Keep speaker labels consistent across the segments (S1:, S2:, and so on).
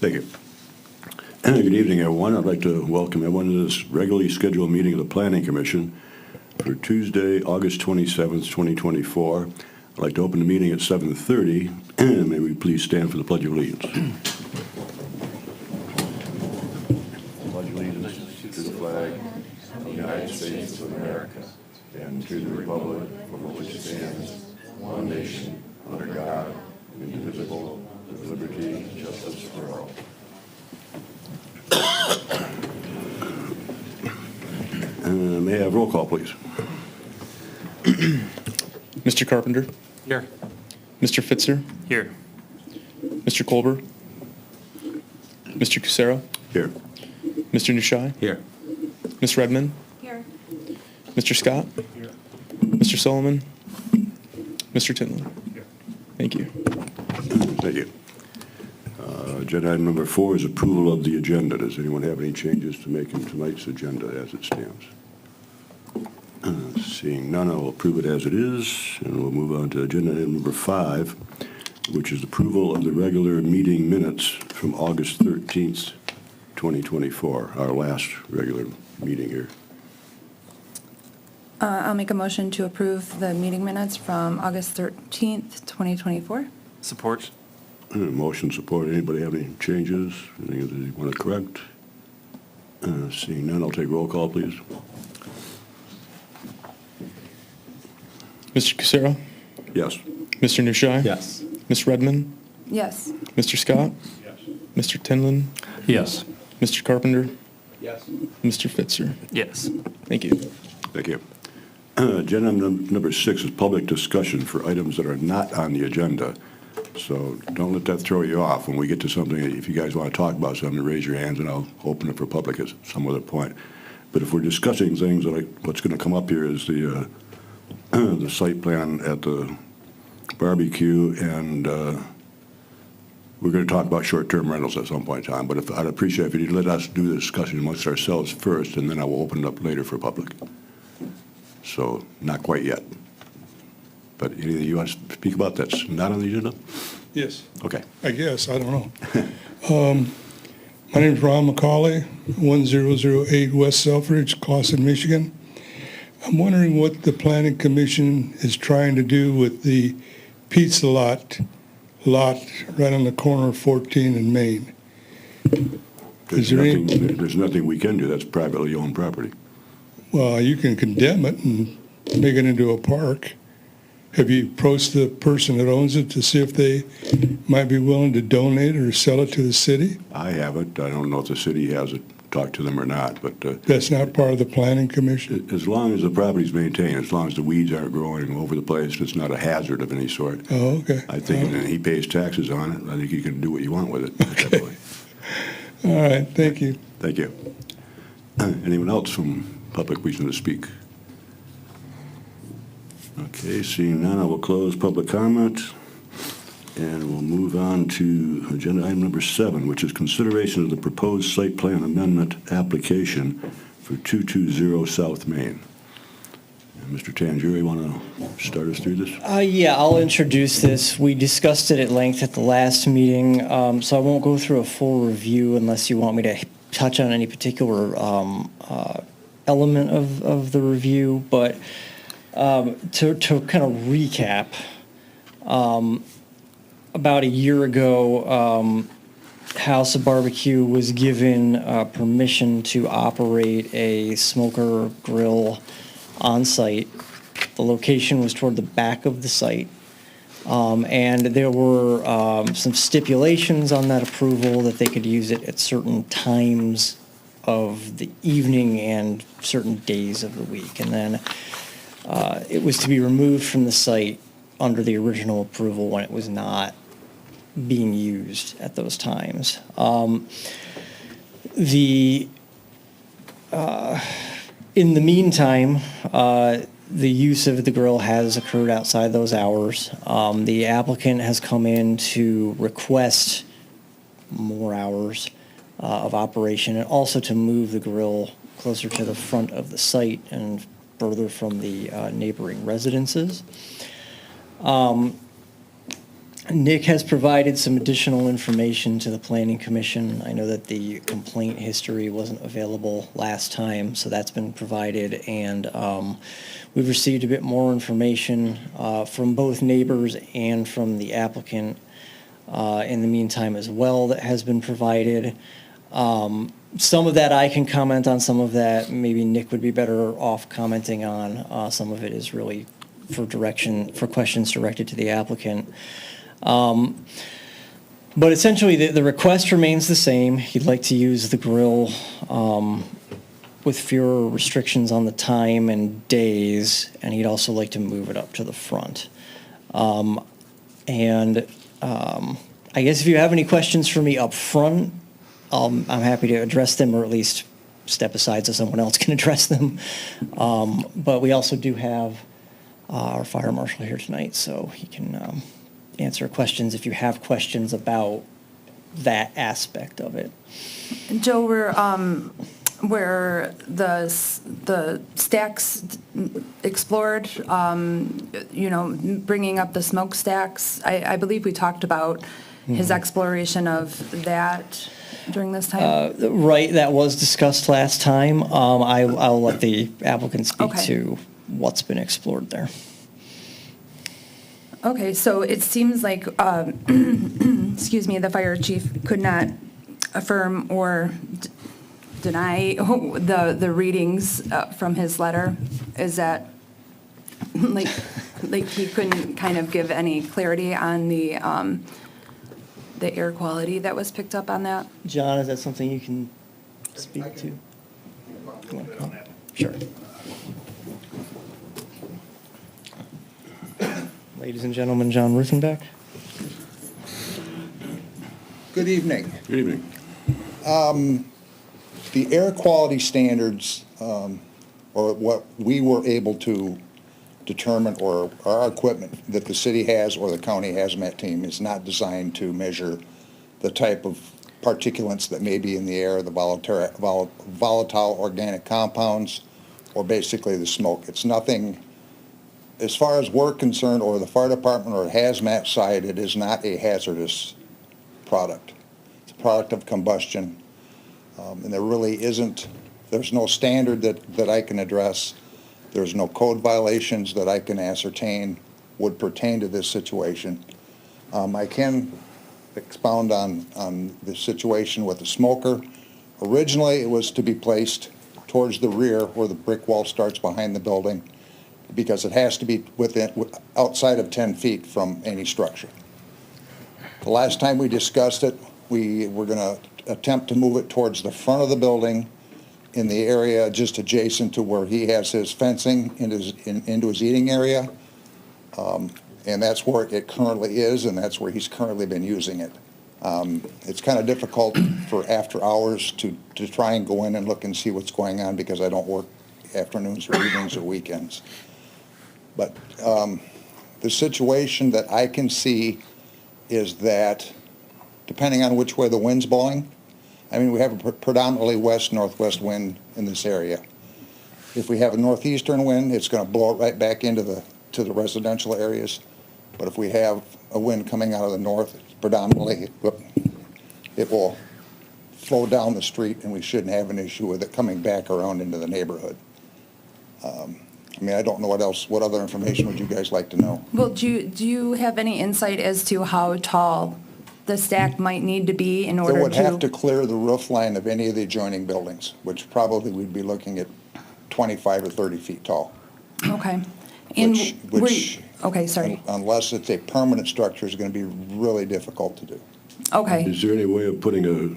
S1: Thank you. Good evening, everyone. I'd like to welcome everyone to this regularly scheduled meeting of the Planning Commission for Tuesday, August 27th, 2024. I'd like to open the meeting at 7:30, and may we please stand for the Pledge of Allegiance. Pledge allegiance to the flag of the United States of America and to the republic for which it stands, one nation, under God, indivisible, with liberty and justice for all. May I have roll call, please?
S2: Mr. Carpenter?
S3: Here.
S2: Mr. Fitzer?
S3: Here.
S2: Mr. Colbert? Mr. Cusero?
S1: Here.
S2: Mr. Nushai?
S3: Here.
S2: Ms. Redmond?
S4: Here.
S2: Mr. Scott?
S3: Here.
S2: Mr. Solomon? Mr. Tinley?
S3: Here.
S2: Thank you.
S1: Thank you. Agenda item number 4 is approval of the agenda. Does anyone have any changes to make in tonight's agenda as it stands? Seeing none, I will approve it as it is, and we'll move on to agenda item number 5, which is approval of the regular meeting minutes from August 13th, 2024, our last regular meeting here.
S4: I'll make a motion to approve the meeting minutes from August 13th, 2024.
S3: Support.
S1: Motion support. Anybody have any changes? Anything that you want to correct? Seeing none, I'll take roll call, please.
S2: Mr. Cusero?
S1: Yes.
S2: Mr. Nushai?
S3: Yes.
S2: Ms. Redmond?
S4: Yes.
S2: Mr. Scott?
S3: Yes.
S2: Mr. Tinlin?
S3: Yes.
S2: Mr. Carpenter?
S3: Yes.
S2: Mr. Fitzer?
S3: Yes.
S2: Thank you.
S1: Thank you. Agenda number 6 is public discussion for items that are not on the agenda. So don't let that throw you off. When we get to something, if you guys want to talk about something, raise your hands and I'll open it for public at some other point. But if we're discussing things, like what's going to come up here is the site plan at the barbecue, and we're going to talk about short-term rentals at some point in time. But I'd appreciate if you'd let us do the discussion amongst ourselves first, and then I will open it up later for public. So not quite yet. But anything you want to speak about that's not on the agenda?
S5: Yes,
S1: Okay.
S5: I guess, I don't know. My name is Ron McCauley, 1008 West Selfridge, Clawson, Michigan. I'm wondering what the Planning Commission is trying to do with the pizza lot right on the corner of 14 and Main.
S1: There's nothing we can do. That's privately owned property.
S5: Well, you can condemn it and make it into a park. Have you approached the person that owns it to see if they might be willing to donate or sell it to the city?
S1: I haven't. I don't know if the city has talked to them or not. But
S5: That's not part of the Planning Commission?
S1: as long as the property's maintained, as long as the weeds aren't growing over the place, it's not a hazard of any sort.
S5: Oh, okay.
S1: I think and he pays taxes on it. I think you can do what you want with it at that point.
S5: All right, thank you.
S1: Thank you. Anyone else from public wishing to speak? Okay, seeing none, I will close public comment, and we'll move on to agenda item number 7, which is consideration of the proposed site plan amendment application for 220 South Main. And Mr. Tangieri, you want to start us through this?
S6: Yeah, I'll introduce this. We discussed it at length at the last meeting, so I won't go through a full review unless you want me to touch on any particular element of the review, but to kind of recap, about a year ago, House of Barbecue was given permission to operate a smoker grill on site. The location was toward the back of the site, and there were some stipulations on that approval that they could use it at certain times of the evening and certain days of the week, and then it was to be removed from the site under the original approval when it was not being used at those times. In the meantime, the use of the grill has occurred outside those hours. The applicant has come in to request more hours of operation and also to move the grill closer to the front of the site and further from the neighboring residences. Nick has provided some additional information to the Planning Commission. I know that the complaint history wasn't available last time, so that's been provided. And we've received a bit more information from both neighbors and from the applicant in the meantime as well that has been provided. Some of that I can comment on, some of that maybe Nick would be better off commenting on. Some of it is really for questions directed to the applicant. But essentially, the request remains the same. He'd like to use the grill with fewer restrictions on the time and days, and he'd also like to move it up to the front. I guess if you have any questions for me up front, I'm happy to address them, or at least step aside so someone else can address them. But we also do have our fire marshal here tonight, so he can answer questions if you have questions about that aspect of it.
S4: Joe, where the stacks explored, bringing up the smokestacks, I believe we talked about his exploration of that during this time.
S6: Right, that was discussed last time. I'll let the applicant speak
S4: Okay.
S6: to what's been explored there.
S4: Okay, so it seems like, excuse me, the fire chief could not affirm or deny the readings from his letter. Is that, like he couldn't kind of give any clarity on the air quality that was picked up on that?
S6: John, is that something you can speak to? Sure. Ladies and gentlemen, John Ruthenbeck.
S3: Good evening.
S1: Good evening.
S3: The air quality standards, or what we were able to determine, or our equipment that the city has or the county hazmat team is not designed to measure the type of particulates that may be in the air, the volatile organic compounds, or basically the smoke. It's nothing, as far as we're concerned, or the fire department or hazmat side, it is not a hazardous product. It's a product of combustion, and there really isn't, there's no standard that I can address. There's no code violations that I can ascertain would pertain to this situation. I can expound on the situation with the smoker. Originally, it was to be placed towards the rear where the brick wall starts behind the building, because it has to be outside of 10 feet from any structure. The last time we discussed it, we were going to attempt to move it towards the front of the building in the area just adjacent to where he has his fencing into his eating area. And that's where it currently is, and that's where he's currently been using it. It's kind of difficult for after hours to try and go in and look and see what's going on, because I don't work afternoons or evenings or weekends. But the situation that I can see is that, depending on which way the wind's blowing, I mean, we have a predominantly west-northwest wind in this area. If we have a northeastern wind, it's going to blow it right back into the residential areas. But if we have a wind coming out of the north, predominantly, it will flow down the street, and we shouldn't have an issue with it coming back around into the neighborhood. I mean, I don't know what other information would you guys like to know?
S4: Well, do you have any insight as to how tall the stack might need to be in order to?
S3: It would have to clear the roof line of any of the adjoining buildings, which probably we'd be looking at 25 or 30 feet tall.
S4: Okay. And
S3: Which,
S4: okay, sorry.
S3: unless it's a permanent structure, is going to be really difficult to do.
S4: Okay.
S1: Is there any way of putting a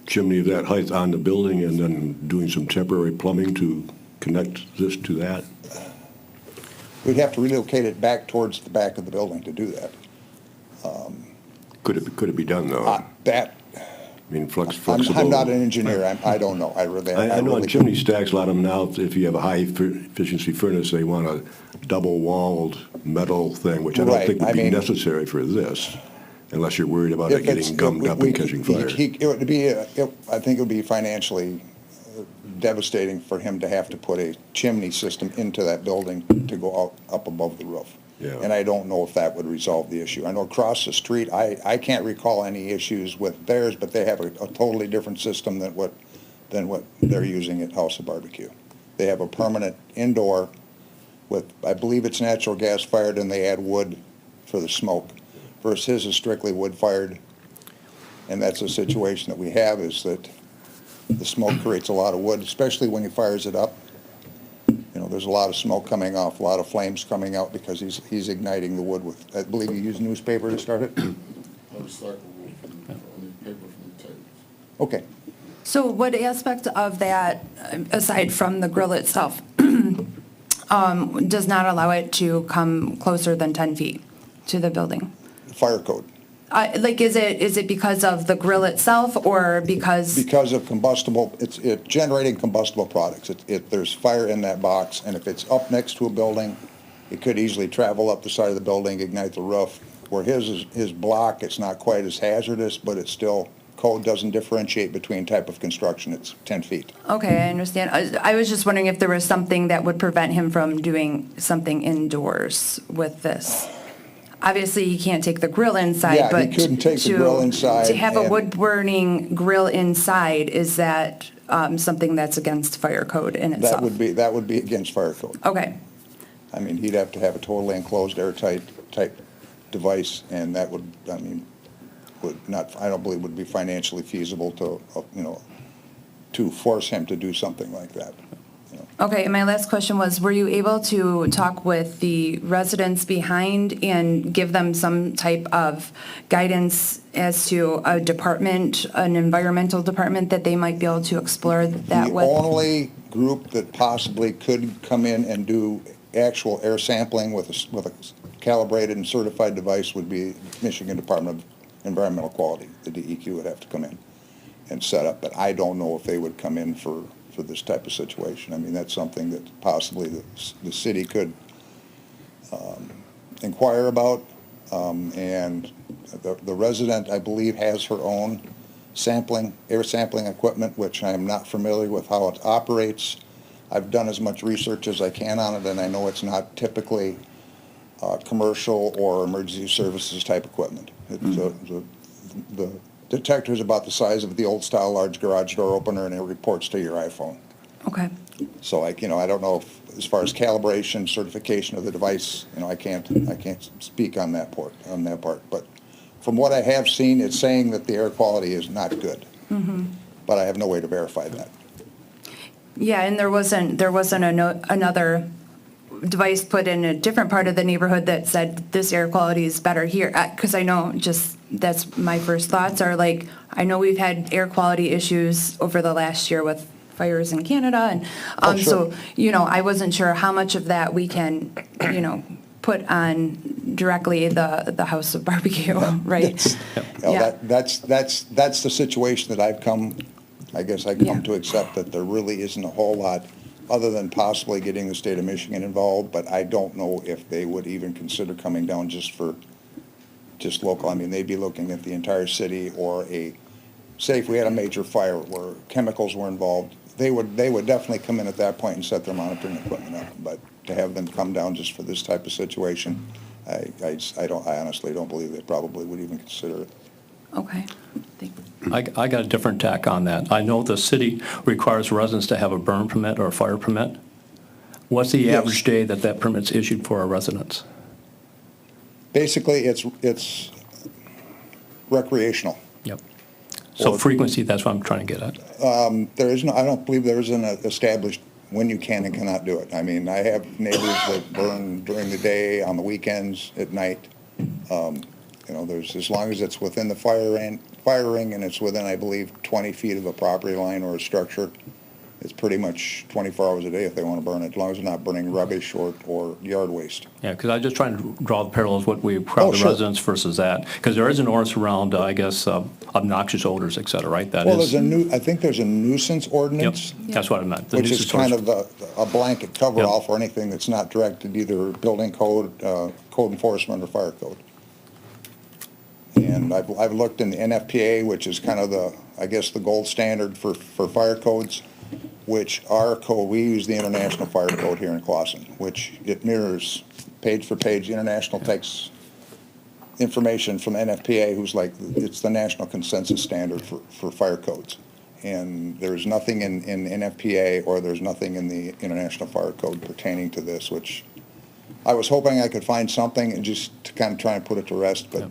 S1: chimney of that height on the building and then doing some temporary plumbing to connect this to that?
S3: We'd have to relocate it back towards the back of the building to do that.
S1: Could it be done, though?
S3: That,
S1: I mean, flexible.
S3: I'm not an engineer. I don't know.
S1: I know on chimney stacks, a lot of them now, if you have a high-efficiency furnace, they want a double-walled metal thing, which I don't
S3: Right,
S1: think would
S3: I
S1: be
S3: mean-
S1: necessary for this, unless you're worried about it getting gummed up and catching fire.
S3: I think it would be financially devastating for him to have to put a chimney system into that building to go up above the roof.
S1: Yeah.
S3: And I don't know if that would resolve the issue. I know across the street, I can't recall any issues with theirs, but they have a totally different system than what they're using at House of Barbecue. They have a permanent indoor with, I believe it's natural gas fired, and they add wood for the smoke, versus his is strictly wood fired. And that's a situation that we have, is that the smoke creates a lot of wood, especially when he fires it up. You know, there's a lot of smoke coming off, a lot of flames coming out, because he's igniting the wood with, I believe you use newspaper to start it?
S7: Recyclable from paper from the tables.
S3: Okay.
S4: So what aspect of that, aside from the grill itself, does not allow it to come closer than 10 feet to the building?
S3: Fire code.
S4: Like, is it because of the grill itself, or because?
S3: Because of combustible, it's generating combustible products. There's fire in that box, and if it's up next to a building, it could easily travel up the side of the building, ignite the roof. Where his block, it's not quite as hazardous, but it's still, code doesn't differentiate between type of construction. It's 10 feet.
S4: Okay, I understand. I was just wondering if there was something that would prevent him from doing something indoors with this. Obviously, he can't take the grill inside,
S3: Yeah,
S4: but
S3: he couldn't take the grill inside,
S4: to have a
S3: and-
S4: wood-burning grill inside, is that something that's against fire code in itself?
S3: That would be against fire code.
S4: Okay,
S3: I mean, he'd have to have a totally enclosed, airtight type device, and that would, I mean, would not, I don't believe would be financially feasible to, to force him to do something like that.
S4: okay, and my last question was, were you able to talk with the residents behind and give them some type of guidance as to a department, an environmental department, that they might be able to explore that
S3: The
S4: with?
S3: only group that possibly could come in and do actual air sampling with a calibrated and certified device would be Michigan Department of Environmental Quality. The DEQ would have to come in and set up, but I don't know if they would come in for this type of situation. I mean, that's something that possibly the city could inquire about, and the resident, I believe, has her own air sampling equipment, which I am not familiar with how it operates. I've done as much research as I can on it, and I know it's not typically commercial or emergency services type equipment. The detector is about the size of the old style large garage door opener, and it reports to your iPhone.
S4: Okay,
S3: So I don't know if, as far as calibration, certification of the device, I can't speak on that part. But from what I have seen, it's saying that the air quality is not good. But I have no way to verify that.
S4: yeah, and there wasn't another device put in a different part of the neighborhood that said this air quality is better here? Because I know, just, that's my first thoughts are like, I know we've had air quality issues over the last year with fires in Canada, and
S3: sure.
S4: so, I wasn't sure how much of that we can, put on directly the House of Barbecue, right? Yeah.
S3: That's the situation that I've come
S4: Yeah.
S3: to accept, that there really isn't a whole lot other than possibly getting the state of Michigan involved, but I don't know if they would even consider coming down just local. I mean, they'd be looking at the entire city, or say if we had a major fire where chemicals were involved, they would definitely come in at that point and set their monitoring equipment up. But to have them come down just for this type of situation, I honestly don't believe they probably would even consider it.
S4: Okay.
S8: I got a different tack on that. I know the city requires residents to have a burn permit or a fire permit. What's the
S3: Yes.
S8: average day that permit's issued for our residents?
S3: Basically, it's recreational.
S8: Yep. So frequency, that's what I'm trying to get at.
S3: I don't believe there is an established when you can and cannot do it. I mean, I have neighbors that burn during the day, on the weekends, at night. There's, as long as it's within the fire ring and it's within, I believe, 20 feet of a property line or a structure, it's pretty much 24 hours a day if they want to burn it, as long as they're not burning rubbish or yard waste.
S8: Yeah, because I was just trying to draw the parallels, what we require the
S3: sure.
S8: residents versus that. Because there is an ordinance around, obnoxious odors, et cetera, right? That
S3: Well,
S8: is.
S3: I think there's a nuisance
S8: Yep,
S3: ordinance,
S8: that's what I meant. the
S3: which is
S8: nuisance
S3: kind
S8: ordinance.
S3: of a blanket cover-all for anything that's not directed either building code, code enforcement, or fire code. And I've looked in the NFPA, which is kind of the gold standard for fire codes. which our code, we use the International Fire Code here in Clawson, which it mirrors page for page. International takes information from NFPA, who's like, it's the national consensus standard for fire codes. And there's nothing in NFPA or there's nothing in the International Fire Code pertaining to this, which I was hoping I could find something and just to kind of try and put it to rest, but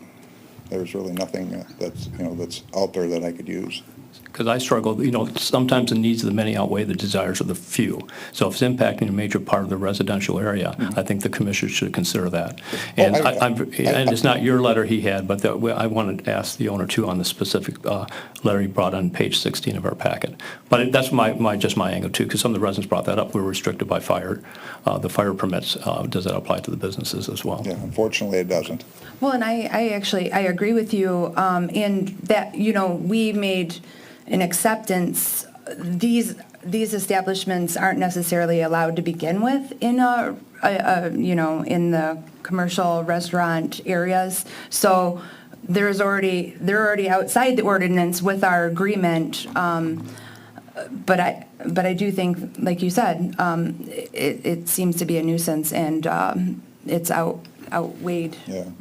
S3: there's really nothing that's, that's out there that I could use.
S8: Because I struggle, sometimes the needs of the many outweigh the desires of the few. So if it's impacting a major part of the residential area, I think the commissioners should consider that. And and it's not your letter he had, but I wanted to ask the owner too on the specific letter he brought on page 16 of our packet. But that's just my angle too, because some of the residents brought that up. We're restricted by fire, the fire permits. Does that apply to the businesses as well?
S3: Yeah, unfortunately it doesn't.
S4: Well, and I agree with you in that, we made an acceptance. These establishments aren't necessarily allowed to begin with in in the commercial restaurant areas. So they're already outside the ordinance with our agreement. But I do think, like you said, it seems to be a nuisance, and it's outweighed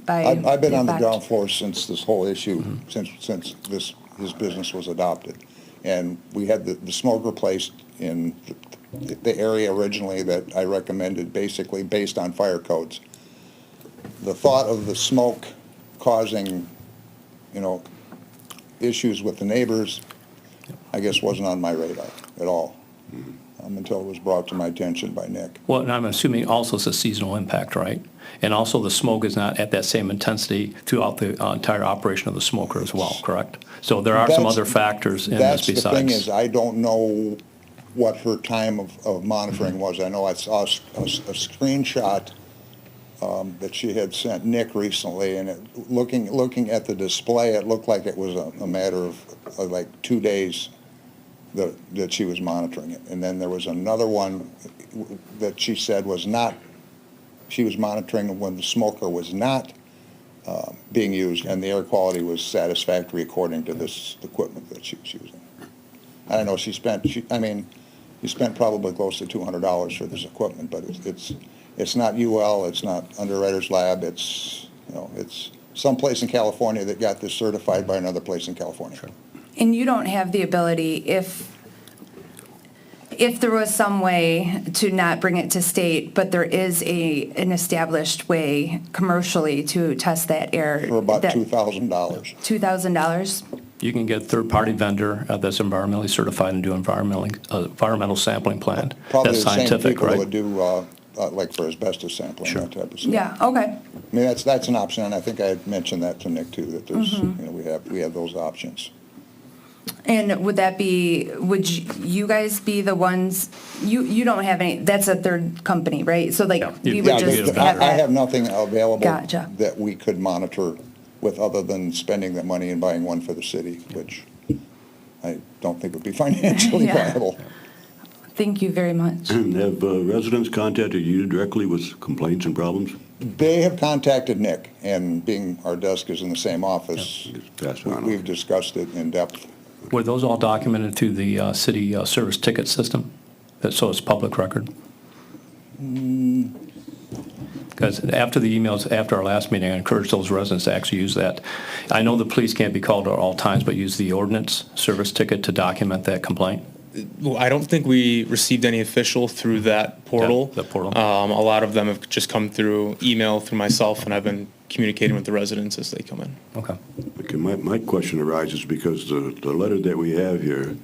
S4: by.
S3: I've been on the
S4: effect.
S3: ground floor since this whole issue, since his business was adopted. And we had the smoke replaced in the area originally that I recommended, basically based on fire codes. The thought of the smoke causing, issues with the neighbors, I guess wasn't on my radar at all, until it was brought to my attention by Nick.
S8: Well, and I'm assuming also it's a seasonal impact, right? And also the smoke is not at that same intensity throughout the entire operation of the smoker as well, correct? So there are some other factors in this besides.
S3: That's the thing is, I don't know what her time of monitoring was. I know I saw a screenshot that she had sent Nick recently, and looking at the display, it looked like it was a matter of like 2 days that she was monitoring it. And then there was another one that she said was not, she was monitoring when the smoker was not being used and the air quality was satisfactory according to this equipment that she was using. I don't know, you spent probably close to $200 for this equipment, but it's not UL, it's not Underwriters Lab, it's someplace in California that got this certified by another place in California. Sure.
S4: And you don't have the ability, if there was some way to not bring it to state, but there is an established way commercially to test that air.
S3: For about $2,000.
S4: $2,000?
S8: You can get a third-party vendor that's environmentally certified and do environmental sampling plan.
S3: Probably
S8: That's
S3: the same
S8: scientific,
S3: people that
S8: right?
S3: would do, like for asbestos sampling,
S8: Sure.
S3: that type of stuff.
S4: Yeah, okay.
S3: I mean, that's an option, and I think I had mentioned that to Nick too, that there's, we have those options.
S4: And would you guys be the ones, you don't have any, that's a third company, right? So like, we would just have
S3: I have
S4: that.
S3: nothing available
S4: Gotcha.
S3: that we could monitor with other than spending that money and buying one for the city, which I don't think would be financially
S4: Yeah.
S3: viable.
S4: Thank you very much.
S1: Have residents contacted you directly with complaints and problems?
S3: They have contacted Nick, and being our desk is in the same office,
S1: Just pass it on.
S3: we've discussed it in depth.
S8: Were those all documented through the city service ticket system? So it's public record? Because after the emails, after our last meeting, I encouraged those residents to actually use that. I know the police can't be called at all times, but use the ordinance service ticket to document that complaint.
S2: Well, I don't think we received any official through that portal.
S8: Yeah, the portal.
S2: A lot of them have just come through email through myself, and I've been communicating with the residents as they come in.
S8: Okay.
S1: Okay, my question arises because the letter that we have here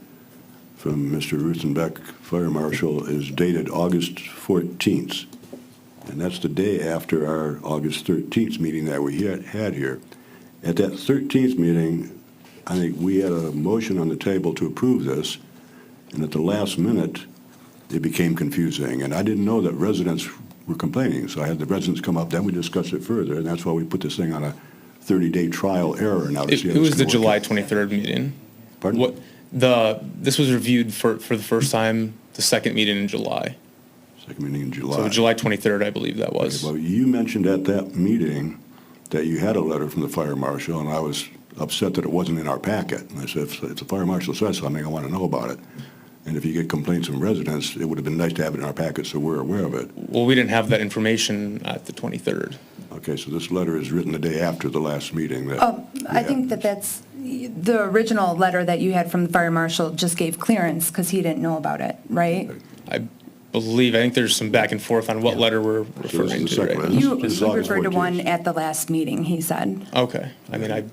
S1: from Mr. Ruthenbeck, Fire Marshal, is dated August 14th. And that's the day after our August 13th meeting that we had here. At that 13th meeting, I think we had a motion on the table to approve this, and at the last minute, it became confusing. And I didn't know that residents were complaining, so I had the residents come up, then we discussed it further, and that's why we put this thing on a 30-day trial error now to see how
S2: It was
S1: it's
S2: the
S1: gonna
S2: July
S1: work.
S2: 23rd meeting.
S1: Pardon?
S2: This was reviewed for the first time, the second meeting in July.
S1: Second meeting in July.
S2: So July 23rd, I believe that was.
S1: Well, you mentioned at that meeting that you had a letter from the fire marshal, and I was upset that it wasn't in our packet. And I said, if the fire marshal says something, I want to know about it. And if you get complaints from residents, it would have been nice to have it in our packet so we're aware of it.
S2: Well, we didn't have that information at the 23rd.
S1: Okay, so this letter is written the day after the last meeting.
S4: I think that's, the original letter that you had from the fire marshal just gave clearance because he didn't know about it, right?
S2: I think there's some back and forth on what letter we're
S1: this is
S2: referring
S1: the
S2: to
S1: second
S2: right
S1: one.
S2: now.
S4: You
S1: This is August
S4: referred to
S1: 14th.
S4: one at the last meeting, he said.
S2: Okay. I mean, I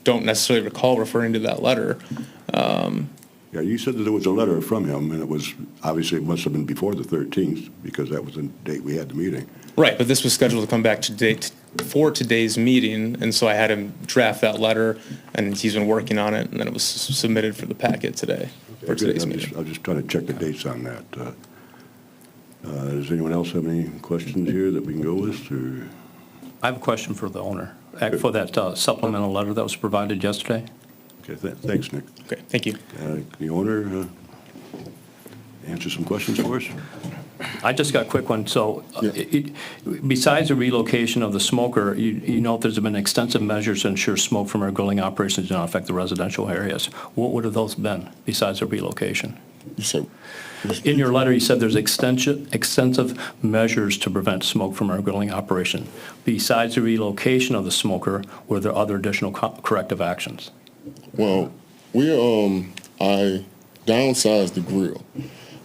S2: don't necessarily recall referring to that letter.
S1: Yeah, you said that there was a letter from him, and it was, obviously, it must have been before the 13th, because that was the date we had the meeting.
S2: Right, but this was scheduled to come back for today's meeting, and so I had him draft that letter, and he's been working on it, and then it was submitted for the packet today, for
S1: Okay, good.
S2: today's
S1: I'm
S2: meeting.
S1: just trying to check the dates on that. Does anyone else have any questions here that we can go with, or?
S8: I have a question for the owner, for that supplemental letter that was provided yesterday.
S1: Okay, thanks, Nick.
S2: Okay, thank you.
S1: The owner answer some questions for us?
S8: I just got a quick one. So besides the relocation of the smoker, you note there's been extensive measures to ensure smoke from our grilling operations do not affect the residential areas. What would have those been besides the relocation?
S7: You said,
S8: In your letter, you said there's extensive measures to prevent smoke from our grilling operation. Besides the relocation of the smoker, were there other additional corrective actions?
S7: well, I downsized the grill.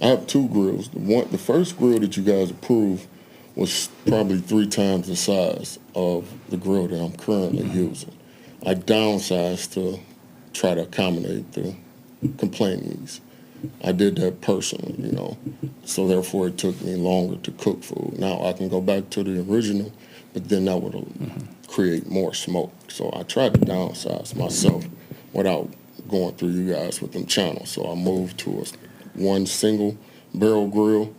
S7: I have 2 grills. The first grill that you guys approved was probably 3 times the size of the grill that I'm currently using. I downsized to try to accommodate the complainees. I did that personally, so therefore it took me longer to cook food. Now I can go back to the original, but then that would create more smoke. So I tried to downsize myself without going through you guys with them channels. So I moved to one single barrel grill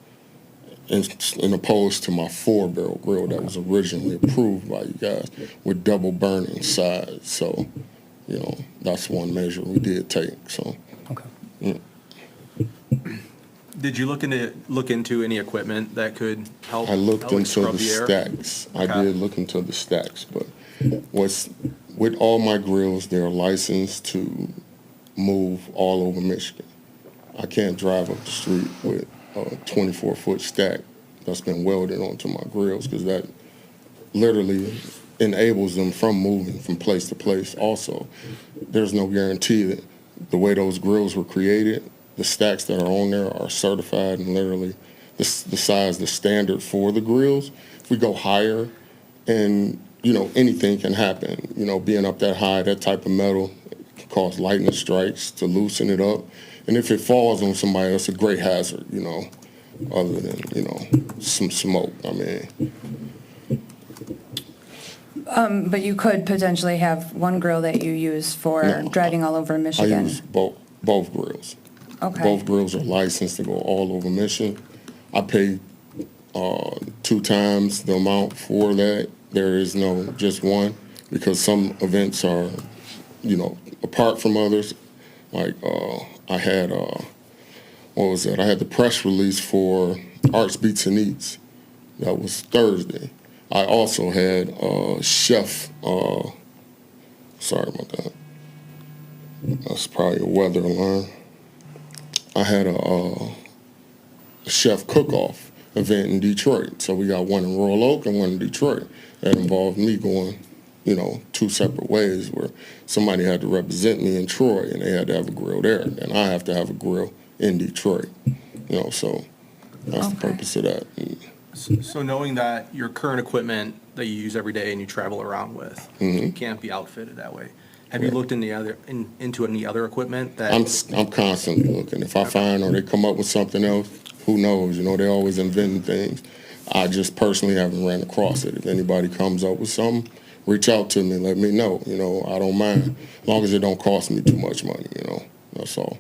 S7: in opposed to my 4-barrel grill that was originally approved by you guys with double burning sides. So, that's one measure we did take. So,
S8: Okay.
S9: Did you look into any equipment that could help?
S7: I looked
S9: help
S7: into
S9: scrub
S7: the
S9: air?
S7: stacks. I
S9: Okay.
S7: did look into the stacks, but with all my grills, they're licensed to move all over Michigan. I can't drive up the street with a 24-foot stack that's been welded onto my grills because that literally enables them from moving from place to place. Also, there's no guarantee that the way those grills were created, the stacks that are on there are certified and literally the size, the standard for the grills. If we go higher and, anything can happen, being up that high, that type of metal can cause lightning strikes to loosen it up. And if it falls on somebody, it's a great hazard, other than, some smoke. I mean,
S4: But you could potentially have one grill that you use for
S7: No,
S4: driving all over
S7: I
S4: Michigan.
S7: use both grills.
S4: Okay.
S7: Both grills are licensed to go all over Michigan. I pay 2 times the amount for that. There is no just one because some events are, apart from others. Like I had, what was that? I had the press release for Arts, Beats, and Eats. That was Thursday. I also had chef, sorry about that. That's probably a weather alarm. I had a chef cook-off event in Detroit. So we got one in Royal Oak and one in Detroit. That involved me going, 2 separate ways where somebody had to represent me in Troy and they had to have a grill there. And I have to have a grill in Detroit. So that's the
S4: Okay.
S7: purpose of that.
S9: So knowing that your current equipment that you use every day and you travel around with can't be outfitted that way, have you looked into any other equipment that?
S7: I'm constantly looking. If I find or they come up with something else, who knows? They're always inventing things. I just personally haven't ran across it. If anybody comes up with something, reach out to me, let me know. I don't mind, as long as it don't cost me too much money. That's all.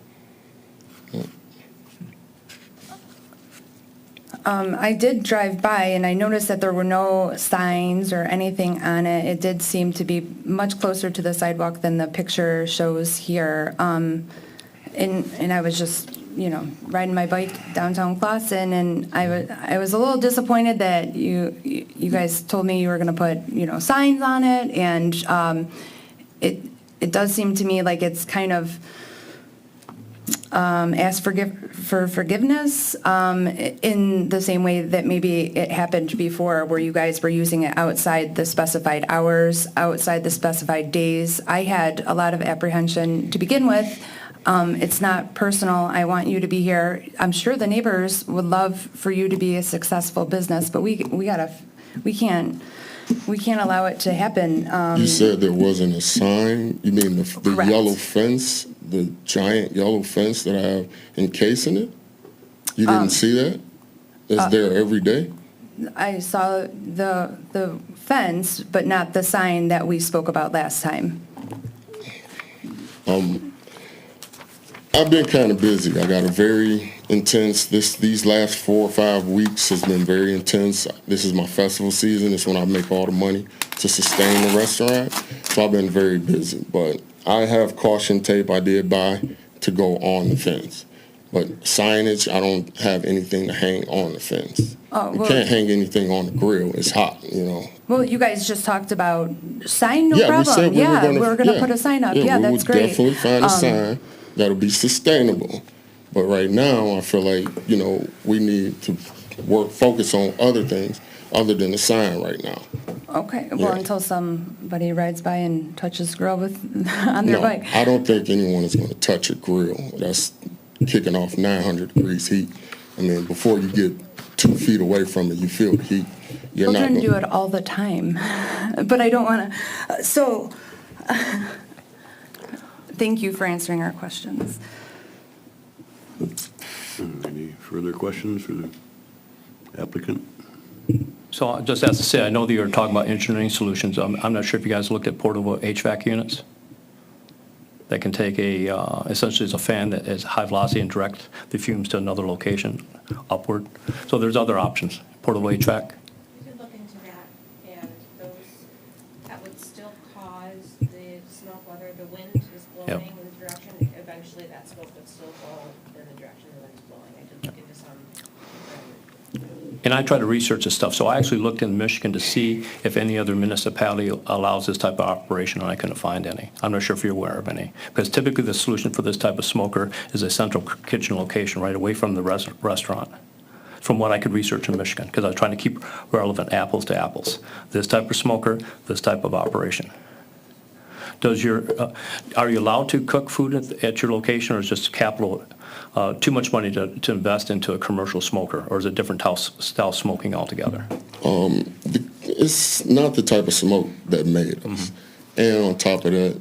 S4: I did drive by and I noticed that there were no signs or anything on it. It did seem to be much closer to the sidewalk than the picture shows here. And I was just, riding my bike downtown Clawson, and I was a little disappointed that you guys told me you were going to put, signs on it. And it does seem to me like it's kind of ask for forgiveness in the same way that maybe it happened before where you guys were using it outside the specified hours, outside the specified days. I had a lot of apprehension to begin with. It's not personal. I want you to be here. I'm sure the neighbors would love for you to be a successful business, but we can't allow it to happen.
S7: You said there wasn't a sign? You mean the
S4: Correct.
S7: yellow fence, the giant yellow fence that I have encasing it? You didn't see that? It's there every day?
S4: I saw the fence, but not the sign that we spoke about last time.
S7: I've been kind of busy. I got a very intense, these last 4 or 5 weeks has been very intense. This is my festival season. It's when I make all the money to sustain the restaurant. So I've been very busy. But I have caution tape I did buy to go on the fence. But signage, I don't have anything to hang on the fence.
S4: Oh,
S7: You
S4: well-
S7: can't hang anything on the grill. It's hot, you know.
S4: Well, you guys just talked about sign, no
S7: Yeah,
S4: problem.
S7: we said we
S4: We're gonna put a sign up. Yeah,
S7: we
S4: that's
S7: would
S4: great.
S7: definitely find a sign that'll be sustainable. But right now, I feel like, you know, we need to focus on other things other than the sign right now.
S4: Okay, well,
S7: Yeah.
S4: until somebody rides by and touches grill with, on their
S7: No,
S4: bike.
S7: I don't think anyone is going to touch a grill. That's kicking off 900 degrees heat. I mean, before you get 2 feet away from it, you feel the heat. You're not
S4: Children do
S7: gonna-
S4: it all the time, but I don't want to, so, thank you for answering our questions.
S1: Any further questions for the applicant?
S8: So I just have to say, I know that you're talking about engineering solutions. I'm not sure if you guys looked at portable HVAC units that can take essentially it's a fan that is high velocity and direct the fumes to another location upward. So there's other options, portable HVAC.
S10: We could look into that, and that would still cause the smoke, whether the wind is blowing in the direction, eventually that smoke would still go in the direction the wind's blowing. I did look into some.
S8: And I try to research this stuff, so I actually looked in Michigan to see if any other municipality allows this type of operation, and I couldn't find any. I'm not sure if you're aware of any, because typically the solution for this type of smoker is a central kitchen location right away from the restaurant, from what I could research in Michigan, because I was trying to keep relevant apples to apples. This type of smoker, this type of operation. Are you allowed to cook food at your location, or is just capital, too much money to invest into a commercial smoker, or is it different style smoking altogether?
S7: It's not the type of smoke that made us. And on top of that,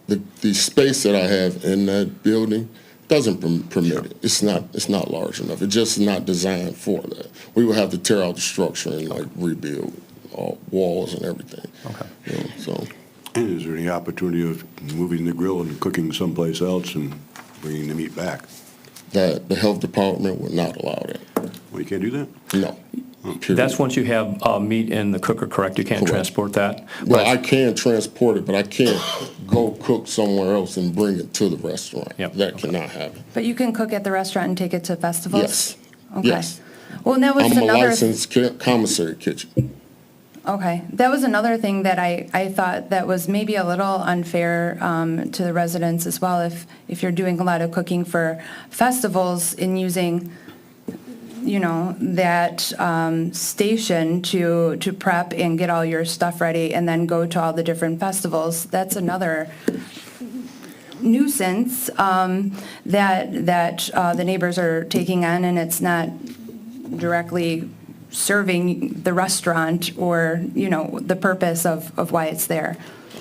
S7: the space that I have in that building doesn't permit it. It's not large enough. It's just not designed for that. We would have to tear out the structure and like rebuild all walls and everything.
S8: Okay.
S7: You know, so
S1: And is there any opportunity of moving the grill and cooking someplace else and bringing the meat back?
S7: that the health department would not allow that.
S1: Well, you can't do that?
S7: No. Period.
S8: That's once you have meat in the cooker, correct? You can't
S7: Correct.
S8: transport that?
S7: Well, I can transport it, but I can't go cook somewhere else and bring it to the restaurant.
S8: Yep.
S7: That cannot happen.
S4: But you can cook at the restaurant and take it to festivals?
S7: Yes.
S4: Okay.
S7: Yes.
S4: Well, and that was
S7: I'm a
S4: another.
S7: licensed commissary kitchen.
S4: Okay, that was another thing that I thought that was maybe a little unfair to the residents as well. If you're doing a lot of cooking for festivals and using, that station to prep and get all your stuff ready and then go to all the different festivals, that's another nuisance that the neighbors are taking on, and it's not directly serving the restaurant or, the purpose of why it's there.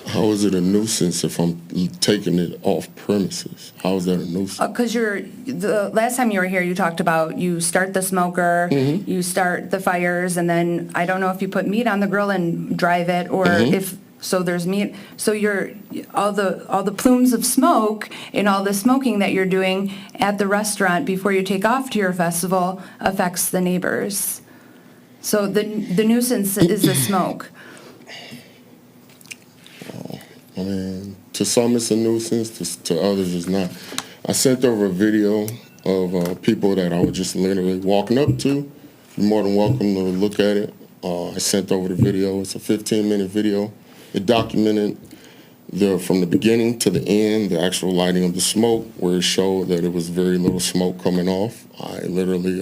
S7: How is it a nuisance if I'm taking it off premises? How is that a nuisance?
S4: Because the last time you were here, you talked about you start the smoker, you start the fires, and then I don't know if you put meat on the grill and drive it, or if so there's meat. So all the plumes of smoke and all the smoking that you're doing at the restaurant before you take off to your festival affects the neighbors. So the nuisance is the smoke.
S7: I mean, to some it's a nuisance, to others it's not. I sent over a video of people that I was just literally walking up to. You're more than welcome to look at it. I sent over the video. It's a 15-minute video. It documented from the beginning to the end, the actual lighting of the smoke, where it showed that it was very little smoke coming off. I literally,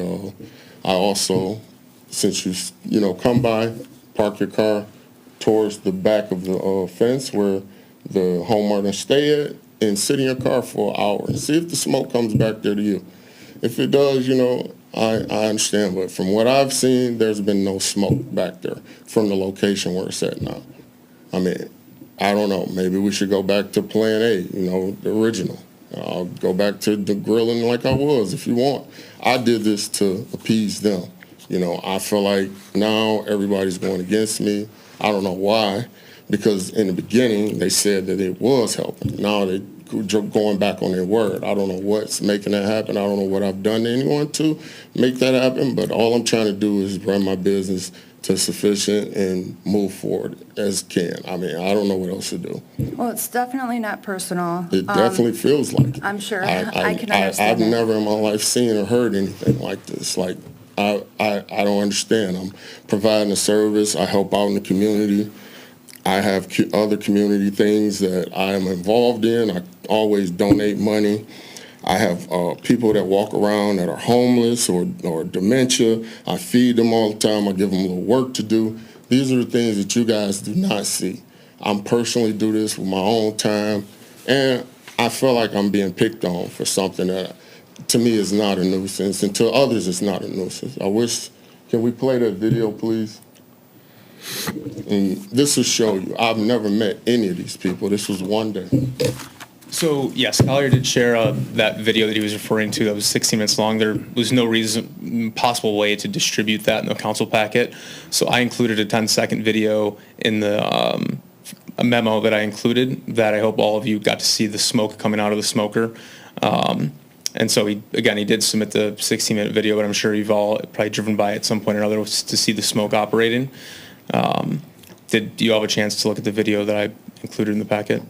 S7: I also, since you come by, park your car towards the back of the fence where the homeowner stay at, and sit in your car for an hour and see if the smoke comes back there to you. If it does, I understand, but from what I've seen, there's been no smoke back there from the location where it's at now. I mean, I don't know, maybe we should go back to Plan A, the original. I'll go back to the grilling like I was if you want. I did this to appease them. I feel like now everybody's going against me. I don't know why, because in the beginning they said that it was helping. Now they're going back on their word. I don't know what's making that happen. I don't know what I've done to anyone to make that happen, but all I'm trying to do is run my business to sufficient and move forward as can. I mean, I don't know what else to do.
S4: Well, it's definitely not personal.
S7: It definitely feels like it.
S4: I'm sure. I can understand
S7: I've
S4: that.
S7: never in my life seen or heard anything like this. Like, I don't understand. I'm providing a service. I help out in the community. I have other community things that I am involved in. I always donate money. I have people that walk around that are homeless or dementia. I feed them all the time. I give them a little work to do. These are the things that you guys do not see. I'm personally do this with my own time, and I feel like I'm being picked on for something that, to me, is not a nuisance, and to others, it's not a nuisance. I wish, can we play that video, please? And this will show you, I've never met any of these people. This was one day.
S2: So, yes, Collier did share that video that he was referring to that was 16 minutes long. There was no possible way to distribute that in the council packet. So I included a 10-second video in the a memo that I included that I hope all of you got to see the smoke coming out of the smoker. And so, he did submit the 16-minute video, but I'm sure you've all probably driven by at some point or another to see the smoke operating. Did you have a chance to look at the video that I included in the packet?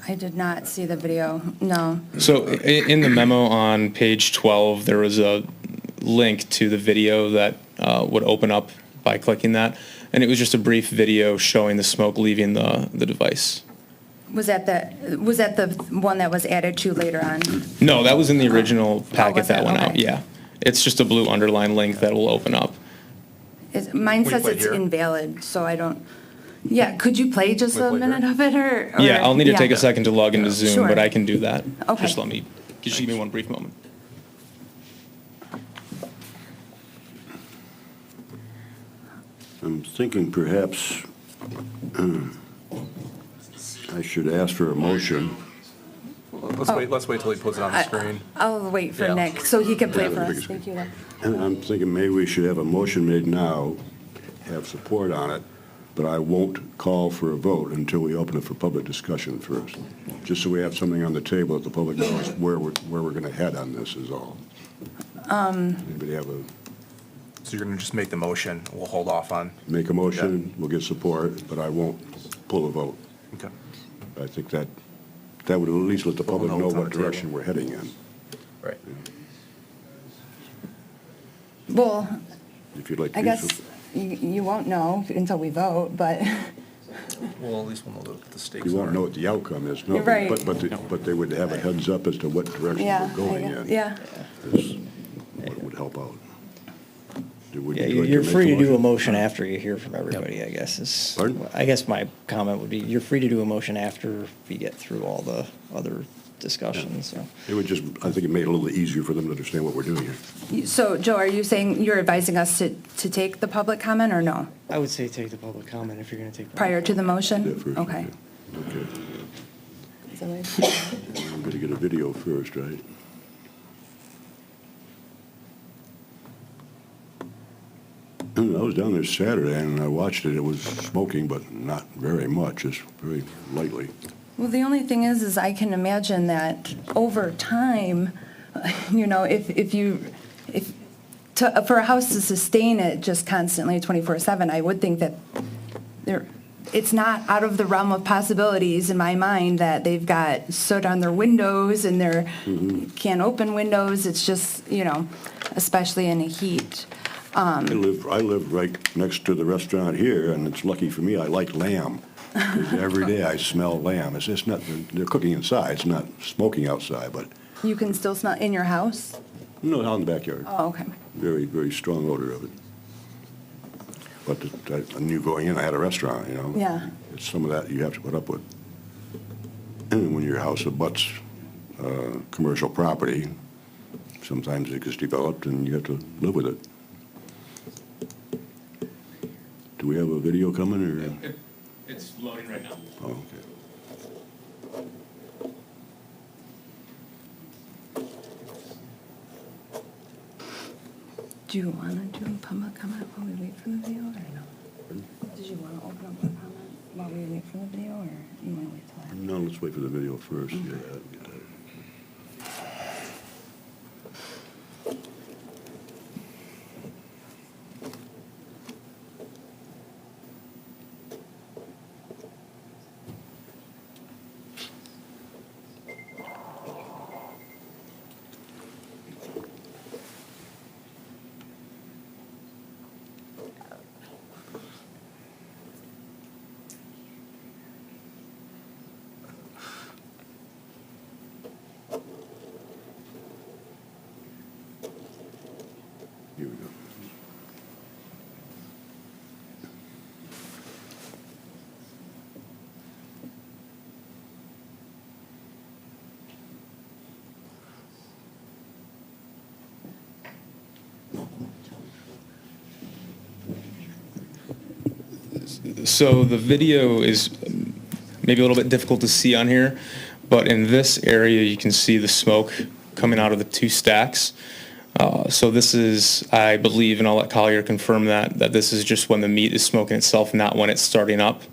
S4: I did not see the video, no.
S2: So in the memo on page 12, there was a link to the video that would open up by clicking that. And it was just a brief video showing the smoke leaving the device.
S4: Was that the one that was added to later on?
S2: No, that was in the original packet
S4: was
S2: that
S4: it?
S2: went out,
S4: Okay.
S2: yeah. It's just a blue underline link that will open up.
S4: Mine
S9: Wait,
S4: says
S9: wait,
S4: it's
S9: here?
S4: invalid, so I don't, yeah, could you play just a
S9: Wait,
S4: minute
S9: here?
S4: of it, or?
S2: Yeah, I'll need to take
S4: yeah.
S2: a second to log into Zoom,
S4: Sure.
S2: but I can do that.
S4: Okay.
S2: Just give me one brief moment.
S1: I'm thinking perhaps I should ask for a motion.
S9: Let's wait till he puts it on the screen.
S4: I'll wait for
S9: Yeah.
S4: Nick, so he can play
S1: Yeah,
S4: for
S1: the
S4: us.
S1: biggest-
S4: Thank you.
S1: And I'm thinking maybe we should have a motion made now, have support on it, but I won't call for a vote until we open it for public discussion first. Just so we have something on the table that the public knows where we're going to head on this is all. Anybody have
S9: So you're gonna just make the motion, we'll hold off on.
S1: make a motion, we'll get support, but I won't pull a vote.
S9: Okay.
S1: I think that would at least let the public
S9: know
S1: know
S9: what's on
S1: what
S9: the table.
S1: direction we're heading in.
S9: Right.
S4: Well,
S1: If you'd like to
S4: I
S1: do
S4: guess
S1: so.
S4: you won't know until we vote, but,
S9: Well, at least we'll know what the stakes are.
S1: You won't know what the outcome is, no.
S4: You're right.
S1: But they would have a heads up as to what direction
S4: yeah,
S1: we're going
S4: I guess,
S1: in.
S4: yeah.
S1: Is what would help out. Would
S6: Yeah,
S1: you like to
S6: you're
S1: make
S6: free
S1: the
S6: to do a
S1: motion?
S6: motion after you hear from everybody, I guess is.
S1: Pardon?
S6: I guess my comment would be, you're free to do a motion after we get through all the other discussions, so.
S1: It would just, I think it made it a little easier for them to understand what we're doing here.
S4: So, Joe, are you saying you're advising us to take the public comment, or no?
S6: I would say take the public comment if you're gonna take.
S4: Prior to the
S1: Yeah,
S4: motion?
S1: first,
S4: Okay.
S1: Okay.
S4: So I-
S1: I'm going to get a video first, right? I was down there Saturday and I watched it. It was smoking, but not very much, just very lightly.
S4: Well, the only thing is I can imagine that over time, for a house to sustain it just constantly 24/7, I would think that it's not out of the realm of possibilities in my mind that they've got soot on their windows and they can't open windows. It's just, especially in the heat.
S1: I live right next to the restaurant here, and it's lucky for me, I like lamb. 'Cause every day I smell lamb. It's not, they're cooking inside, it's not smoking outside, but,
S4: You can still smell in your house?
S1: no, out in the backyard.
S4: Oh, okay.
S1: Very, very strong odor of it. But I knew going in, I had a restaurant, you know?
S4: Yeah.
S1: It's some of that you have to put up with. And when your house abuts commercial property, sometimes it gets developed and you have to live with it. Do we have a video coming, or?
S2: It's loading right now.
S1: Oh, okay.
S4: Do you want to do public comment while we wait for the video, or no? Did you want to open up the comment while we wait for the video, or you want to wait till after?
S1: No, let's wait for the video first. Yeah, get that. Here we go.
S2: So the video is maybe a little bit difficult to see on here, but in this area, you can see the smoke coming out of the two stacks. So this is, I believe, and I'll let Collier confirm that this is just when the meat is smoking itself, not when it's starting up.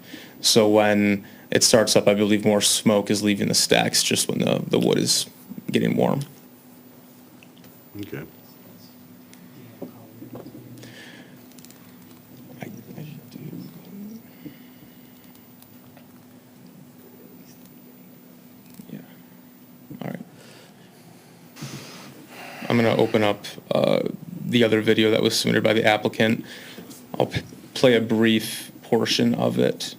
S2: So when it starts up, I believe more smoke is leaving the stacks just when the wood is getting warm.
S1: Okay.
S2: Yeah. All right. I'm going to open up the other video that was submitted by the applicant. I'll play a brief portion of it.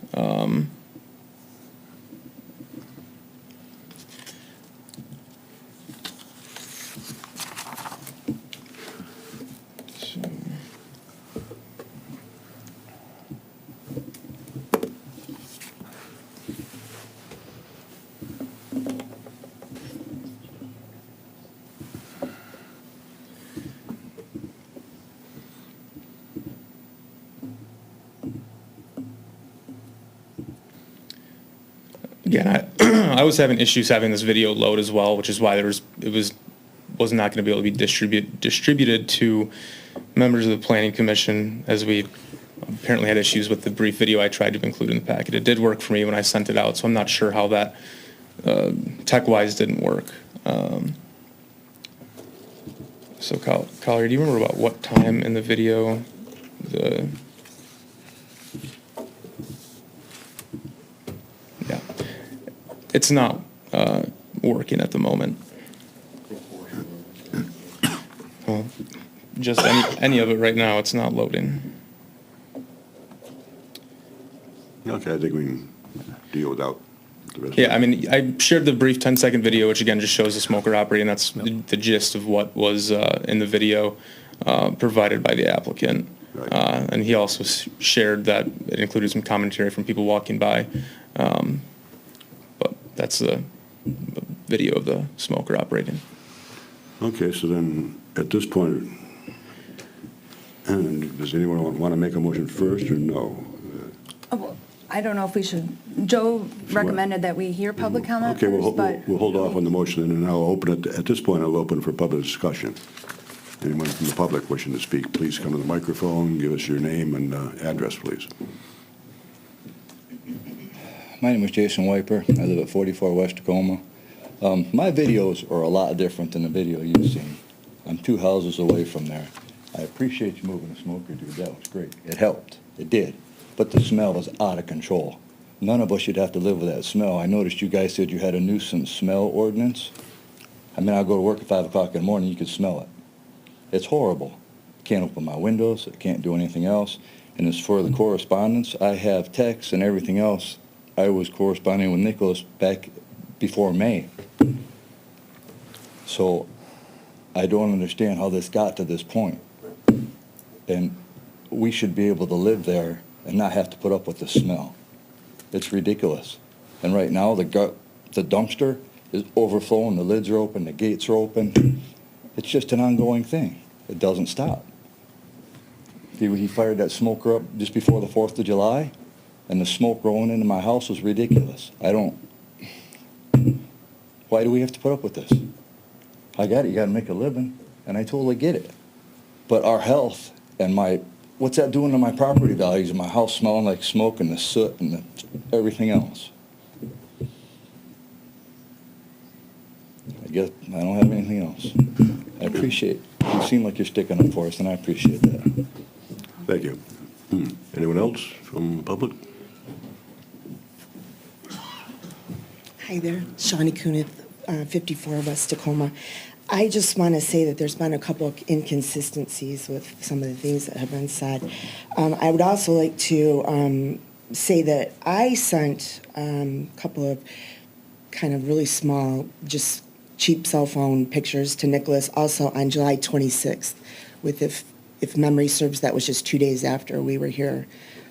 S2: Again, I was having issues having this video load as well, which is why it was not going to be able to be distributed to members of the Planning Commission, as we apparently had issues with the brief video I tried to include in the packet. It did work for me when I sent it out, so I'm not sure how that tech-wise didn't work. So, Collier, do you remember about what time in the video Yeah. It's not working at the moment. Well, just any of it right now, it's not loading.
S1: Okay, I think we can deal without the rest.
S2: Yeah, I mean, I shared the brief 10-second video, which again just shows the smoker operating. That's the gist of what was in the video provided by the applicant.
S1: Right.
S2: And he also shared that it included some commentary from people walking by. But that's the video of the smoker operating.
S1: Okay, so then, at this point, and does anyone want to make a motion first, or no?
S4: Oh, well, I don't know if we should, Joe recommended that we hear public comment
S1: Okay,
S4: first, but.
S1: we'll hold off on the motion, and then I'll open it, at this point, I'll open for public discussion. Anyone from the public wishing to speak, please come to the microphone, give us your name and address, please.
S11: My name is Jason Wiper. I live at 44 West Tacoma. My videos are a lot different than the video you've seen. I'm 2 houses away from there. I appreciate you moving the smoker, dude. That was great. It helped. It did. But the smell was out of control. None of us should have to live with that smell. I noticed you guys said you had a nuisance smell ordinance. I mean, I'll go to work at 5 o'clock in the morning, you could smell it. It's horrible. Can't open my windows. I can't do anything else. And as for the correspondence, I have texts and everything else I was corresponding with Nicholas back before May. So I don't understand how this got to this point. And we should be able to live there and not have to put up with the smell. It's ridiculous. And right now, the dumpster is overflowing, the lids are open, the gates are open. It's just an ongoing thing. It doesn't stop. He fired that smoker up just before the 4th of July, and the smoke rolling into my house was ridiculous. Why do we have to put up with this? I get it, you gotta make a living, and I totally get it. But our health and what's that doing to my property values and my house smelling like smoke and the soot and everything else? I guess I don't have anything else. I appreciate, you seem like you're sticking up for us, and I appreciate that.
S1: Thank you. Anyone else from the public?
S12: Hi there, Shawnee Kunith, 54 West Tacoma. I just want to say that there's been a couple of inconsistencies with some of the things that have been said. I would also like to say that I sent a couple of kind of really small, just cheap cell phone pictures to Nicholas also on July 26th, with if memory serves, that was just 2 days after we were here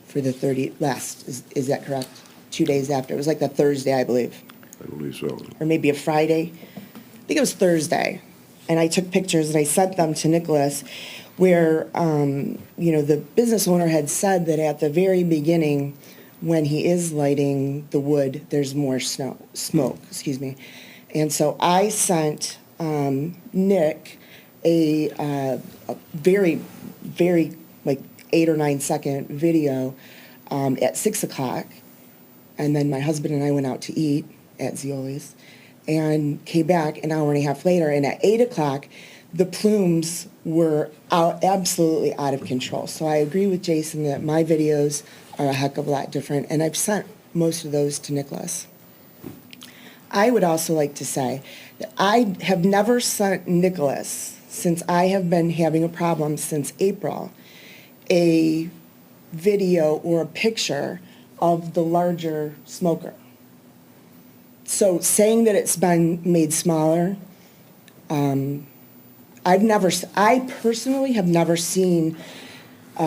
S12: for the 30 last. Is that correct? 2 days after. It was like a Thursday, I believe.
S1: I believe so.
S12: Or maybe a Friday. I think it was Thursday. And I took pictures and I sent them to Nicholas where, the business owner had said that at the very beginning, when he is lighting the wood, there's more smoke, excuse me. And so I sent Nick a very, very, like 8 or 9 second video at 6 o'clock. And then my husband and I went out to eat at Zioli's and came back an hour and a half later. And at 8 o'clock, the plumes were absolutely out of control. So I agree with Jason that my videos are a heck of a lot different. And I've sent most of those to Nicholas. I would also like to say that I have never sent Nicholas, since I have been having a problem since April, a video or a picture of the larger smoker. So saying that it's been made smaller, I personally have never seen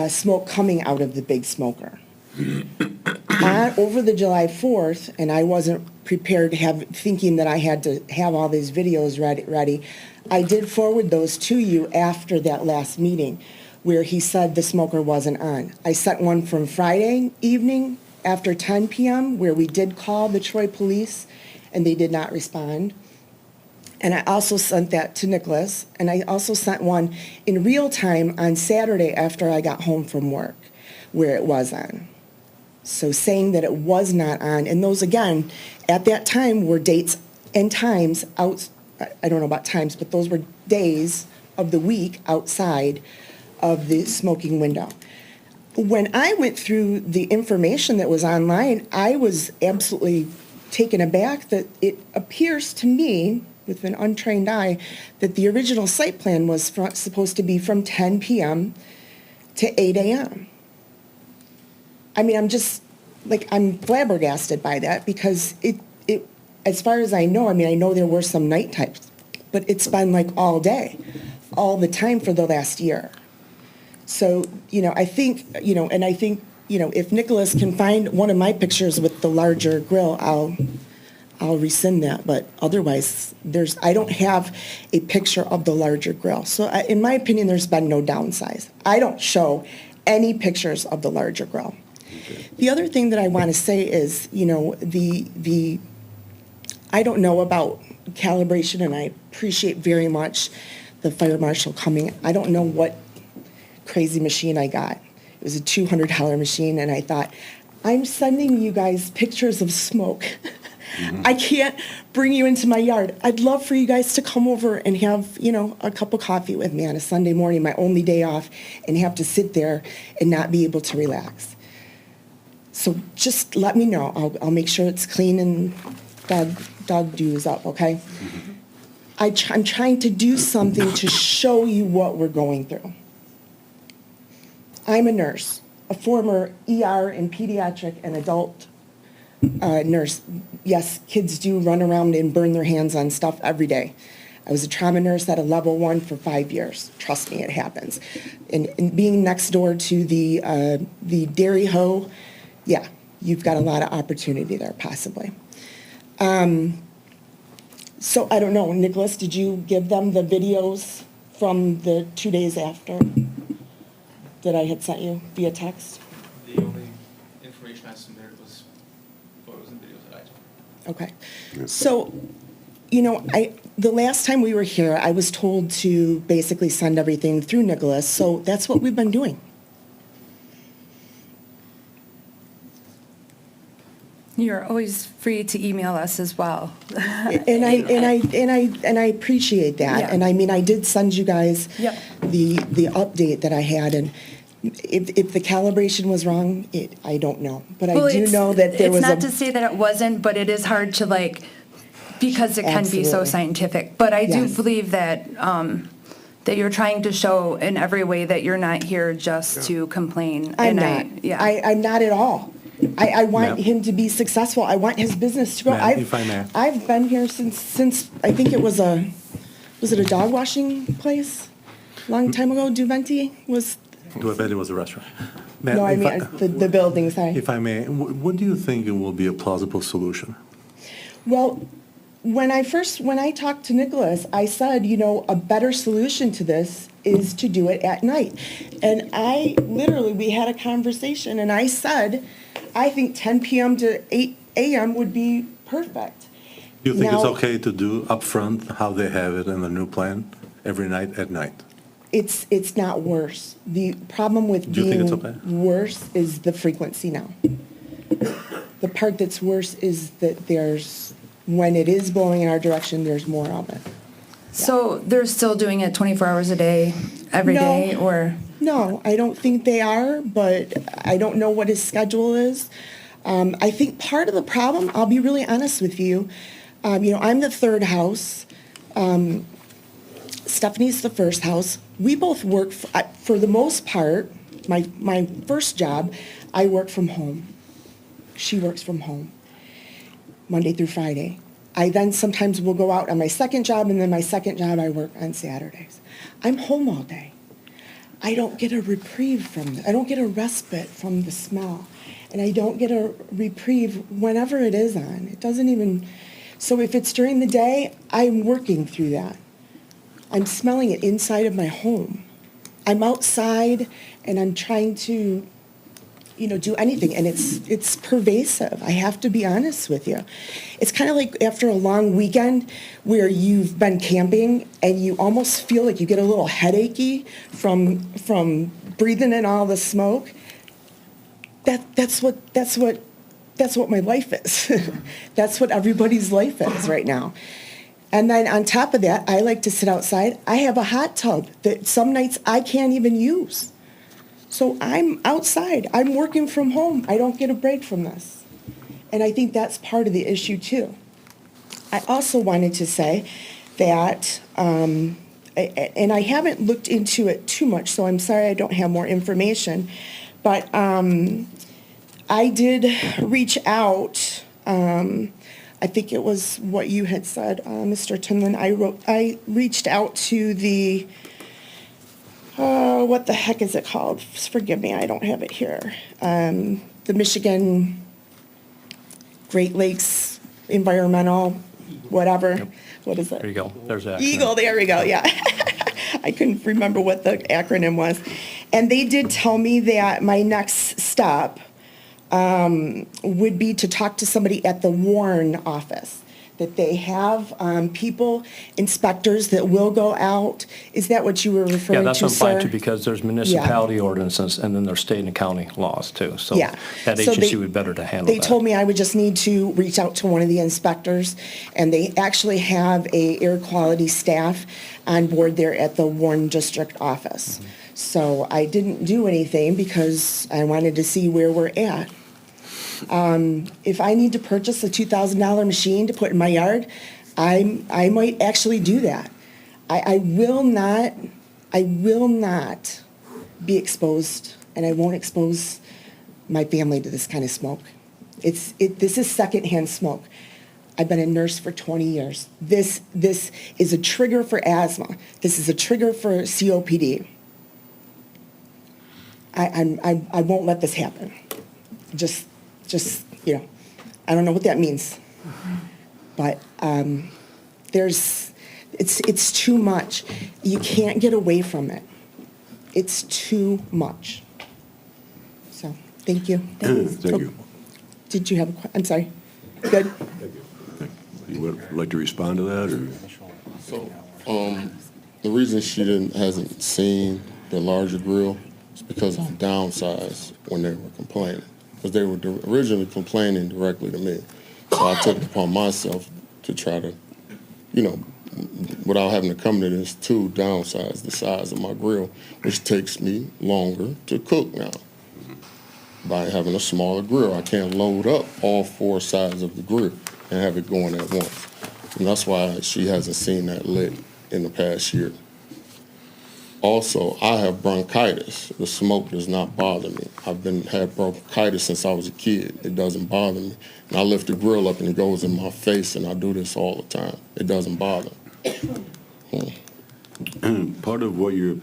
S12: smoke coming out of the big smoker. Over the July 4th, and I wasn't prepared thinking that I had to have all these videos ready, I did forward those to you after that last meeting where he said the smoker wasn't on. I sent one from Friday evening after 10 p.m. where we did call the Troy police and they did not respond. And I also sent that to Nicholas, and I also sent one in real time on Saturday after I got home from work where it was on. So saying that it was not on, and those again, at that time were dates and times out, I don't know about times, but those were days of the week outside of the smoking window. When I went through the information that was online, I was absolutely taken aback that it appears to me, with an untrained eye, that the original site plan was supposed to be from 10 p.m. to 8 a.m. I mean, I'm flabbergasted by that because it, as far as I know, I know there were some night types, but it's been like all day, all the time for the last year. So, I think, if Nicholas can find one of my pictures with the larger grill, I'll rescind that. But otherwise, I don't have a picture of the larger grill. So in my opinion, there's been no downsize. I don't show any pictures of the larger grill. Okay. The other thing that I want to say is, I don't know about calibration, and I appreciate very much the fire marshal coming. I don't know what crazy machine I got. It was a $200 machine, and I thought, I'm sending you guys pictures of smoke. Mm-hmm. I can't bring you into my yard. I'd love for you guys to come over and have, a cup of coffee with me on a Sunday morning, my only day off, and have to sit there and not be able to relax. So just let me know. I'll make sure it's clean and dog do is up, okay? Mm-hmm. I'm trying to do something to show you what we're going through. I'm a nurse, a former ER and pediatric and adult nurse. Yes, kids do run around and burn their hands on stuff every day. I was a trauma nurse at a level 1 for 5 years. Trust me, it happens. And being next door to the dairy hoe, yeah, you've got a lot of opportunity there possibly. So I don't know, Nicholas, did you give them the videos from the 2 days after that I had sent you via text?
S2: The only information I submitted was photos and videos that I took.
S12: Okay. So, the last time we were here, I was told to basically send everything through Nicholas, so that's what we've been doing.
S4: You're always free to email us as well.
S12: And I appreciate that.
S4: Yeah.
S12: And I mean, I did send you guys
S4: Yep.
S12: the update that I had, and if the calibration was wrong, I don't know. But
S4: Well,
S12: I do
S4: it's-
S12: know that there was
S4: It's not to say that it wasn't, but it is hard to because it can be so
S12: Absolutely.
S4: scientific. But I do
S12: Yes.
S4: believe that, that you're trying to show in every way that you're not here just to complain.
S12: I'm
S4: And
S12: not.
S4: Yeah.
S12: I'm not at all. I want
S13: Ma'am?
S12: him to be successful. I want his business to grow.
S13: Ma'am, if I may.
S12: I've been here since I think it was it a dog washing place? Long time ago, Duventi was,
S13: Duvet was a restaurant. Ma'am,
S12: no, I
S13: if
S12: mean, the building, sorry.
S13: If I may, what do you think it will be a plausible solution?
S12: Well, when I talked to Nicholas, I said, a better solution to this is to do it at night. And we had a conversation, and I said, I think 10 p.m. to 8 a.m. would be perfect.
S13: Do you think it's
S12: Now-
S13: okay to do upfront how they have it in the new plan, every night at night?
S12: It's not worse. The problem with
S13: Do you think
S12: being
S13: it's okay?
S12: worse is the frequency now. The part that's worse is that when it is blowing in our direction, there's more of it.
S4: So they're still doing it 24 hours a day, every
S12: No.
S4: day, or?
S12: No, I don't think they are, but I don't know what his schedule is. I think part of the problem, I'll be really honest with you, I'm the third house. Stephanie's the first house. We both work, for the most part, my first job, I work from home. She works from home, Monday through Friday. I then sometimes will go out on my second job, and then my second job I work on Saturdays. I'm home all day. I don't get a reprieve I don't get a respite from the smell. And I don't get a reprieve whenever it is on. It doesn't even, so if it's during the day, I'm working through that. I'm smelling it inside of my home. I'm outside and I'm trying to, do anything, and it's pervasive. I have to be honest with you. It's kind of like after a long weekend where you've been camping and you almost feel like you get a little headachy from breathing in all the smoke. That's what my life is. That's what everybody's life is right now. And then on top of that, I like to sit outside. I have a hot tub that some nights I can't even use. So I'm outside. I'm working from home. I don't get a break from this. And I think that's part of the issue too. I also wanted to say that, and I haven't looked into it too much, so I'm sorry I don't have more information, but I did reach out, I think it was what you had said, Mr. Tinlin. I reached out to the, what the heck is it called? Forgive me, I don't have it here. The Michigan Great Lakes Environmental, whatever. What is it?
S8: There you go. There's that.
S12: Eagle, there we go, yeah. I couldn't remember what the acronym was. And they did tell me that my next step would be to talk to somebody at the Warren office, that they have people, inspectors that will go out. Is that what you were referring to, sir?
S8: Yeah, that's what I'm fine too, because there's municipality ordinances and then there's state and county laws too. So
S12: Yeah.
S8: that
S12: So
S8: agency
S12: they-
S8: would better to handle
S12: They
S8: that.
S12: told me I would just need to reach out to one of the inspectors, and they actually have a air quality staff on board there at the Warren District office. So I didn't do anything because I wanted to see where we're at. If I need to purchase a $2,000 machine to put in my yard, I might actually do that. I will not be exposed, and I won't expose my family to this kind of smoke. This is secondhand smoke. I've been a nurse for 20 years. This is a trigger for asthma. This is a trigger for COPD. I won't let this happen. Just, I don't know what that means. But it's too much. You can't get away from it. It's too much. So, thank you.
S1: Thank you.
S12: Did you have a question? I'm sorry. Good.
S1: You would like to respond to that, or?
S7: So, the reason she hasn't seen the larger grill is because I downsized when they were complaining. Because they were originally complaining directly to me. So I took it upon myself to try to, without having to come to this, to downsize the size of my grill, which takes me longer to cook now. By having a smaller grill, I can't load up all 4 sides of the grill and have it going at once. And that's why she hasn't seen that lit in the past year. Also, I have bronchitis. The smoke does not bother me. I've had bronchitis since I was a kid. It doesn't bother me. And I lift the grill up and it goes in my face, and I do this all the time. It doesn't bother me.
S1: Part of what you're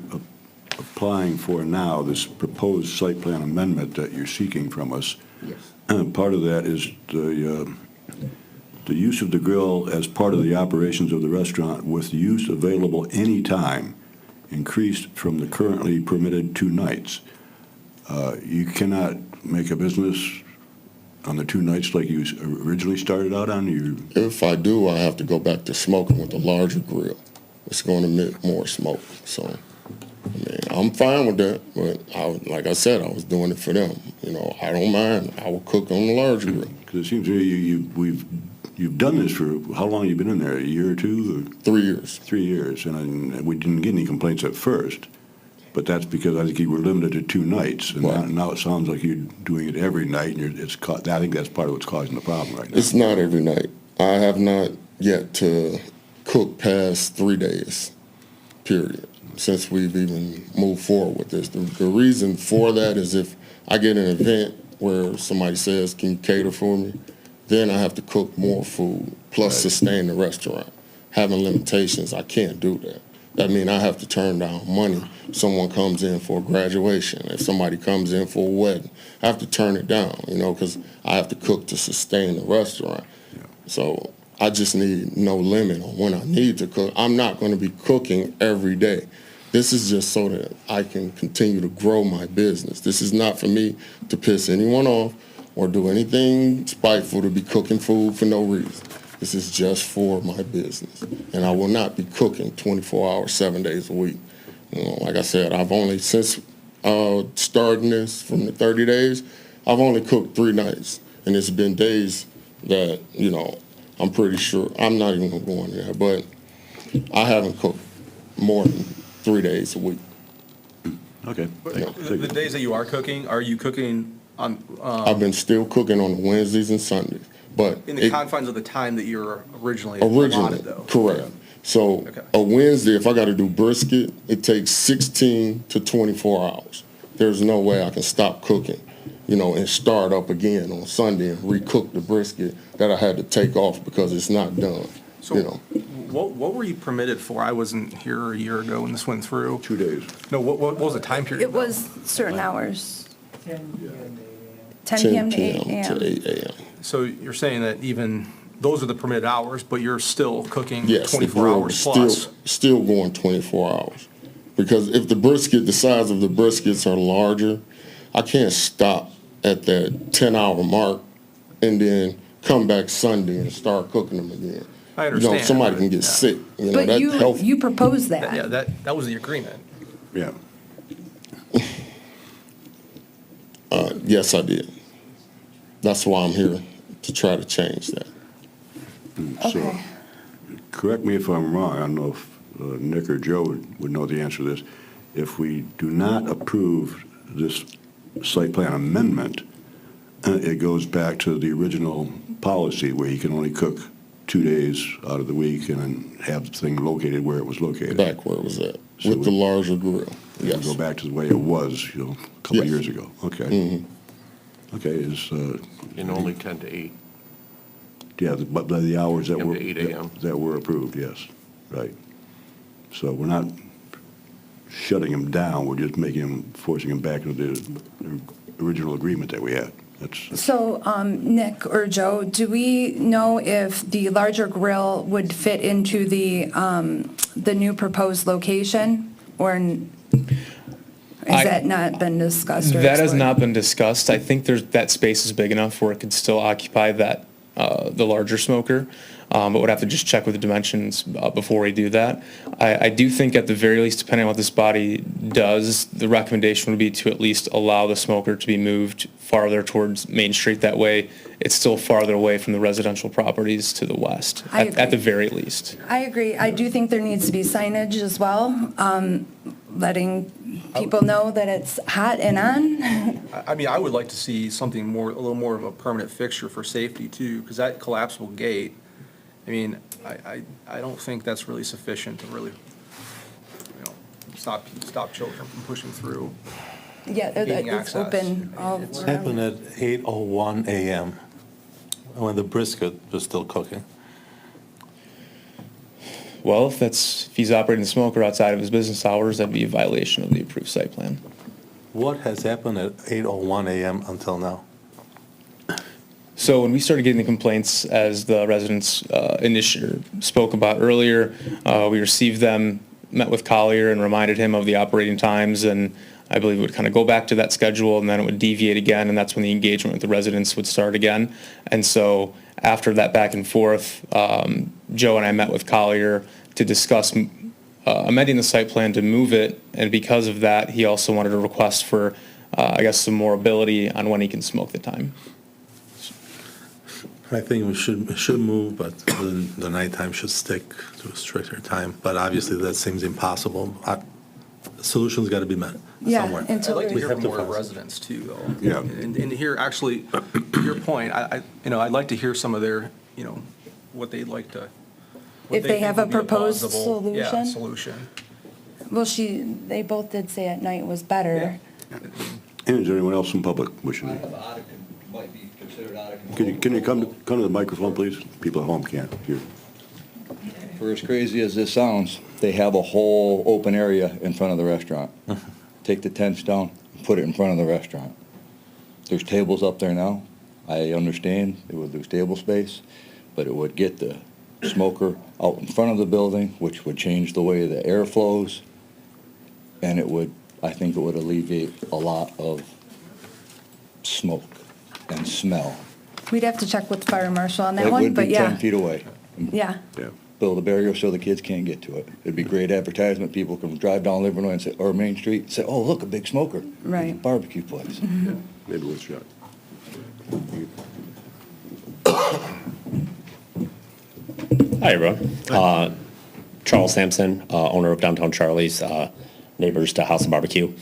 S1: applying for now, this proposed site plan amendment that you're seeking from us, part of that is the use of the grill as part of the operations of the restaurant with use available anytime, increased from the currently permitted 2 nights. You cannot make a business on the 2 nights like you originally started out on?
S7: If I do, I have to go back to smoking with a larger grill. It's going to emit more smoke. So, I'm fine with that, but like I said, I was doing it for them. I don't mind. I will cook on the larger grill.
S1: Because it seems to me you've done this for, how long have you been in there, a year or 2? Or?
S7: 3 years.
S1: 3 years, and we didn't get any complaints at first, but that's because I think you were limited to 2 nights, and now it sounds like you're doing it every night, and I think that's part of what's causing the problem right now.
S7: It's not every night. I have not yet to cook past 3 days, period, since we've even moved forward with this. The reason for that is if I get an event where somebody says, can you cater for me? Then I have to cook more food, plus sustain the restaurant. Having limitations, I can't do that. That means I have to turn down money. If someone comes in for a graduation, if somebody comes in for a wedding, I have to turn it down, because I have to cook to sustain the restaurant.
S1: Yeah.
S7: So I just need no limit on when I need to cook. I'm not going to be cooking every day. This is just so that I can continue to grow my business. This is not for me to piss anyone off or do anything spiteful to be cooking food for no reason. This is just for my business. And I will not be cooking 24 hours, 7 days a week. Like I said, I've only, since starting this from the 30 days, I've only cooked 3 nights. And it's been days that, I'm pretty sure, I'm not even going to go into that, but I haven't cooked more than 3 days a week.
S1: Okay.
S9: The days that you are you cooking on?
S7: I've been still cooking on the Wednesdays and Sundays, but
S9: In the confines of the time that you're originally allotted, though.
S7: Correct. So a Wednesday, if I got to do brisket, it takes 16 to 24 hours. There's no way I can stop cooking, and start up again on Sunday and recook the brisket that I had to take off because it's not done.
S9: So what were you permitted for? I wasn't here a year ago when this went through.
S1: 2 days.
S9: No, what was the time period?
S4: It was certain hours. 10 p.m. to 8 a.m.
S7: to 8 a.m.
S9: So you're saying that even those are the permitted hours, but you're still cooking
S7: Yes,
S9: 24
S7: the grill
S9: hours
S7: is
S9: plus?
S7: still going 24 hours. Because if the size of the briskets are larger, I can't stop at that 10-hour mark and then come back Sunday and start cooking them again.
S9: I understand.
S7: Somebody can get sick.
S4: But you proposed that.
S9: Yeah, that was the agreement.
S1: Yeah.
S7: Yes, I did. That's why I'm here, to try to change that.
S1: So, correct me if I'm wrong, I don't know if Nick or Joe would know the answer to this. If we do not approve this site plan amendment, it goes back to the original policy where you can only cook 2 days out of the week and then have the thing located where it was located.
S7: Back where it was at,
S1: So
S7: with the larger grill.
S1: Yes. Go back to the way it was, a couple of years ago. Okay.
S7: Mm-hmm.
S1: Okay, is,
S14: And only 10 to 8.
S1: yeah, but by the hours that
S14: 10
S1: were,
S14: to 8 a.m.
S1: that were approved, yes, right. So we're not shutting them down, we're just making them, forcing them back into the original agreement that we had. That's,
S4: So, Nick or Joe, do we know if the larger grill would fit into the new proposed location? Or has that not been discussed or
S2: That has
S4: explored?
S2: not been discussed. I think that space is big enough where it could still occupy the larger smoker, but would have to just check with the dimensions before we do that. I do think at the very least, depending on what this body does, the recommendation would be to at least allow the smoker to be moved farther towards Main Street. That way, it's still farther away from the residential properties to the west,
S4: I
S2: at the
S4: agree.
S2: very least.
S4: I agree. I do think there needs to be signage as well, letting people know that it's hot and on.
S9: I mean, I would like to see something more, a little more of a permanent fixture for safety too, because that collapsible gate, I mean, I don't think that's really sufficient to really, stop children from pushing through.
S4: Yeah,
S9: Gaining
S4: it's
S9: access.
S4: open all
S13: It
S4: around.
S13: happened at 8:01 a.m. when the brisket was still cooking.
S2: Well, if he's operating the smoker outside of his business hours, that'd be a violation of the approved site plan.
S13: What has happened at 8:01 a.m. until now?
S2: So when we started getting the complaints, as the residents spoke about earlier, we received them, met with Collier and reminded him of the operating times, and I believe it would kind of go back to that schedule, and then it would deviate again, and that's when the engagement with the residents would start again. And so after that back and forth, Joe and I met with Collier to discuss amending the site plan to move it, and because of that, he also wanted a request for, some more ability on when he can smoke the time.
S13: I think we should move, but the nighttime should stick to a stricter time. But obviously, that seems impossible. The solution's got to be met somewhere.
S9: I'd
S4: Until
S9: like to
S4: there's,
S9: hear
S13: have
S9: from
S13: to
S9: more
S13: find-
S9: residents too, though.
S1: Yeah.
S9: And hear, actually, to your point, I'd like to hear some of their, what they'd like to. what
S4: If they
S9: think
S4: have
S9: would
S4: a
S9: be
S4: proposed
S9: plausible, yeah,
S4: solution?
S9: solution.
S4: well, they both did say at night was better.
S1: and is there anyone else in public wishing to?
S11: Might be considered out of control.
S1: Can you come to the microphone, please? People at home can't hear.
S11: For as crazy as this sounds, they have a whole open area in front of the restaurant. Take the tents down, and put it in front of the restaurant. There's tables up there now. I understand it would lose table space, but it would get the smoker out in front of the building, which would change the way the air flows, and I think it would alleviate a lot of smoke and smell.
S4: We'd have to check with the fire marshal on that
S11: It
S4: one,
S11: would
S4: but
S11: be
S4: yeah.
S11: 10 feet away.
S4: Yeah.
S1: Yeah.
S11: Build a barrier so the kids can't get to it. It'd be great advertisement. People can drive down Livernois and say, or Main Street, and say, oh, look, a big smoker.
S4: Right.
S11: Barbecue place.
S1: Maybe worth a shot.
S15: Hi, everyone. Charles Sampson, owner of Downtown Charlie's, neighbors to House of Barbecue.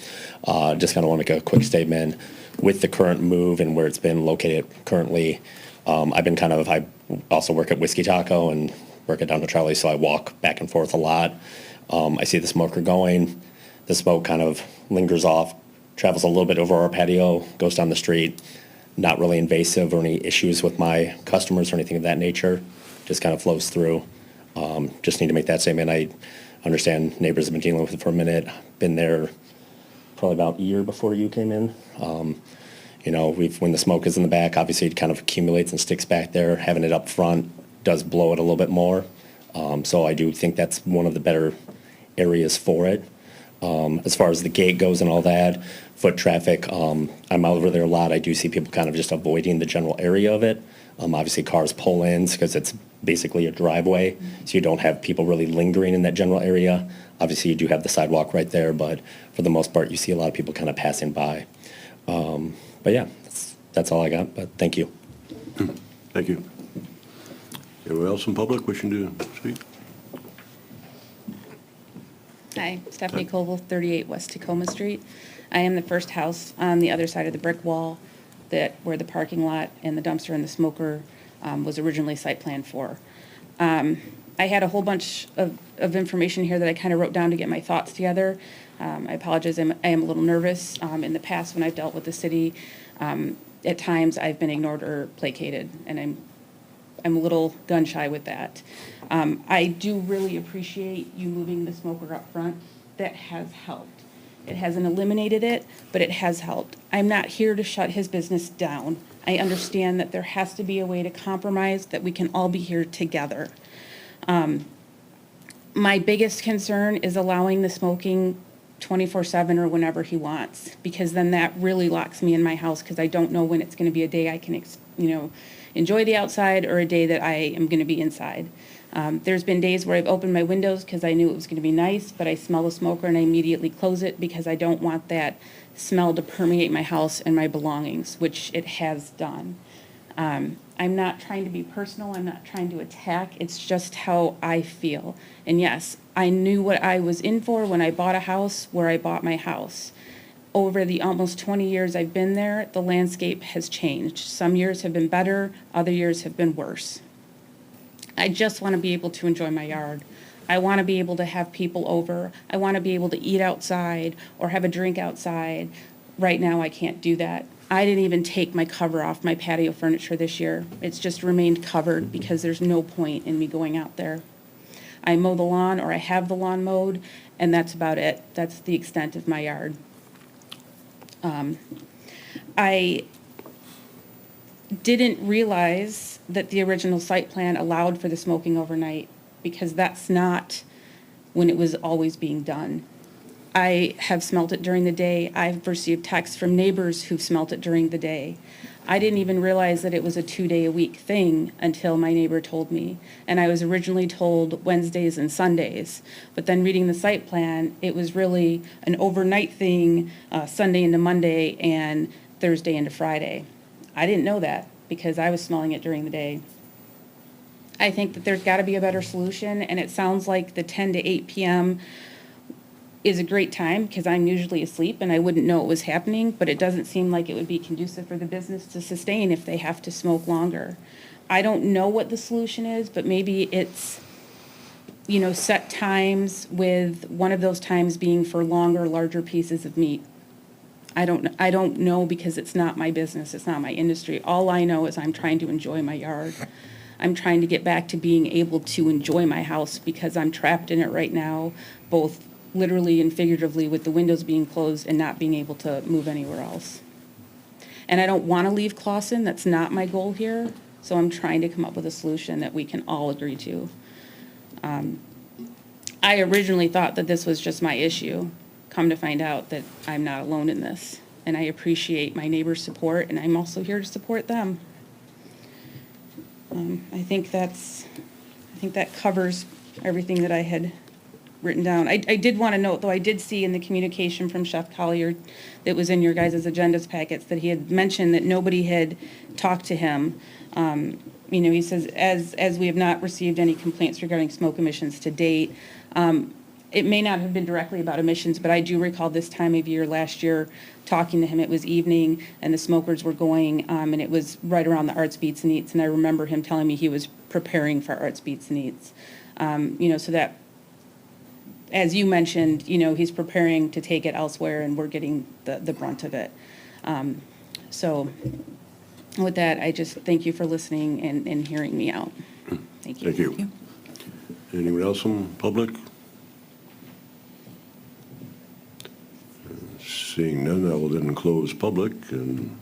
S15: Just kind of want to make a quick statement. With the current move and where it's been located currently, I also work at Whiskey Taco and work at Downtown Charlie's, so I walk back and forth a lot. I see the smoker going. The smoke kind of lingers off, travels a little bit over our patio, goes down the street. Not really invasive or any issues with my customers or anything of that nature. Just kind of flows through. Just need to make that statement. I understand neighbors have been dealing with it for a minute. Been there probably about a year before you came in. When the smoke is in the back, obviously it kind of accumulates and sticks back there. Having it up front does blow it a little bit more. So I do think that's one of the better areas for it. As far as the gate goes and all that, foot traffic, I'm over there a lot. I do see people kind of just avoiding the general area of it. Obviously cars pull in because it's basically a driveway, so you don't have people really lingering in that general area. Obviously you do have the sidewalk right there, but for the most part you see a lot of people kind of passing by. But yeah, that's all I got, but thank you.
S1: Thank you. Anyone else in public wishing to speak?
S16: Hi, Stephanie Colville, 38 West Tacoma Street. I am the first house on the other side of the brick wall where the parking lot and the dumpster and the smoker was originally site planned for. I had a whole bunch of information here that I kind of wrote down to get my thoughts together. I apologize, I am a little nervous. In the past, when I've dealt with the city, at times I've been ignored or placated, and I'm a little gun shy with that. I do really appreciate you moving the smoker up front. That has helped. It hasn't eliminated it, but it has helped. I'm not here to shut his business down. I understand that there has to be a way to compromise, that we can all be here together. My biggest concern is allowing the smoking 24/7 or whenever he wants, because then that really locks me in my house, because I don't know when it's going to be a day I can, enjoy the outside, or a day that I am going to be inside. There's been days where I've opened my windows because I knew it was going to be nice, but I smell the smoker and I immediately close it because I don't want that smell to permeate my house and my belongings, which it has done. I'm not trying to be personal. I'm not trying to attack. It's just how I feel. And yes, I knew what I was in for when I bought a house where I bought my house. Over the almost 20 years I've been there, the landscape has changed. Some years have been better, other years have been worse. I just want to be able to enjoy my yard. I want to be able to have people over. I want to be able to eat outside or have a drink outside. Right now, I can't do that. I didn't even take my cover off my patio furniture this year. It's just remained covered because there's no point in me going out there. I mow the lawn, or I have the lawn mowed, and that's about it. That's the extent of my yard. I didn't realize that the original site plan allowed for the smoking overnight, because that's not when it was always being done. I have smelt it during the day. I've received texts from neighbors who've smelt it during the day. I didn't even realize that it was a 2-day-a-week thing until my neighbor told me. And I was originally told Wednesdays and Sundays. But then reading the site plan, it was really an overnight thing, Sunday into Monday and Thursday into Friday. I didn't know that because I was smelling it during the day. I think that there's got to be a better solution, and it sounds like the 10 to 8 p.m. is a great time because I'm usually asleep and I wouldn't know it was happening, but it doesn't seem like it would be conducive for the business to sustain if they have to smoke longer. I don't know what the solution is, but maybe it's, set times, with one of those times being for longer, larger pieces of meat. I don't know, because it's not my business. It's not my industry. All I know is I'm trying to enjoy my yard. I'm trying to get back to being able to enjoy my house, because I'm trapped in it right now, both literally and figuratively, with the windows being closed and not being able to move anywhere else. And I don't want to leave Clausen. That's not my goal here. So I'm trying to come up with a solution that we can all agree to. I originally thought that this was just my issue. Come to find out that I'm not alone in this. And I appreciate my neighbors' support, and I'm also here to support them. I think that covers everything that I had written down. I did want to note, though, I did see in the communication from Chef Collier that was in your guys' agendas packets that he had mentioned that nobody had talked to him. He says, as we have not received any complaints regarding smoke emissions to date. It may not have been directly about emissions, but I do recall this time of year last year talking to him. It was evening and the smokers were going, and it was right around the Arts, Beats, and Eats. And I remember him telling me he was preparing for Arts, Beats, and Eats. So that, as you mentioned, he's preparing to take it elsewhere, and we're getting the brunt of it. So with that, I just thank you for listening and hearing me out. Thank you.
S1: Thank you. Anyone else from public? Seeing none, I will then close public. And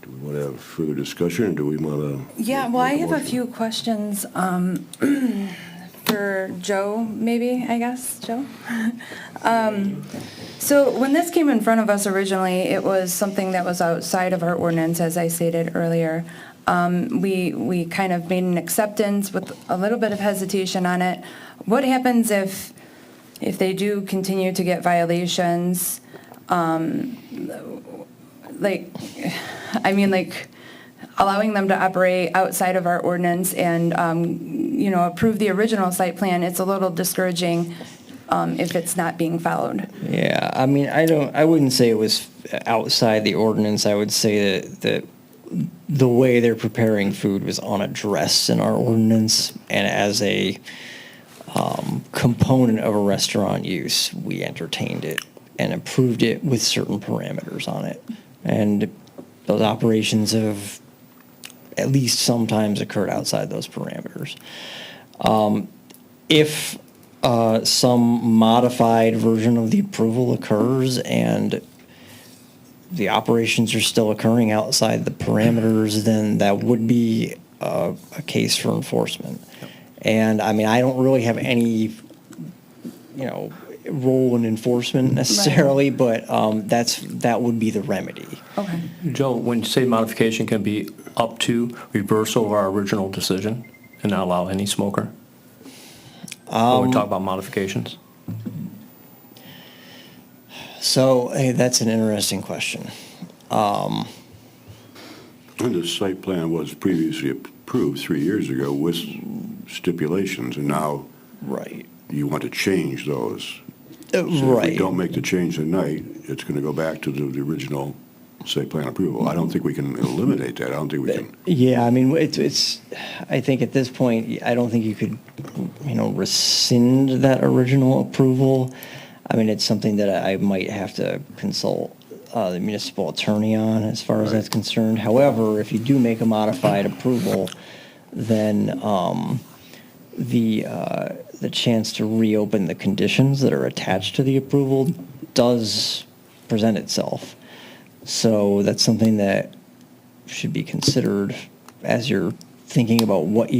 S1: do we want to have further discussion, or do we want to?
S4: Yeah, well, I have a few questions for Joe, maybe, I guess, Joe? So when this came in front of us originally, it was something that was outside of our ordinance, as I stated earlier. We kind of made an acceptance with a little bit of hesitation on it. What happens if they do continue to get violations? Allowing them to operate outside of our ordinance and, approve the original site plan, it's a little discouraging if it's not being followed.
S6: Yeah, I wouldn't say it was outside the ordinance. I would say that the way they're preparing food was unaddressed in our ordinance, and as a component of a restaurant use, we entertained it and approved it with certain parameters on it. And those operations have at least sometimes occurred outside those parameters. If some modified version of the approval occurs and the operations are still occurring outside the parameters, then that would be a case for enforcement. And I mean, I don't really have any, role in enforcement necessarily, but that would be the remedy.
S4: Okay.
S8: Joe, when you say modification can be up to reversal of our original decision and not allow any smoker? When we talk about modifications?
S6: So, hey, that's an interesting question.
S1: And the site plan was previously approved 3 years ago with stipulations, and now
S6: Right.
S1: you want to change those. So if
S6: Right.
S1: we don't make the change tonight, it's going to go back to the original site plan approval. I don't think we can eliminate that. I don't think we can.
S6: Yeah, I mean, it's, I think at this point, I don't think you could, rescind that original approval. I mean, it's something that I might have to consult the municipal attorney on as far as that's concerned. However, if you do make a modified approval, then the chance to reopen the conditions that are attached to the approval does present itself. So that's something that should be considered as you're thinking about what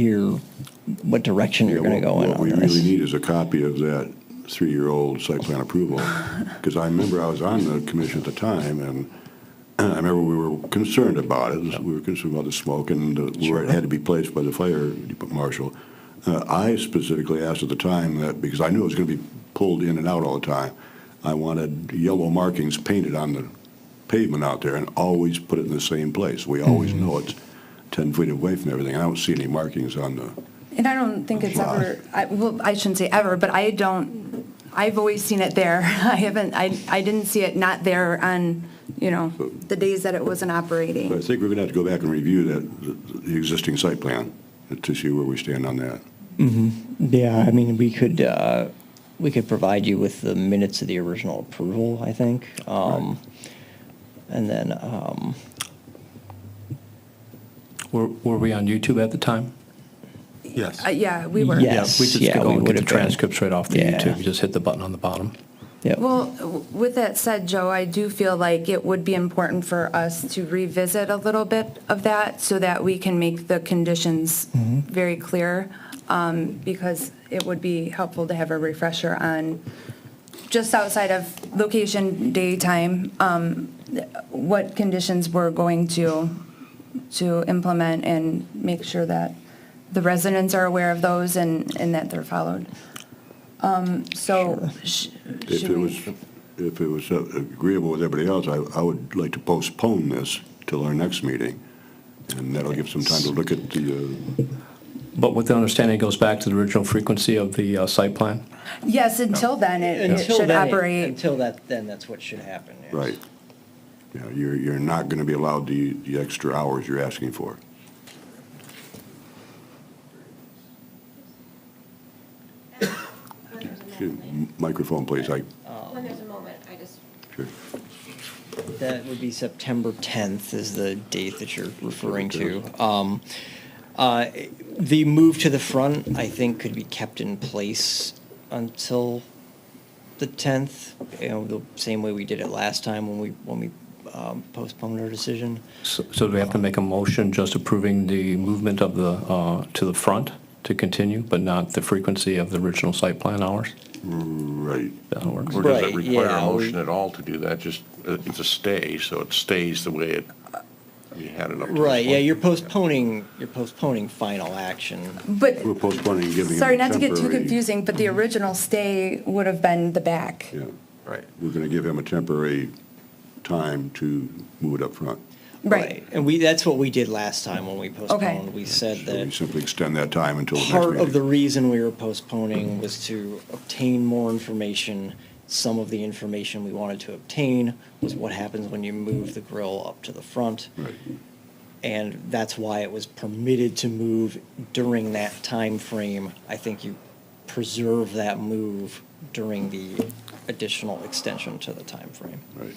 S6: direction you're going to go in
S1: What
S6: on
S1: we
S6: this.
S1: really need is a copy of that 3-year-old site plan approval, because I remember I was on the commission at the time, and I remember we were concerned about it. We were concerned about the smoke and where it had to be placed by the fire marshal. I specifically asked at the time that, because I knew it was going to be pulled in and out all the time, I wanted yellow markings painted on the pavement out there and always put it in the same place. We always know it's 10 feet away from everything. I don't see any markings on the.
S4: And I don't think it's ever, I shouldn't say ever, but I've always seen it there. I didn't see it not there on, the days that it wasn't operating.
S1: But I think we're going to have to go back and review the existing site plan to see where we stand on that.
S6: Yeah, I mean, we could provide you with the minutes of the original approval, I think. And then,
S8: Were we on YouTube at the time?
S13: Yes.
S4: Yeah, we were.
S6: Yes.
S8: We just
S6: Yeah,
S8: could go
S6: we
S8: and get
S6: would
S8: the
S6: have been.
S8: transcripts right off the
S6: Yeah.
S8: YouTube. You just hit the button on the bottom.
S6: yeah.
S4: Well, with that said, Joe, I do feel like it would be important for us to revisit a little bit of that so that we can make the conditions very clear, because it would be helpful to have a refresher on, just outside of location, daytime, what conditions we're going to implement and make sure that the residents are aware of those and that they're followed. So,
S1: If it was agreeable with everybody else, I would like to postpone this till our next meeting, and that'll give some time to look at the,
S8: But with the understanding it goes back to the original frequency of the site plan?
S4: yes, until then, it should operate.
S6: Until then, that's what should happen. yes.
S1: right. You're not going to be allowed the extra hours you're asking for. Microphone, please.
S10: When there's a moment, I just,
S1: Sure.
S6: That would be September 10th is the date that you're referring to. The move to the front, I think, could be kept in place until the 10th, the same way we did it last time when we postponed our decision.
S8: So do we have to make a motion just approving the movement of the, to the front to continue, but not the frequency of the original site plan hours?
S1: Right.
S8: That works.
S14: Or does it
S6: Right,
S14: require
S6: yeah,
S14: a motion at all to do that? Just, it's a stay, so it stays the way you had it up to this
S6: Right, yeah,
S14: point.
S6: you're postponing final action.
S4: But,
S1: We're postponing giving them
S4: sorry, not to get too
S1: temporary-
S4: confusing, but the original stay would have been the back.
S1: Yeah.
S9: Right.
S1: We're going to give him a temporary time to move it up front.
S4: Right.
S6: And that's what we did last time when we postponed. We said
S1: So we
S6: that
S1: simply extend that time until the next
S6: part of the
S1: meeting.
S6: reason we were postponing was to obtain more information. Some of the information we wanted to obtain was what happens when you move the grill up to the front.
S1: Right.
S6: And that's why it was permitted to move during that time frame. I think you preserve that move during the additional extension to the time frame.
S1: Right.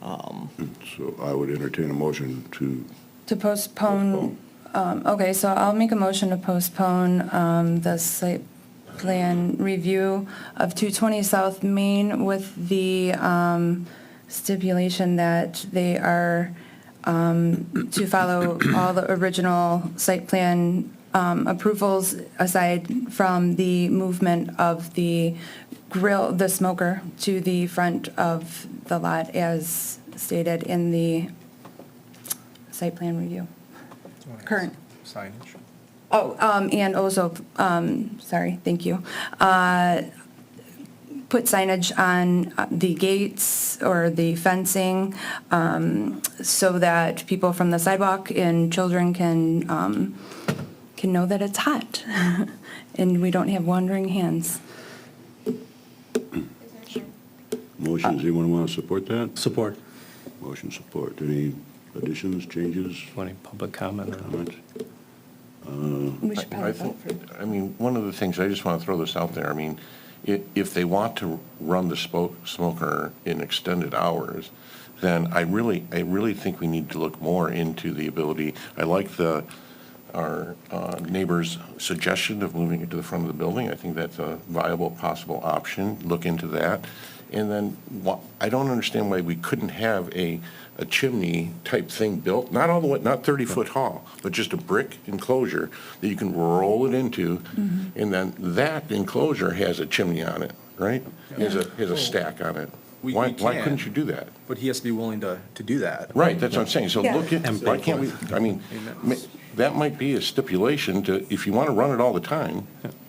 S1: So I would entertain a motion
S4: To postpone, okay, so I'll make a motion to postpone the site plan review of 220 South Main with the stipulation that they are to follow all the original site plan approvals aside from the movement of the grill, the smoker, to the front of the lot as stated in the site plan review. Current.
S9: Signage.
S4: Oh, and also, sorry, thank you. Put signage on the gates or the fencing so that people from the sidewalk and children can know that it's hot and we don't have wandering hands.
S1: motions. Anyone want to support that?
S13: Support.
S1: Motion support. Any additions, changes?
S8: Any public comment or
S1: Comments?
S4: We should probably
S14: I
S4: vote
S14: think,
S4: for.
S14: I mean, one of the things, I just want to throw this out there, I mean, if they want to run the smoker in extended hours, then I really think we need to look more into the ability, I like our neighbor's suggestion of moving it to the front of the building. I think that's a viable, possible option. Look into that. And then I don't understand why we couldn't have a chimney type thing built, not all the way, not 30-foot tall, but just a brick enclosure that you can roll it into, and then that enclosure has a chimney on it, right? Has a stack on it.
S9: We
S14: Why
S9: can.
S14: couldn't you do that?
S9: But he has to be willing to do that.
S14: Right, that's what I'm saying. So
S4: Yeah.
S14: look at, why can't we, I mean, that might be a stipulation to, if you want to run it all the time,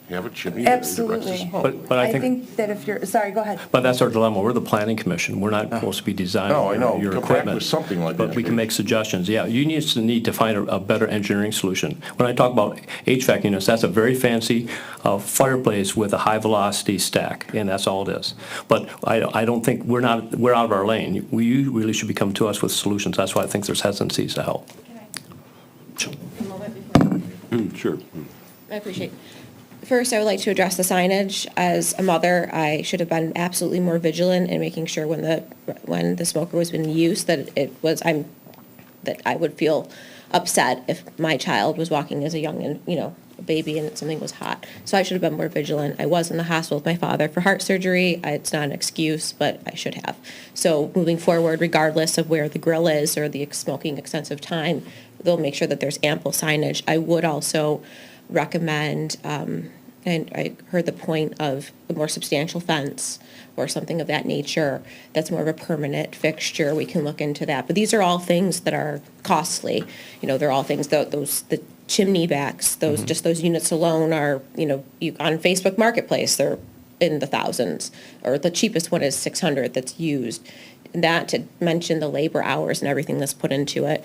S14: have a chimney that directs the
S4: Absolutely.
S14: smoke.
S8: But I
S4: I
S8: think,
S4: think that if you're, sorry, go ahead.
S8: but that's our dilemma. We're the planning commission. We're not supposed to be designing
S14: No, I know.
S8: your
S14: Come back
S8: equipment.
S14: with something like
S8: But
S14: that.
S8: we can make suggestions. Yeah, you need to find a better engineering solution. When I talk about HVAC units, that's a very fancy fireplace with a high-velocity stack, and that's all it is. But I don't think, we're out of our lane. You really should be coming to us with solutions. That's why I think there's hesitancies to help.
S10: Can I, a moment before?
S1: Sure.
S10: I appreciate. First, I would like to address the signage. As a mother, I should have been absolutely more vigilant in making sure when the smoker was in use that that I would feel upset if my child was walking as a young and, a baby and something was hot. So I should have been more vigilant. I was in the hospital with my father for heart surgery. It's not an excuse, but I should have. So moving forward, regardless of where the grill is or the smoking extensive time, they'll make sure that there's ample signage. I would also recommend, and I heard the point of a more substantial fence or something of that nature that's more of a permanent fixture. We can look into that. But these are all things that are costly. They're all things, the chimney backs, just those units alone are, on Facebook Marketplace, they're in the thousands. Or the cheapest one is 600 that's used. And that, to mention the labor hours and everything that's put into it.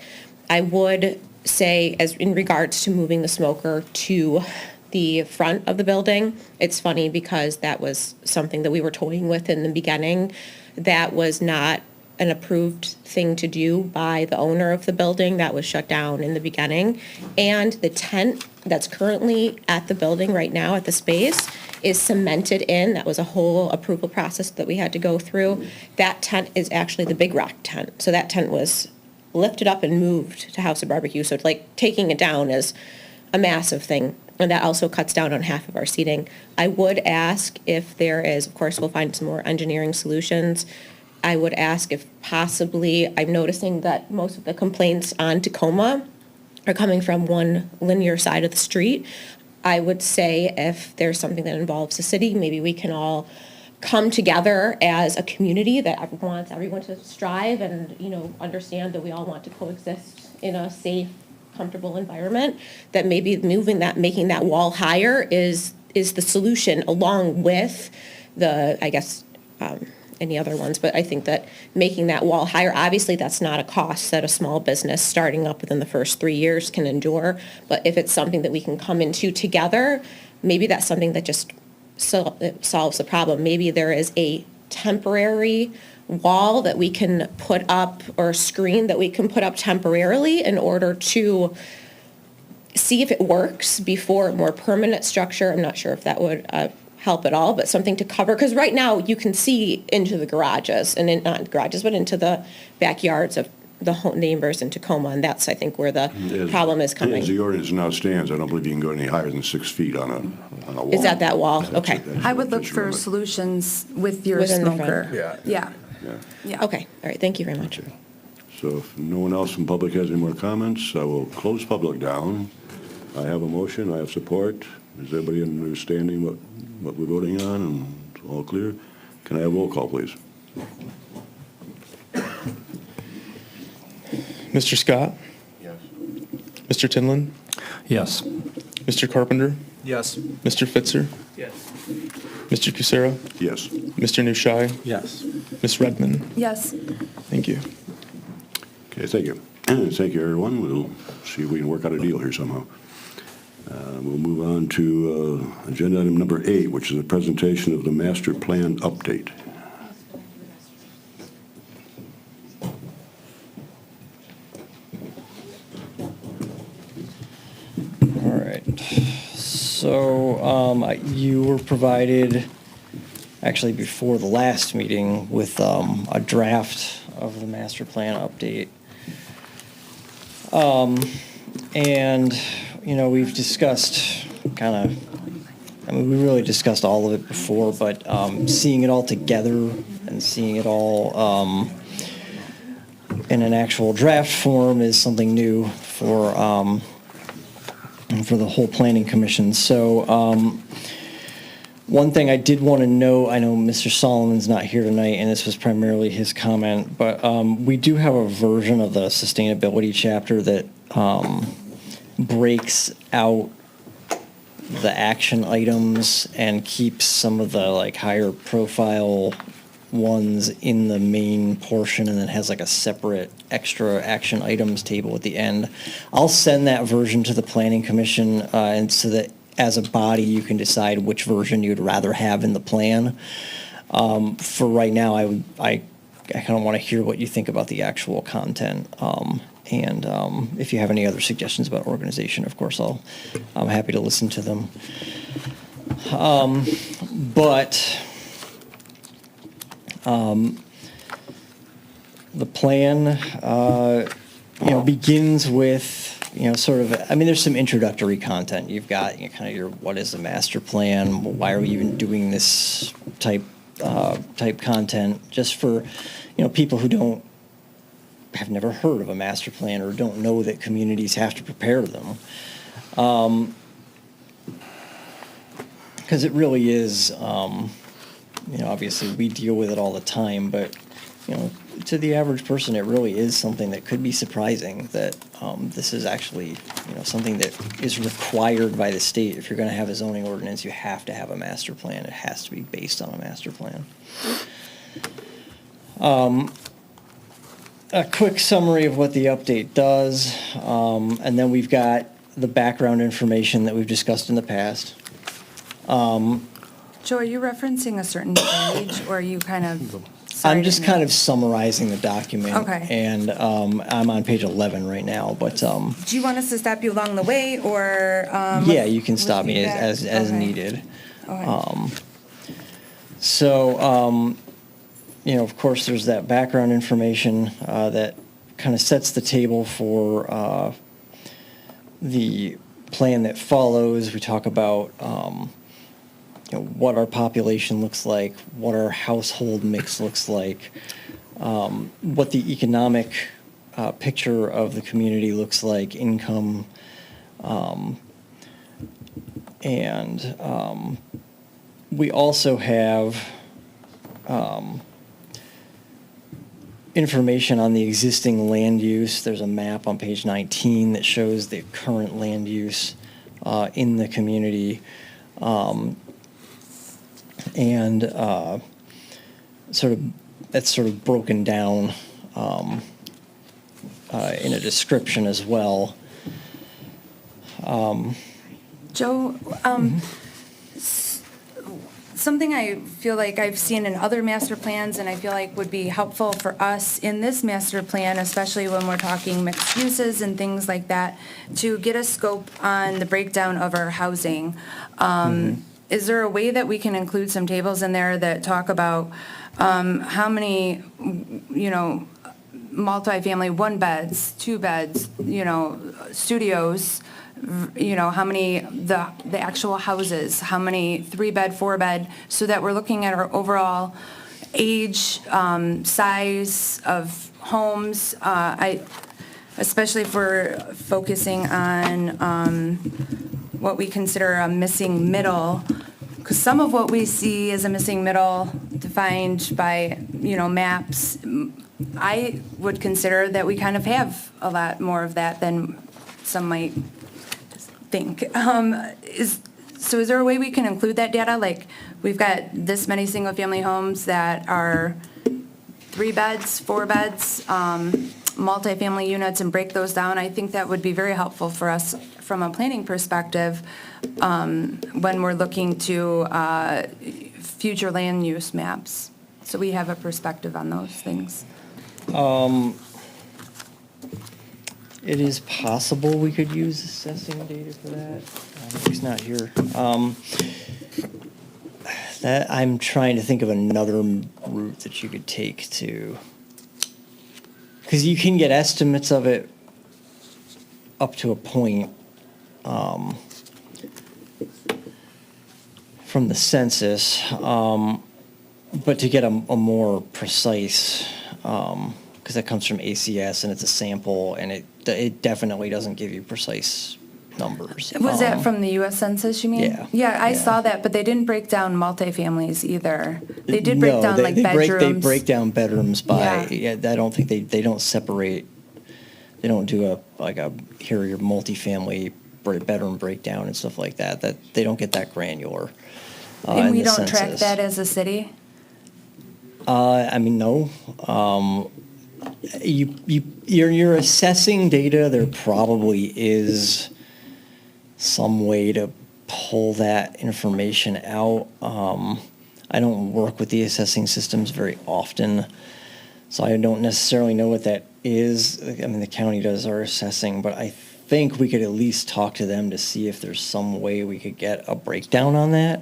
S10: I would say, as in regards to moving the smoker to the front of the building, it's funny because that was something that we were toying with in the beginning. That was not an approved thing to do by the owner of the building. That was shut down in the beginning. And the tent that's currently at the building right now at the space is cemented in. That was a whole approval process that we had to go through. That tent is actually the Big Rock tent. So that tent was lifted up and moved to House of Barbecue. So taking it down is a massive thing. And that also cuts down on half of our seating. I would ask if there is, of course, we'll find some more engineering solutions. I would ask if possibly, I'm noticing that most of the complaints on Tacoma are coming from one linear side of the street. I would say if there's something that involves the city, maybe we can all come together as a community that wants everyone to strive and, understand that we all want to coexist in a safe, comfortable environment, that maybe making that wall higher is the solution, along with any other ones. But I think that making that wall higher, obviously that's not a cost that a small business starting up within the first 3 years can endure. But if it's something that we can come into together, maybe that's something that just solves the problem. Maybe there is a temporary wall that we can put up, or a screen that we can put up temporarily in order to see if it works before a more permanent structure. I'm not sure if that would,
S17: help at all, but something to cover, because right now you can see into the garages, and not garages, but into the backyards of the neighbors in Tacoma, and that's, I think, where the problem is
S1: As the
S17: coming.
S1: ordinance now stands, I don't believe you can go any higher than 6 feet on a wall.
S17: Is that wall? Okay.
S4: I would look for solutions with your
S17: Within the front.
S4: smoker.
S3: Yeah.
S4: Yeah.
S1: Yeah.
S4: Yeah.
S17: Okay, all right, thank you very much.
S1: So if no one else from public has any more comments, I will close public down. I have a motion, I have support. Is everybody understanding what we're voting on and it's all clear? Can I have roll call, please?
S2: Mr. Scott?
S14: Yes.
S2: Mr. Tinlin?
S8: Yes.
S2: Mr. Carpenter?
S9: Yes.
S2: Mr. Fitzer?
S9: Yes.
S2: Mr. Cusero?
S1: Yes.
S2: Mr. Nushai?
S9: Yes.
S2: Ms. Redmond?
S4: Yes.
S2: Thank you.
S1: Okay, thank you. Thank you, everyone. We'll see if we can work out a deal here somehow. We'll move on to agenda item number 8, which is a presentation of the master plan update.
S6: All right. So you were provided, actually before the last meeting, with a draft of the master plan update. And, you know, we've discussed we really discussed all of it before, but seeing it all together and seeing it all in an actual draft form is something new for the whole planning commission. So one thing I did want to note, I know Mr. Solomon's not here tonight, and this was primarily his comment, but we do have a version of the sustainability chapter that breaks out the action items and keeps some of the like higher profile ones in the main portion, and then has like a separate extra action items table at the end. I'll send that version to the planning commission, and so that as a body you can decide which version you'd rather have in the plan. For right now, I kind of want to hear what you think about the actual content. And if you have any other suggestions about organization, of course, I'm happy to listen to them. But the plan, begins with, sort of, there's some introductory content. You've got kind of your, what is the master plan? Why are we even doing this type content? Just for, people who have never heard of a master plan or don't know that communities have to prepare them. Because it really is, obviously we deal with it all the time, but, to the average person, it really is something that could be surprising that this is actually, something that is required by the state. If you're going to have a zoning ordinance, you have to have a master plan. It has to be based on a master plan. A quick summary of what the update does, and then we've got the background information that we've discussed in the past.
S4: Joe, are you referencing a certain page, or are you kind of?
S6: I'm just kind of summarizing the document.
S4: Okay.
S6: And I'm on page 11 right now, but.
S4: Do you want us to stop you along the way, or?
S6: Yeah, you can stop me
S4: feedback?
S6: as
S4: Okay.
S6: needed.
S4: Okay.
S6: So, of course, there's that background information that kind of sets the table for the plan that follows. We talk about what our population looks like, what our household mix looks like, what the economic picture of the community looks like, income, and we also have information on the existing land use. There's a map on page 19 that shows the current land use in the community. And that's sort of broken down in a description as well.
S4: Joe, something I feel like I've seen in other master plans, and I feel like would be helpful for us in this master plan, especially when we're talking mixed uses and things like that, to get a scope on the breakdown of our housing. is there a way that we can include some tables in there that talk about how many, multifamily, 1 beds, 2 beds, studios, how many, the actual houses, how many 3-bed, 4-bed, so that we're looking at our overall age, size of homes. Especially if we're focusing on what we consider a missing middle, because some of what we see as a missing middle defined by, maps, I would consider that we kind of have a lot more of that than some might think. Is there a way we can include that data? Like, we've got this many single-family homes that are 3 beds, 4 beds, multifamily units, and break those down. I think that would be very helpful for us from a planning perspective when we're looking to future land use maps. So we have a perspective on those things.
S6: It is possible we could use assessing data for that. He's not here. That I'm trying to think of another route that you could take to, because you can get estimates of it up to a point from the census, but to get a more precise, because that comes from ACS and it's a sample, and it definitely doesn't give you precise numbers.
S4: Was that from the U.S. Census, you mean?
S6: Yeah.
S4: Yeah, I
S6: Yeah.
S4: saw that, but they didn't break down multifamilies either. They did break
S6: No,
S4: down like bedrooms.
S6: They break down bedrooms by,
S4: Yeah.
S6: I don't think they don't separate, they don't do here are your multifamily bedroom breakdown and stuff like that. That they don't get that granular.
S4: And
S6: in
S4: we
S6: the
S4: don't track
S6: census.
S4: that as a city?
S6: No. You're assessing data. There probably is some way to pull that information out. I don't work with the assessing systems very often, so I don't necessarily know what that is. I mean, the county does our assessing, but I think we could at least talk to them to see if there's some way we could get a breakdown on that.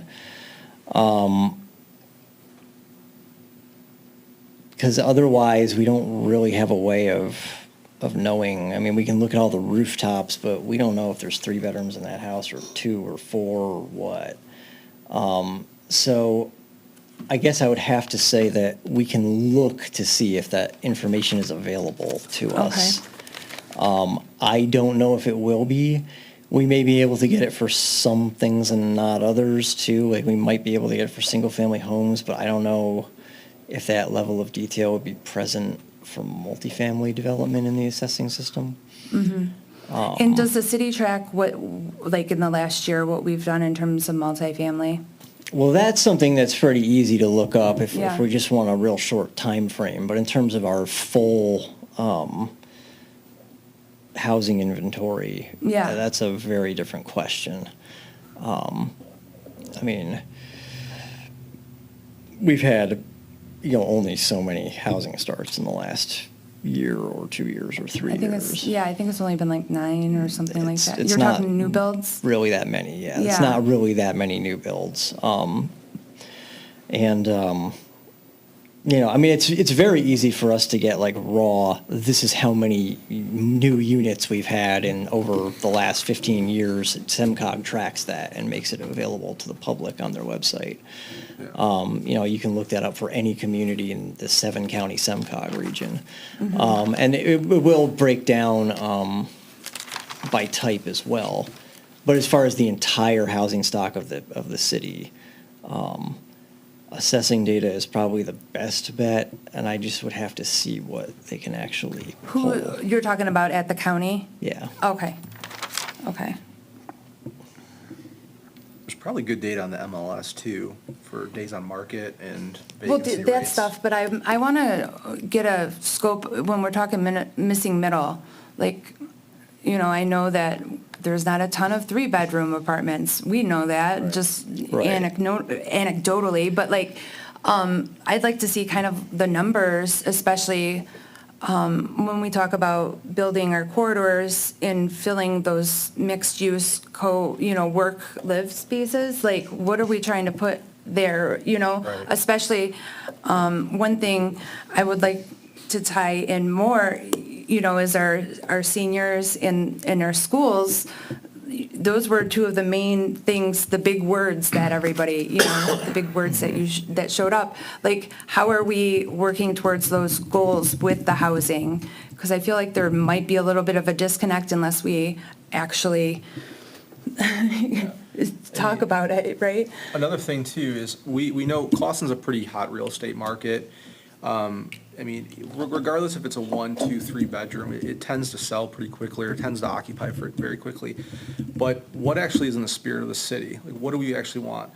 S6: Because otherwise, we don't really have a way of knowing. I mean, we can look at all the rooftops, but we don't know if there's 3 bedrooms in that house, or 2 or 4 or what. So I guess I would have to say that we can look to see if that information is available to us. I don't know if it will be. We may be able to get it for some things and not others too. Like, we might be able to get it for single-family homes, but I don't know if that level of detail would be present for multifamily development in the assessing system.
S4: And does the city track what, like in the last year, what we've done in terms of multifamily?
S6: Well, that's something that's pretty easy to look up if
S4: Yeah.
S6: we just want a real short time frame. But in terms of our full housing inventory,
S4: Yeah.
S6: that's a very different question. I mean, we've had, only so many housing starts in the last year or 2 years or 3
S4: I think
S6: years.
S4: I think it's only been like 9 or something like that.
S6: It's
S4: You're
S6: not
S4: talking new builds?
S6: really that many, yeah. It's
S4: Yeah.
S6: not really that many new builds. I mean, it's very easy for us to get like raw, this is how many new units we've had in over the last 15 years. SEMCOG tracks that and makes it available to the public on their website. You can look that up for any community in the 7-county SEMCOG region. And it will break down by type as well. But as far as the entire housing stock of the city, assessing data is probably the best bet, and I just would have to see what they can actually pull.
S4: Who, you're talking about at the county?
S6: Yeah.
S4: Okay.
S9: There's probably good data on the MLS too, for days on market and
S4: Well,
S9: vacancy
S4: that
S9: rates.
S4: stuff, but I want to get a scope when we're talking missing middle. Like, I know that there's not a ton of 3-bedroom apartments. We know that, just
S6: Right.
S4: anecdotally. But like, I'd like to see kind of the numbers, especially when we talk about building our corridors and filling those mixed-use work-live spaces, like, what are we trying to put there,
S9: Right.
S4: Especially, one thing I would like to tie in more, is our seniors in our schools. Those were two of the main things, the big words that everybody, the big words that showed up. Like, how are we working towards those goals with the housing? Because I feel like there might be a little bit of a disconnect unless we actually talk about it, right?
S9: Another thing too is we know Clawson's a pretty hot real estate market. I mean, regardless if it's a 1, 2, 3 bedroom, it tends to sell pretty quickly or tends to occupy very quickly. But what actually is in the spirit of the city? Like, what do we actually want?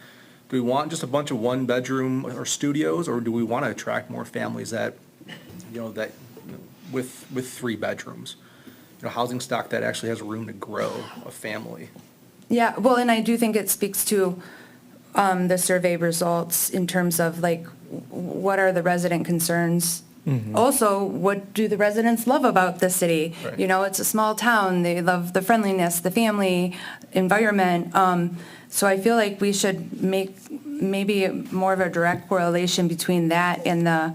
S9: Do we want just a bunch of 1 bedroom or studios, or do we want to attract more families with 3 bedrooms? Housing stock that actually has room to grow a family.
S4: Yeah, well, and I do think it speaks to the survey results in terms of, like, what are the resident concerns? Also, what do the residents love about the city?
S9: Right.
S4: It's a small town. They love the friendliness, the family environment. So I feel like we should make maybe more of a direct correlation between that and I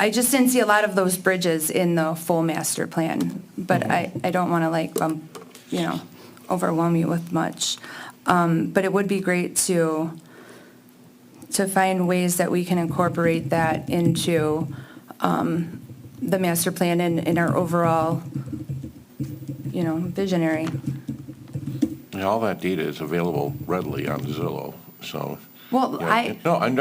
S4: just didn't see a lot of those bridges in the full master plan, but I don't want to overwhelm you with much. But it would be great to find ways that we can incorporate that into the master plan and our overall, visionary.
S14: And all that data is available readily on Zillow, so.
S4: Well,
S14: yeah,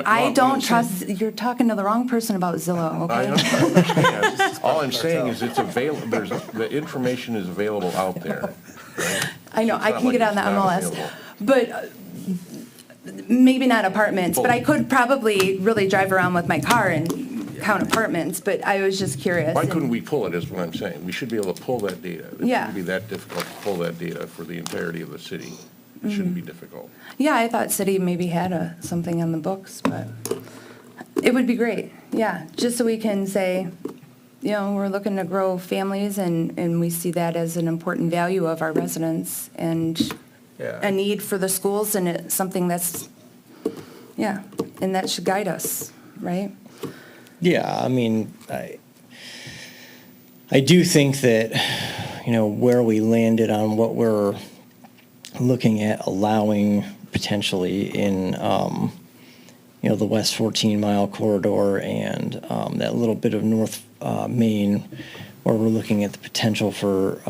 S4: I don't trust, you're talking to the wrong person about Zillow,
S14: I
S4: okay?
S14: understand. All I'm saying is it's available, the information is available out there. Right?
S4: I know,
S14: It's
S4: I
S14: not
S4: can
S14: like
S4: get on
S14: it's
S4: the
S14: not
S4: MLS,
S14: available.
S4: but maybe not apartments, but I could probably really drive around with my car and count apartments, but I was just curious.
S14: Why couldn't we pull it, is what I'm saying. We should be able to pull that data. It
S4: Yeah.
S14: shouldn't be that difficult to pull that data for the entirety of the city. It shouldn't be difficult.
S4: Yeah, I thought city maybe had something on the books, but it would be great, yeah, just so we can say, we're looking to grow families and we see that as an important value of our residents and
S9: Yeah.
S4: a need for the schools and it's something that's, and that should guide us, right?
S6: Yeah, I mean, I do think that, where we landed on what we're looking at allowing potentially in, the West 14-mile corridor and that little bit of North Main, where we're looking at the potential for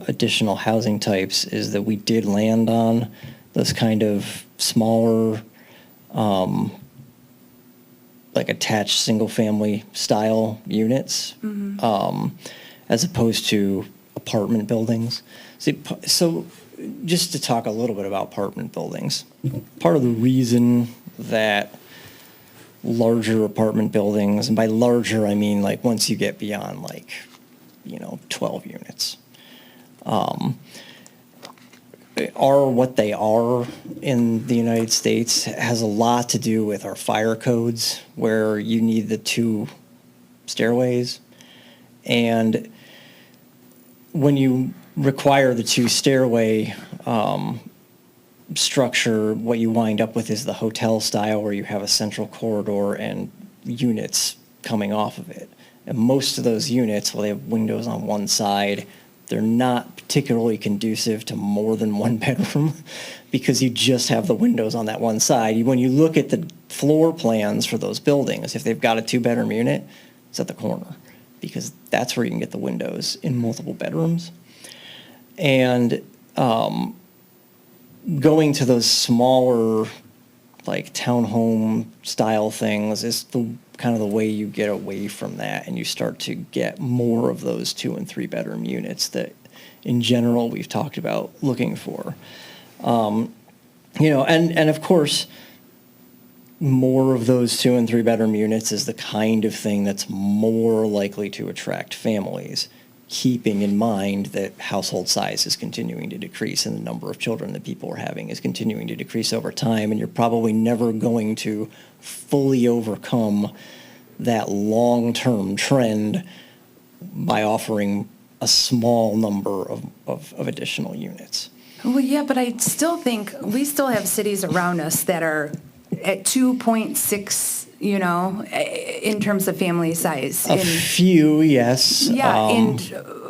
S6: additional housing types, is that we did land on those kind of smaller, like attached single-family style units, as opposed to apartment buildings. So just to talk a little bit about apartment buildings, part of the reason that larger apartment buildings, and by larger I mean like once you get beyond 12 units, are what they are in the United States has a lot to do with our fire codes, where you need the 2 stairways. And when you require the 2 stairway structure, what you wind up with is the hotel style, where you have a central corridor and units coming off of it. And most of those units, they have windows on one side. They're not particularly conducive to more than 1 bedroom because you just have the windows on that one side. When you look at the floor plans for those buildings, if they've got a 2-bedroom unit, it's at the corner because that's where you can get the windows in multiple bedrooms. And going to those smaller, like townhome style things is the kind of the way you get away from that, and you start to get more of those 2 and 3 bedroom units that, in general, we've talked about looking for. And of course, more of those 2 and 3 bedroom units is the kind of thing that's more likely to attract families, keeping in mind that household size is continuing to decrease and the number of children that people are having is continuing to decrease over time, and you're probably never going to fully overcome that long-term trend by offering a small number of additional units.
S4: Well, yeah, but I still think we still have cities around us that are at 2.6, you know, in terms of family size.
S6: A few, yes.
S4: Yeah, and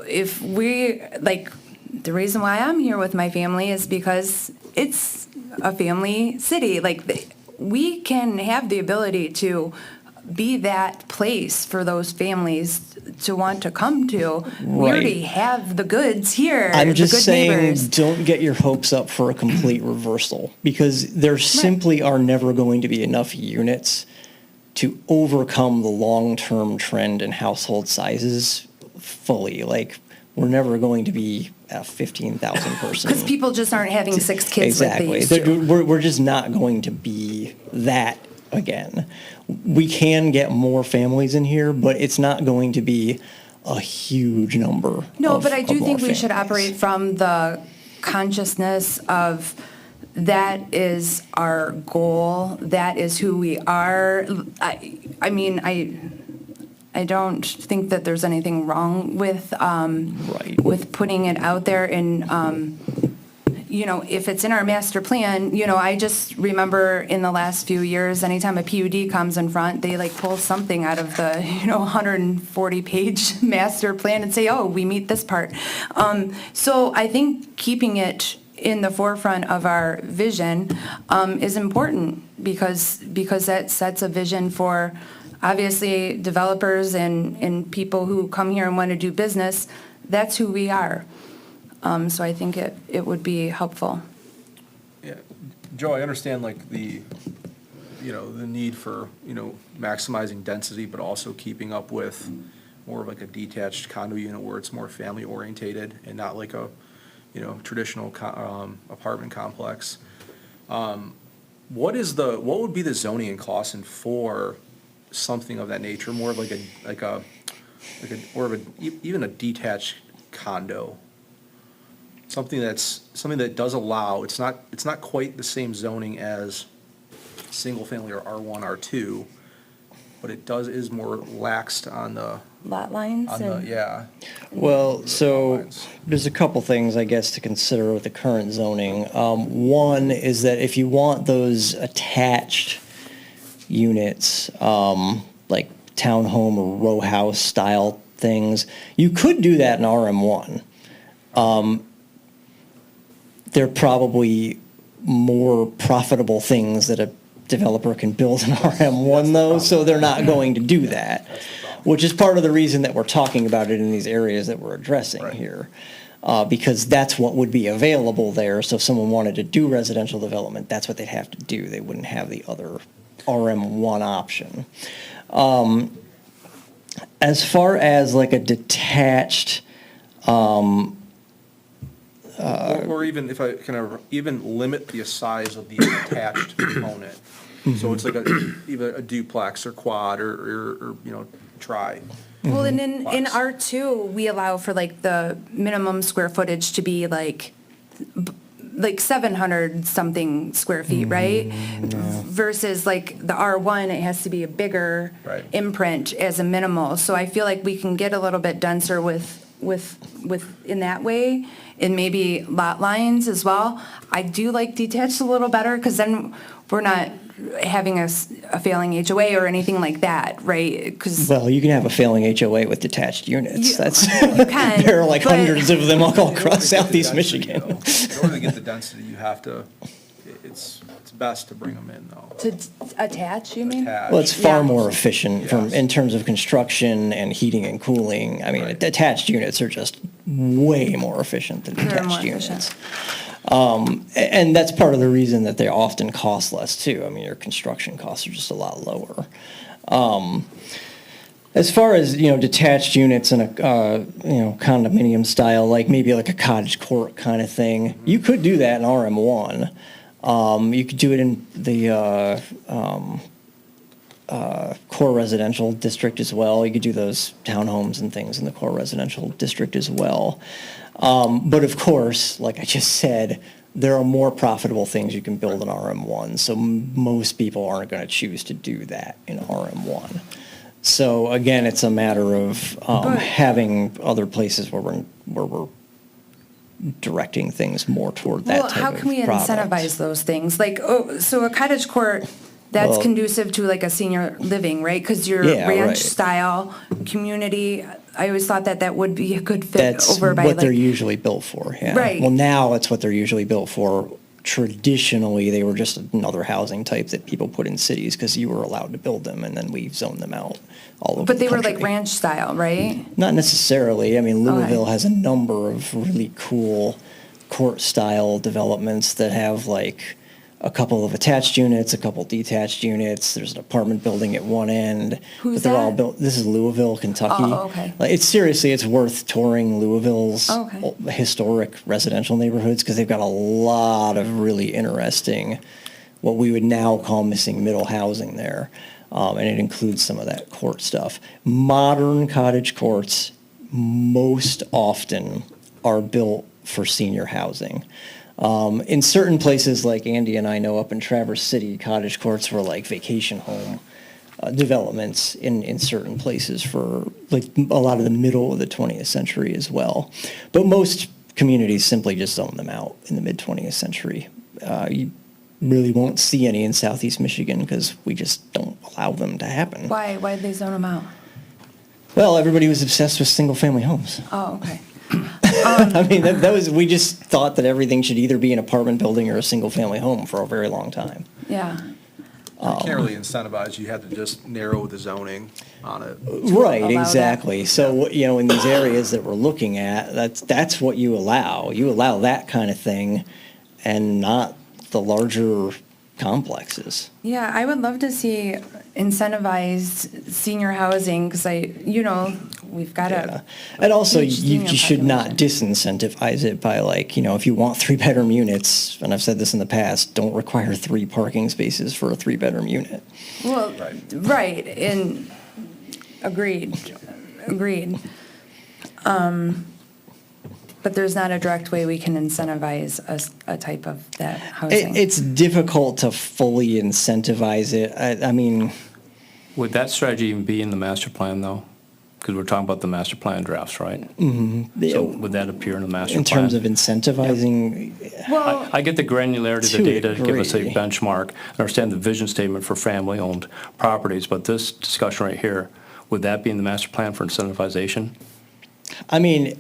S4: if we, like, the reason why I'm here with my family is because it's a family city. Like, we can have the ability to be that place for those families to want to come to. We already have the goods here.
S6: I'm
S4: the
S6: just
S4: good
S6: saying,
S4: neighbors.
S6: don't get your hopes up for a complete reversal, because there simply are never going to be enough units to overcome the long-term trend in household sizes fully. Like, we're never going to be a 15,000 person.
S4: Because people just aren't having 6 kids like they used
S6: Exactly.
S4: to.
S6: We're just not going to be that again. We can get more families in here, but it's not going to be a huge number.
S4: No,
S6: of-
S4: but I do
S6: of more
S4: think we should
S6: families.
S4: operate from the consciousness of that is our goal, that is who we are. I mean, I don't think that there's anything wrong with with putting it out there and you know, if it's in our master plan, you know, I just remember in the last few years, anytime a PUD comes in front, they like pull something out of the, you know, 140-page master plan and say, oh, we meet this part. So I think keeping it in the forefront of our vision is important because that sets a vision for obviously developers and people who come here and want to do business. That's who we are. So I think it would be helpful.
S9: Yeah, Joe, I understand like the need for, maximizing density, but also keeping up with more of like a detached condo unit where it's more family orientated and not like a, traditional apartment complex. What would be the zoning in Clawson for something of that nature? More of even a detached condo? Something that does allow, it's not quite the same zoning as single family or R1, R2, but it is more laxed on the
S4: lot lines.
S6: Well, so there's a couple things, I guess, to consider with the current zoning. One is that if you want those attached units, like townhome or row house style things, you could do that in RM1. They're probably more profitable things that a developer can build in RM1 though, so they're not going to do that, which is part of the reason that we're talking about it in these areas that we're addressing here, because that's what would be available there. So if someone wanted to do residential development, that's what they'd have to do. They wouldn't have the other RM1 option. As far as like a detached,
S9: or even if I can even limit the size of the attached component. So it's like either a duplex or quad or tri.
S4: Well, and in R2, we allow for like the minimum square footage to be like 700 something square feet, right? Versus like the R1, it has to be a bigger imprint as a minimal. So I feel like we can get a little bit denser with in that way, and maybe lot lines as well. I do like detached a little better because then we're not having a failing HOA or anything like that, right?
S6: Well, you can have a failing HOA with detached units.
S4: You can.
S6: There are like hundreds of them all across southeast Michigan.
S9: In order to get the density, you have to. It's best to bring them in though.
S4: To attach, you mean?
S6: Well, it's far more efficient in terms of construction and heating and cooling. I mean, attached units are just way more efficient than detached units. And that's part of the reason that they often cost less too. I mean, your construction costs are just a lot lower. As far as, detached units in a, condominium style, like maybe like a cottage court kind of thing, you could do that in RM1. You could do it in the core residential district as well. You could do those townhomes and things in the core residential district as well. But of course, like I just said, there are more profitable things you can build in RM1. So most people aren't going to choose to do that in RM1. So again, it's a matter of
S4: But-
S6: having other places where we're directing things more toward that
S4: Well,
S6: type
S4: how
S6: of
S4: can we
S6: product.
S4: incentivize those things? Like, oh, so a cottage court, that's
S6: Well-
S4: conducive to like a senior living, right? Because you're
S6: Yeah,
S4: ranch
S6: right.
S4: style community. I always thought that that would be a good fit
S6: That's
S4: over by
S6: what they're
S4: like,
S6: usually built for, yeah.
S4: Right.
S6: Well, now it's what they're usually built for. Traditionally, they were just another housing type that people put in cities because you were allowed to build them, and then we zoned them out all over
S4: but they
S6: the
S4: were like
S6: country.
S4: ranch style, right?
S6: Not necessarily. I mean,
S4: Okay.
S6: Louisville has a number of really cool court-style developments that have like a couple of attached units, a couple detached units. There's an apartment building at one end.
S4: Who's
S6: but they're all
S4: that?
S6: built. This is Louisville, Kentucky.
S4: Oh, okay.
S6: Like, it's seriously, it's worth touring Louisville's
S4: Oh, okay.
S6: historic residential neighborhoods because they've got a lot of really interesting, what we would now call missing middle housing there. And it includes some of that court stuff. Modern cottage courts most often are built for senior housing. In certain places, like Andy and I know up in Traverse City, cottage courts were like vacation home developments in certain places for like a lot of the middle of the 20th century as well. But most communities simply just zone them out in the mid-20th century. You really won't see any in Southeast Michigan because we just don't allow them to happen.
S4: Why? Why did they zone them out?
S6: Well, everybody was obsessed with single-family homes.
S4: Oh, okay.
S6: I mean, that was, we just thought that everything should either be an apartment building or a single-family home for a very long time.
S4: Yeah.
S9: You can't really incentivize, you have to just narrow the zoning on it.
S6: Right,
S4: allow that.
S6: exactly. So, you know, in these areas that we're looking at, that's what you allow. You allow that kind of thing and not the larger complexes.
S4: Yeah, I would love to see incentivized senior housing because we've got
S6: Yeah.
S4: a.
S6: And also,
S4: huge
S6: you
S4: senior
S6: should not
S4: population.
S6: disincentivize it by like, if you want 3-bedroom units, and I've said this in the past, don't require 3 parking spaces for a 3-bedroom unit.
S4: Well, right, and agreed. But there's not a direct way we can incentivize a type of that housing.
S6: It's difficult to fully incentivize it. I mean,
S8: Would that strategy even be in the master plan, though? Because we're talking about the master plan drafts, right? So would that appear in the master plan?
S6: in terms of incentivizing,
S4: Well,
S8: I get the granularity of the
S6: To
S8: data to give us a
S6: agree.
S8: benchmark. I understand the vision statement for family-owned properties, but this discussion right here, would that be in the master plan for incentivization?
S6: I mean,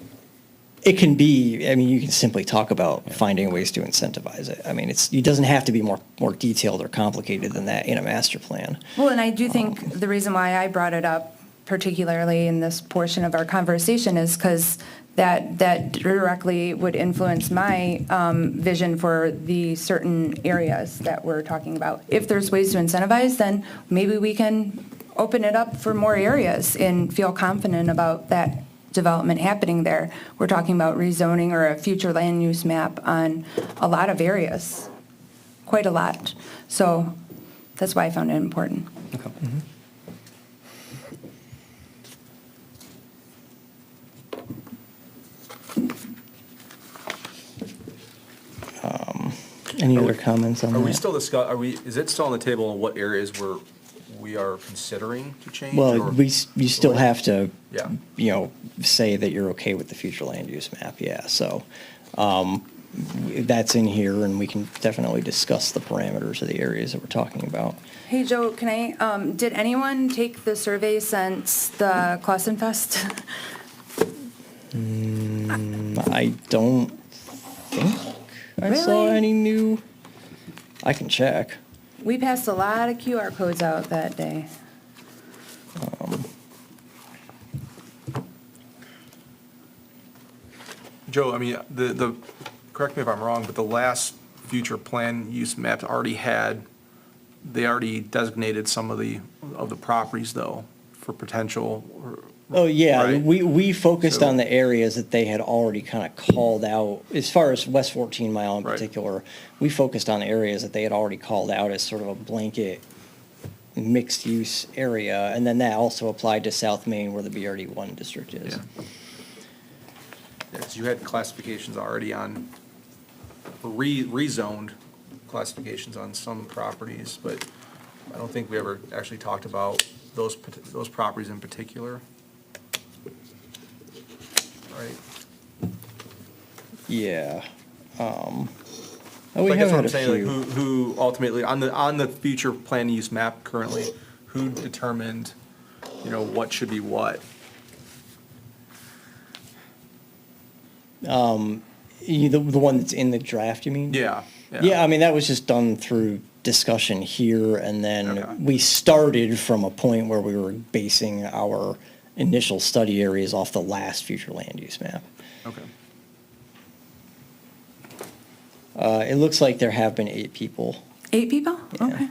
S6: it can be, you can simply talk about finding ways to incentivize it. I mean, it doesn't have to be more detailed or complicated than that in a master plan.
S4: well, and I do think the reason why I brought it up, particularly in this portion of our conversation, is because that directly would influence my vision for the certain areas that we're talking about. If there's ways to incentivize, then maybe we can open it up for more areas and feel confident about that development happening there. We're talking about rezoning or a future land use map on a lot of areas, quite a lot. So that's why I found it important.
S6: Any other comments on
S9: Are we
S6: that?
S9: still is it still on the table on what areas we are considering to change?
S6: Well,
S9: or-
S6: you still have to,
S9: Yeah.
S6: say that you're okay with the future land use map, yeah. So that's in here, and we can definitely discuss the parameters of the areas that we're talking about.
S4: Hey, Joe, can I, did anyone take the survey since the Clausen Fest?
S6: I don't think I saw
S4: Really?
S6: any new, I can check.
S4: We passed a lot of QR codes out that day.
S9: Joe, I mean, correct me if I'm wrong, but the last future plan use map they already designated some of the properties though for potential.
S6: Oh, yeah,
S9: Right.
S6: we focused
S9: So-
S6: on the areas that they had already kind of called out, as far as West 14 Mile in
S9: Right.
S6: particular, we focused on areas that they had already called out as sort of a blanket mixed-use area, and then that also applied to South Main where the BRD1 district is.
S9: Yeah. Yes, you had classifications already on, rezoned classifications on some properties, but I don't think we ever actually talked about those properties in particular. Right?
S6: Yeah. We
S9: I guess
S6: have
S9: what
S6: had
S9: I'm
S6: a
S9: saying, like,
S6: few.
S9: who ultimately, on the future plan use map currently, who determined, what should be what?
S6: The one that's in the draft, you mean?
S9: Yeah.
S6: Yeah, I mean, that was just done through discussion here, and then
S9: Okay.
S6: we started from a point where we were basing our initial study areas off the last future land use map.
S9: Okay.
S6: It looks like there have been 8 people.
S4: 8 people?
S6: Yeah.
S4: Okay.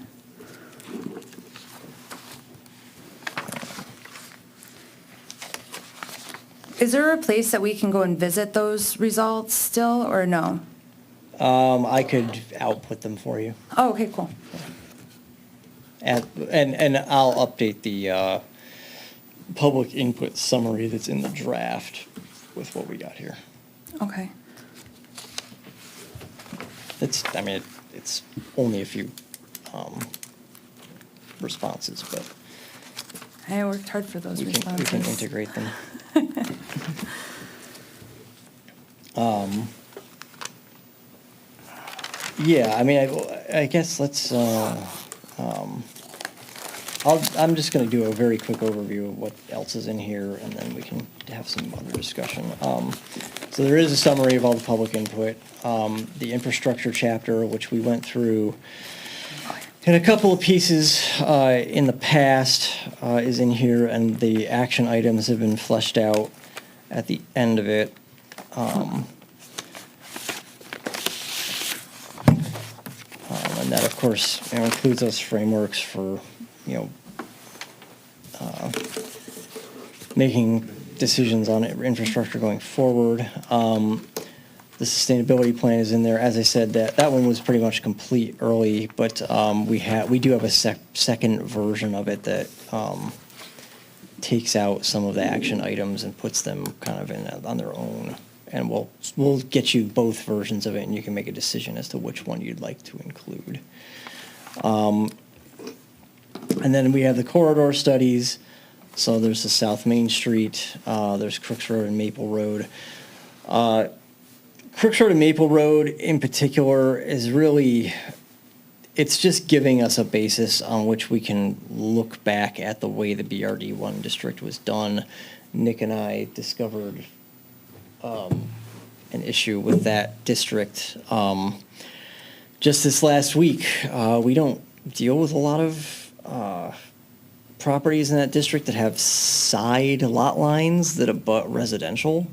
S4: Is there a place that we can go and visit those results still, or no?
S6: I could output them for you.
S4: Oh, okay, cool.
S6: And I'll update the public input summary that's in the draft with what we got here.
S4: Okay.
S6: It's only a few responses, but
S4: I worked hard for those
S6: we
S4: responses.
S6: can integrate them. Yeah, I mean, I guess let's, I'm just gonna do a very quick overview of what else is in here, and then we can have some other discussion. So there is a summary of all the public input. The infrastructure chapter, which we went through in a couple of pieces in the past, is in here, and the action items have been fleshed out at the end of it. And that, of course, includes those frameworks for, making decisions on infrastructure going forward. The sustainability plan is in there. As I said, that one was pretty much complete early, but we do have a second version of it that takes out some of the action items and puts them kind of on their own. And we'll get you both versions of it, and you can make a decision as to which one you'd like to include. And then we have the corridor studies. So there's the South Main Street, there's Crooks Road and Maple Road. Crooks Road and Maple Road in particular is really, it's just giving us a basis on which we can look back at the way the BRD1 district was done. Nick and I discovered an issue with that district just this last week. We don't deal with a lot of properties in that district that have side lot lines that abut residential,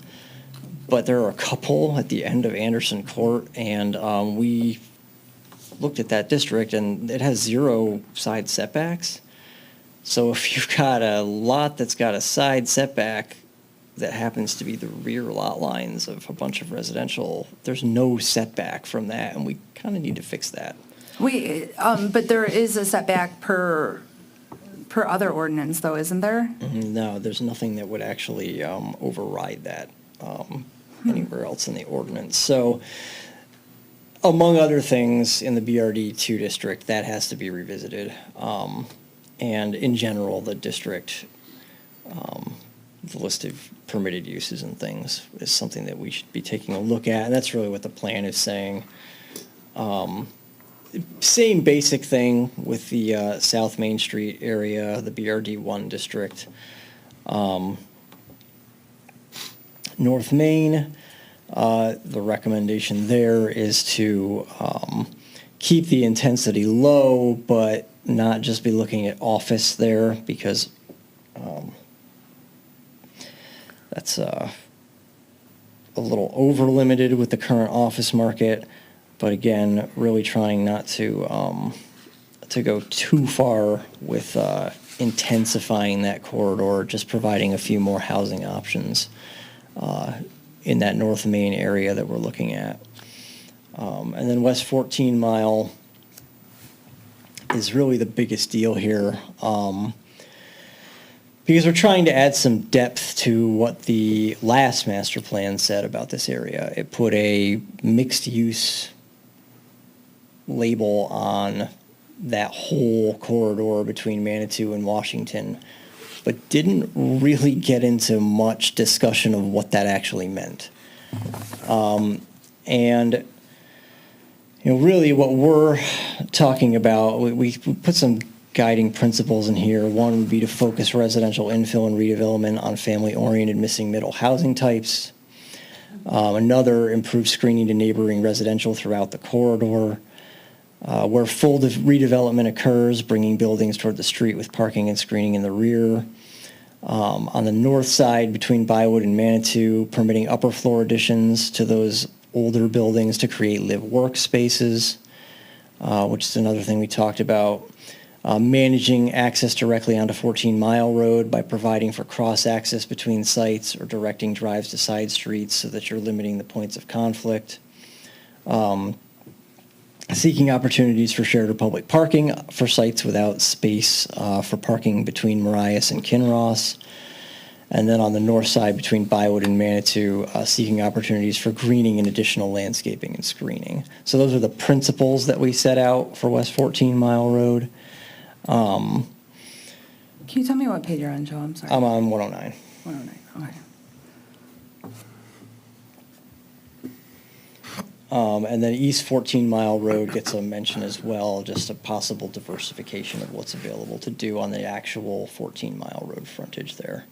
S6: but there are a couple at the end of Anderson Court, and we looked at that district, and it has 0 side setbacks. So if you've got a lot that's got a side setback that happens to be the rear lot lines of a bunch of residential, there's no setback from that, and we kind of need to fix that.
S4: But there is a setback per other ordinance, though, isn't there?
S6: No, there's nothing that would actually override that anywhere else in the ordinance. So, among other things, in the BRD2 district, that has to be revisited. And in general, the district, the list of permitted uses and things is something that we should be taking a look at, and that's really what the plan is saying. Same basic thing with the South Main Street area, the BRD1 district. North Main, the recommendation there is to keep the intensity low, but not just be looking at office there, because that's a little over limited with the current office market. But again, really trying not to go too far with intensifying that corridor, just providing a few more housing options in that North Main area that we're looking at. And then West 14 Mile is really the biggest deal here, because we're trying to add some depth to what the last master plan said about this area. It put a mixed use label on that whole corridor between Manitou and Washington, but didn't really get into much discussion of what that actually meant. And really what we're talking about, we put some guiding principles in here. One would be to focus residential infill and redevelopment on family-oriented missing middle housing types. Another, improve screening to neighboring residential throughout the corridor. Where full redevelopment occurs, bringing buildings toward the street with parking and screening in the rear. On the north side between Bywood and Manitou, permitting upper floor additions to those older buildings to create live-work spaces, which is another thing we talked about. Managing access directly onto 14 Mile Road by providing for cross-access between sites or directing drives to side streets so that you're limiting the points of conflict. Seeking opportunities for shared or public parking for sites without space for parking between Marias and Kinross. And then on the north side between Bywood and Manitou, seeking opportunities for greening and additional landscaping and screening. So those are the principles that we set out for West 14 Mile Road.
S4: Can you tell me what page you're on, Joe? I'm sorry.
S6: I'm on 109.
S4: 109, okay.
S6: And then East 14 Mile Road gets a mention as well, just a possible diversification of what's available to do on the actual 14 Mile Road frontage there.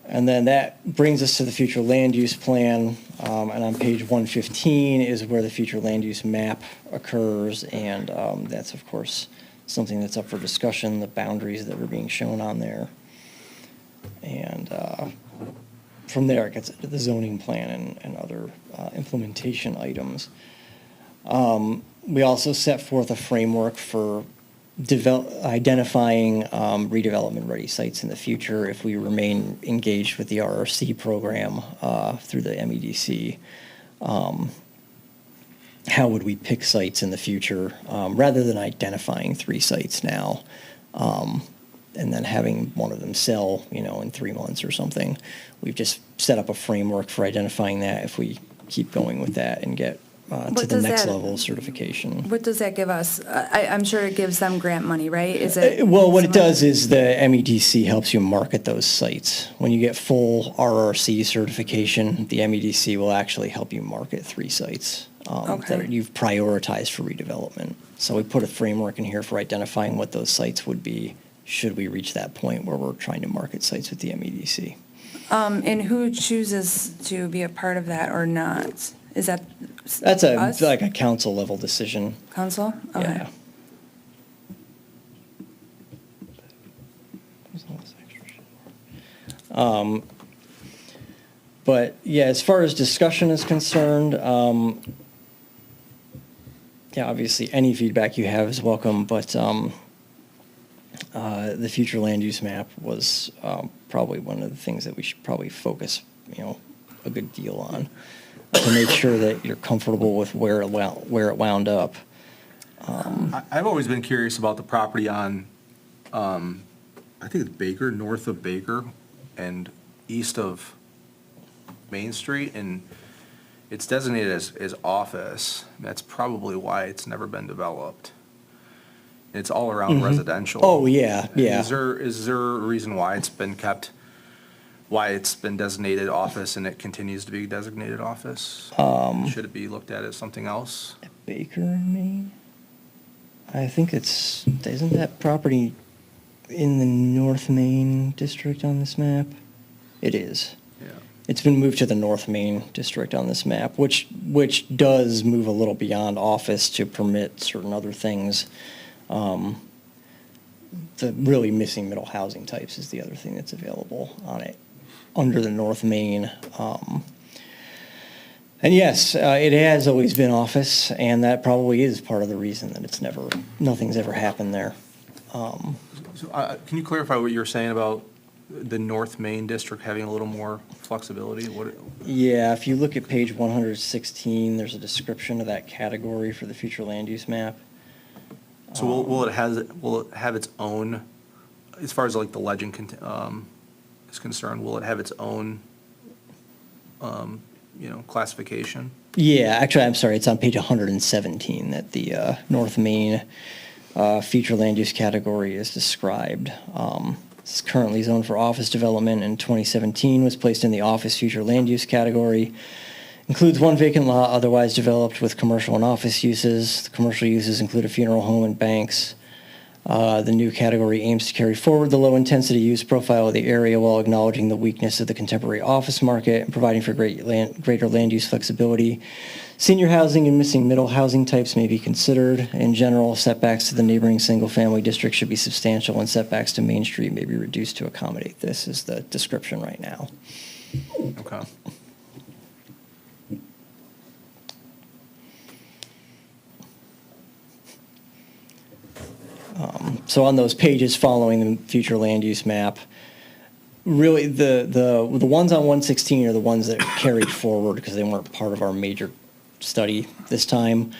S6: And then that brings us to the future land use plan. And on page 115 is where the future land use map occurs. And that's, of course, something that's up for discussion, the boundaries that are being shown on there. And from there, it gets into the zoning plan and other implementation items. We also set forth a framework for identifying redevelopment-ready sites in the future if we remain engaged with the RRC program through the MEDC. How would we pick sites in the future rather than identifying 3 sites now and then having one of them sell, in 3 months or something? We've just set up a framework for identifying that if we keep going with that and get to the next level of certification.
S4: What does that give us? I'm sure it gives them grant money, right? Is it?
S6: Well, what it does is the MEDC helps you market those sites. When you get full RRC certification, the MEDC will actually help you market 3 sites that you've prioritized for redevelopment. So we put a framework in here for identifying what those sites would be should we reach that point where we're trying to market sites with the MEDC.
S4: And who chooses to be a part of that or not? Is that
S6: That's
S4: us?
S6: like a council level decision.
S4: Council? Okay.
S6: Yeah. But yeah, as far as discussion is concerned, obviously any feedback you have is welcome, but the future land use map was probably one of the things that we should probably focus, a good deal on to make sure that you're comfortable with where it wound up.
S9: I've always been curious about the property on, I think it's Baker, north of Baker and east of Main Street, and it's designated as office. That's probably why it's never been developed. It's all around residential.
S6: Oh, yeah.
S9: Is there a reason why it's been designated office and it continues to be designated office? Should it be looked at as something else?
S6: Baker and Maine? I think isn't that property in the North Main district on this map? It is.
S9: Yeah.
S6: It's been moved to the North Main district on this map, which does move a little beyond office to permit certain other things. The really missing middle housing types is the other thing that's available on it under the North Main. And yes, it has always been office, and that probably is part of the reason that nothing's ever happened there.
S9: So, can you clarify what you're saying about the North Main district having a little more flexibility?
S6: Yeah, if you look at page 116, there's a description of that category for the future land use map.
S9: So will it have its own, as far as like the legend is concerned, will it have its own, classification?
S6: Yeah, actually, I'm sorry, it's on page 117 that the North Main future land use category is described. It's currently zoned for office development. In 2017 was placed in the office future land use category. Includes one vacant lot otherwise developed with commercial and office uses. The commercial uses include a funeral home and banks. The new category aims to carry forward the low-intensity use profile of the area while acknowledging the weakness of the contemporary office market and providing for greater land use flexibility. Senior housing and missing middle housing types may be considered. In general, setbacks to the neighboring single-family district should be substantial, and setbacks to Main Street may be reduced to accommodate this, is the description right now.
S9: Okay.
S6: So on those pages following the future land use map, really the ones on 116 are the ones that carried forward because they weren't part of our major study this time.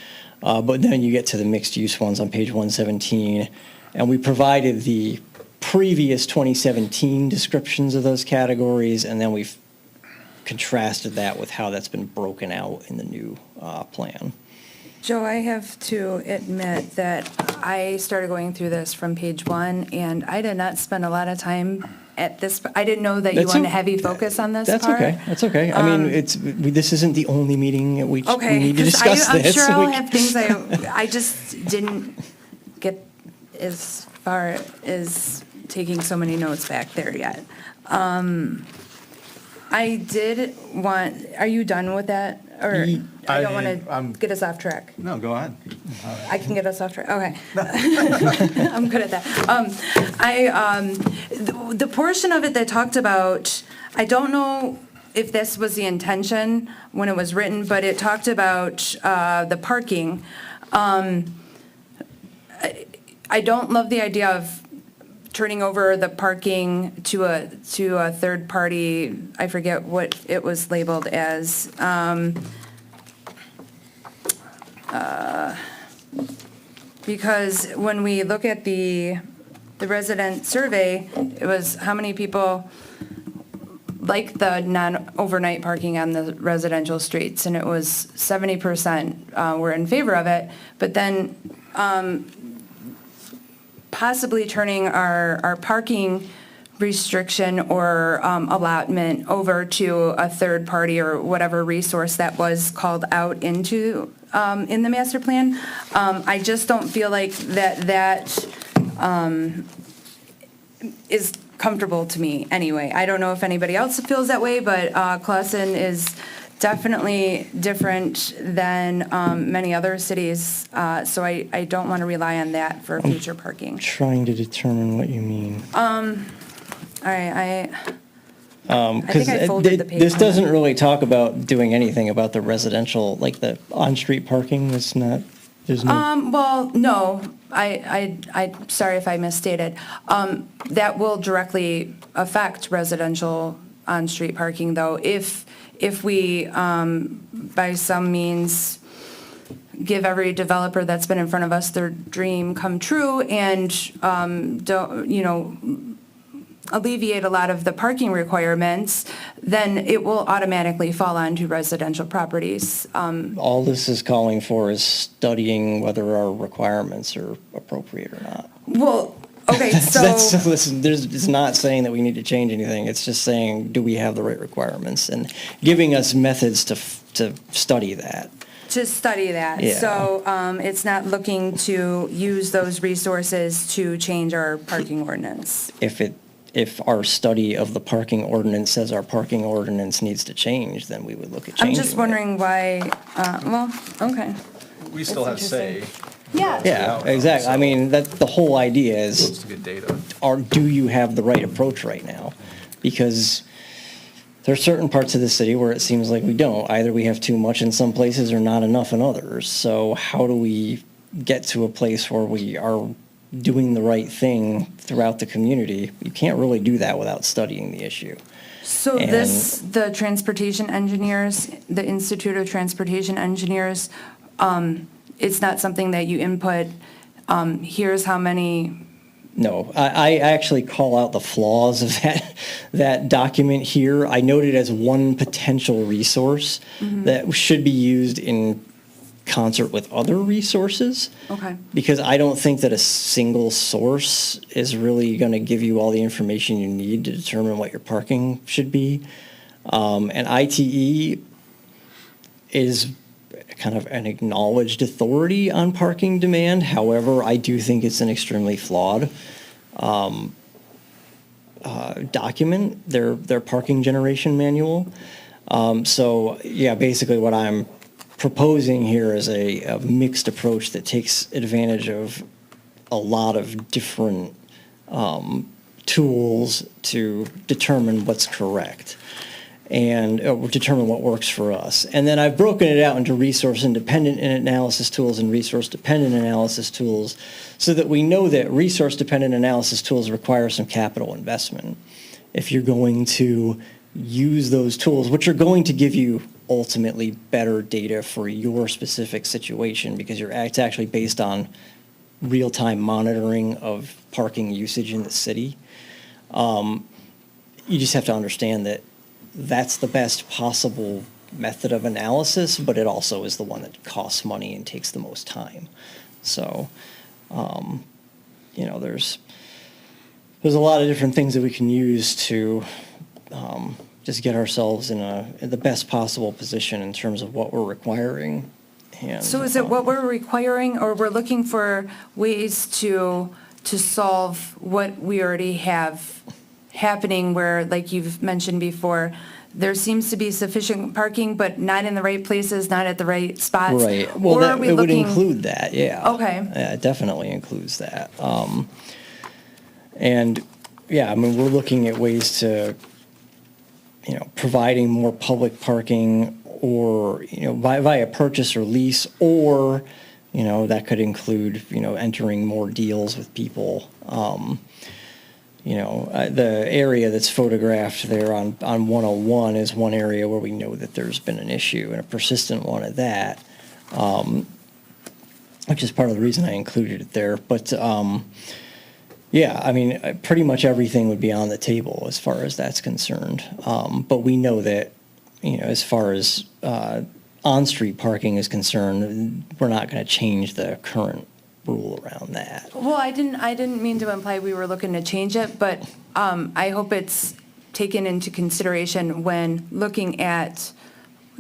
S6: But then you get to the mixed use ones on page 117, and we provided the previous 2017 descriptions of those categories, and then we've contrasted that with how that's been broken out in the new plan.
S4: Joe, I have to admit that I started going through this from page 1, and I did not spend a lot of time at this. I didn't know that you want a heavy focus on this
S6: That's
S4: part.
S6: okay. That's okay. I mean, this isn't the only meeting that we need to
S4: 'cause
S6: discuss
S4: I'm
S6: this.
S4: sure I'll have things I just didn't get as far as taking so many notes back there yet. I did want, are you done with that? Or I don't want to get us off track.
S9: No, go ahead.
S4: I can get us off track, okay. I'm good at that. The portion of it that talked about, I don't know if this was the intention when it was written, but it talked about the parking. I don't love the idea of turning over the parking to a third party. I forget what it was labeled as. Because when we look at the resident survey, it was how many people like the non-overnight parking on the residential streets, and it was 70% were in favor of it. But then possibly turning our parking restriction or allotment over to a third party or whatever resource that was called out into in the master plan. I just don't feel like that is comfortable to me anyway. I don't know if anybody else feels that way, but Clausen is definitely different than many other cities, so I don't want to rely on that for future parking.
S6: Trying to determine what you mean.
S4: All right, I
S6: Because
S4: think I folded the page.
S6: this doesn't really talk about doing anything about the residential, like the on-street parking. It's not, there's no.
S4: Well, no, I sorry if I misstated. That will directly affect residential on-street parking, though, if we, by some means, give every developer that's been in front of us their dream come true and, don't, alleviate a lot of the parking requirements, then it will automatically fall onto residential properties.
S6: All this is calling for is studying whether our requirements are appropriate or not.
S4: Well, okay, so.
S6: Listen, it's not saying that we need to change anything. It's just saying, do we have the right requirements? And giving us methods to study that.
S4: To study that.
S6: Yeah.
S4: So it's not looking to use those resources to change our parking ordinance.
S6: If our study of the parking ordinance says our parking ordinance needs to change, then we would look at changing
S4: I'm just wondering why, well, okay.
S9: We still have say.
S4: Yeah.
S6: Yeah, exactly. I mean, that's the whole idea
S9: It's
S6: is,
S9: to get data.
S6: do you have the right approach right now? Because there are certain parts of the city where it seems like we don't. Either we have too much in some places or not enough in others. So how do we get to a place where we are doing the right thing throughout the community? You can't really do that without studying the issue.
S4: So the transportation engineers, the Institute of Transportation Engineers, it's not something that you input, here's how many
S6: No, I actually call out the flaws of that document here. I note it as one potential resource that should be used in concert with other resources.
S4: Okay.
S6: Because I don't think that a single source is really going to give you all the information you need to determine what your parking should be. And ITE is kind of an acknowledged authority on parking demand. However, I do think it's an extremely flawed document, their parking generation manual. So yeah, basically what I'm proposing here is a mixed approach that takes advantage of a lot of different tools to determine what's correct and determine what works for us. And then I've broken it out into resource-independent analysis tools and resource-dependent analysis tools so that we know that resource-dependent analysis tools require some capital investment. If you're going to use those tools, which are going to give you ultimately better data for your specific situation because it's actually based on real-time monitoring of parking usage in the city. You just have to understand that that's the best possible method of analysis, but it also is the one that costs money and takes the most time. So, there's a lot of different things that we can use to just get ourselves in the best possible position in terms of what we're requiring. And,
S4: So is it what we're requiring, or we're looking for ways to solve what we already have happening where, like you've mentioned before, there seems to be sufficient parking, but not in the right places, not at the right spots?
S6: Right. Well,
S4: Or are we
S6: it would
S4: looking-
S6: include that, yeah.
S4: Okay.
S6: Yeah, it definitely includes that. And, yeah, I mean, we're looking at ways to, providing more public parking or, via purchase or lease, or, that could include, entering more deals with people. The area that's photographed there on 101 is one area where we know that there's been an issue, and a persistent one at that, which is part of the reason I included it there. But, yeah, I mean, pretty much everything would be on the table as far as that's concerned. But we know that, as far as on-street parking is concerned, we're not going to change the current rule around that.
S4: Well, I didn't mean to imply we were looking to change it, but I hope it's taken into consideration when looking at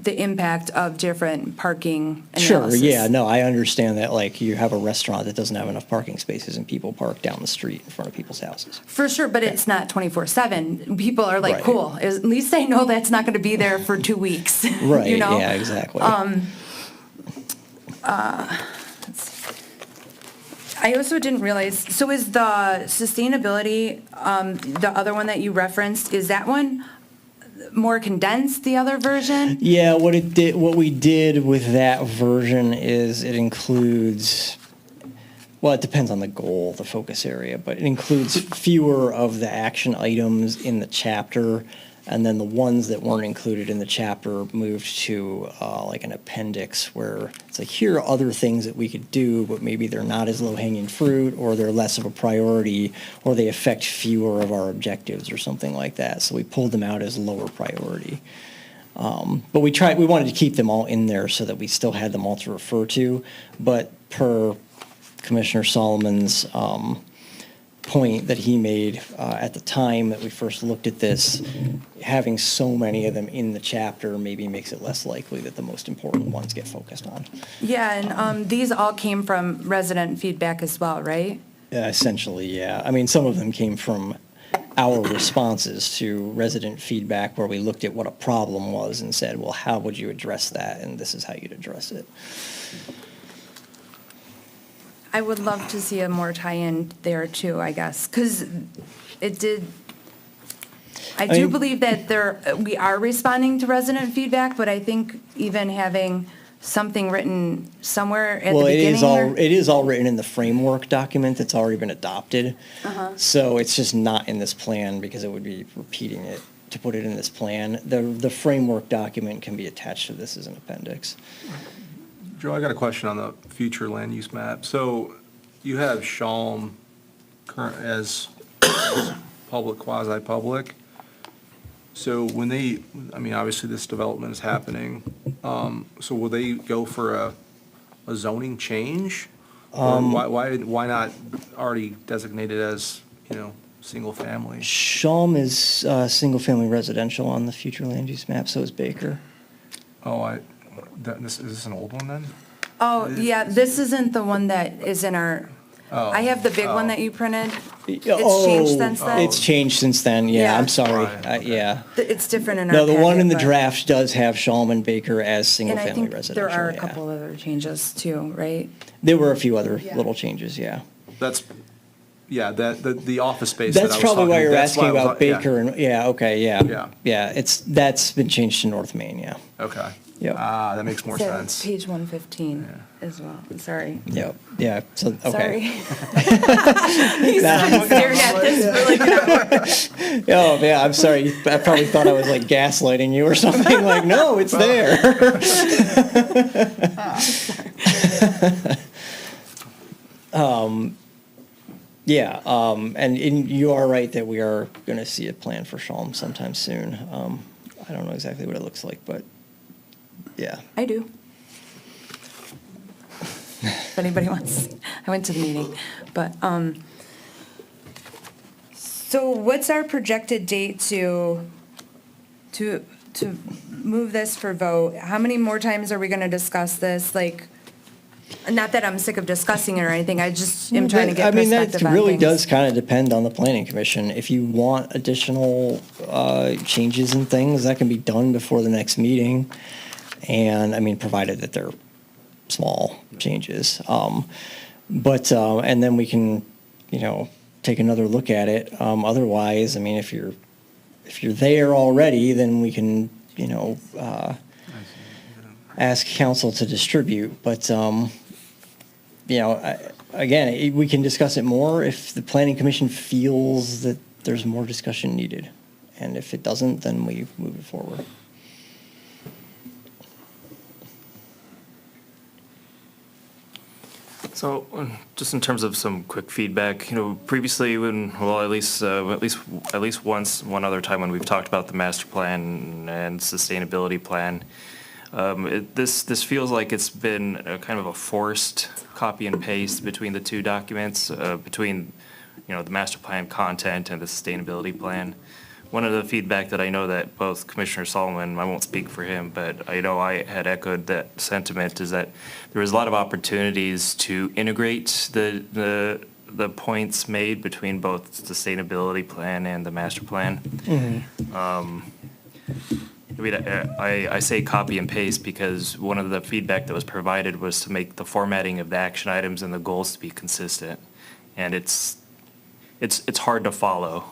S4: the impact of different parking analysis.
S6: Sure, yeah, no, I understand that, like, you have a restaurant that doesn't have enough parking spaces and people park down the street in front of people's houses.
S4: For sure, but it's not 24/7. People are like,
S6: Right.
S4: cool, at least I know that's not going to be there for 2 weeks.
S6: Right,
S4: you know?
S6: yeah, exactly.
S4: I also didn't realize, so is the sustainability, the other one that you referenced, is that one more condensed, the other version?
S6: Yeah, what we did with that version is it includes, well, it depends on the goal, the focus area, but it includes fewer of the action items in the chapter, and then the ones that weren't included in the chapter moved to like an appendix where it's like, here are other things that we could do, but maybe they're not as low-hanging fruit, or they're less of a priority, or they affect fewer of our objectives or something like that. So we pulled them out as lower priority. But we wanted to keep them all in there so that we still had them all to refer to. But per Commissioner Solomon's point that he made at the time that we first looked at this, having so many of them in the chapter maybe makes it less likely that the most important ones get focused on.
S4: Yeah, and these all came from resident feedback as well, right?
S6: Essentially, yeah. I mean, some of them came from our responses to resident feedback where we looked at what a problem was and said, well, how would you address that? And this is how you'd address it.
S4: I would love to see a more tie-in there too, I guess, because it did, I do believe that we are responding to resident feedback, but I think even having something written somewhere at the beginning.
S6: Well, it is all written in the framework document that's already been adopted.
S4: Uh-huh.
S6: So it's just not in this plan because it would be repeating it to put it in this plan. The framework document can be attached to this as an appendix.
S9: Joe, I got a question on the future land use map. So you have Shalom current, as public, quasi-public. So when they, I mean, obviously this development is happening, so will they go for a zoning change? Or why not already designated as, single family?
S6: Shawm is single-family residential on the future land use map, so is Baker.
S9: Oh, is this an old one then?
S4: Oh, yeah, this isn't the one that is in our, I have the big one that you printed. It's changed since then.
S6: It's changed since then, yeah,
S4: Yeah.
S6: I'm sorry,
S9: Right,
S6: yeah.
S4: It's different in our
S6: No, the one
S4: packet,
S6: in the
S4: but-
S6: draft does have Shawm and Baker as
S4: And I
S6: single-family
S4: think
S6: residential,
S4: there are a
S6: yeah.
S4: couple other changes too, right?
S6: There were a few other
S4: Yeah.
S6: little changes, yeah.
S9: That's, yeah, the office space that I
S6: That's
S9: was
S6: probably why
S9: talking-
S6: you're
S9: that's why
S6: asking
S9: I was-
S6: about Baker and, yeah, okay, yeah.
S9: Yeah.
S6: Yeah, that's been changed to North Main, yeah.
S9: Okay.
S6: Yep.
S9: Ah, that makes more
S4: So
S9: sense.
S4: Page 115 as well, sorry.
S6: Yep, yeah, so, okay.
S4: Sorry. He's staring at this for like an hour.
S6: Oh, yeah, I'm sorry, I probably thought I was like gaslighting you or something, like, no, it's there. Yeah, and you are right that we are gonna see a plan for Shawm sometime soon. I don't know exactly what it looks like, but, yeah.
S4: I do. If anybody wants, I went to the meeting, but, so what's our projected date to move this for vote? How many more times are we gonna discuss this? Like, not that I'm sick of discussing it or anything, I just am trying to get
S6: I mean,
S4: perspective
S6: that
S4: on
S6: really
S4: things.
S6: does kind of depend on the planning commission. If you want additional changes and things, that can be done before the next meeting. And, I mean, provided that they're small changes. But, and then we can, take another look at it. Otherwise, I mean, if you're there already, then we can, ask council to distribute, but, again, we can discuss it more if the planning commission feels that there's more discussion needed. And if it doesn't, then we move it forward.
S18: So, just in terms of some quick feedback, previously at least once, one other time when we've talked about the master plan and sustainability plan, this feels like it's been a kind of a forced copy and paste between the two documents, between, the master plan content and the sustainability plan. One of the feedback that I know that both Commissioner Solomon, I won't speak for him, but I know I had echoed that sentiment, is that there was a lot of opportunities to integrate the points made between both the sustainability plan and the master plan. I mean, I say copy and paste because one of the feedback that was provided was to make the formatting of the action items and the goals to be consistent, and it's hard to follow.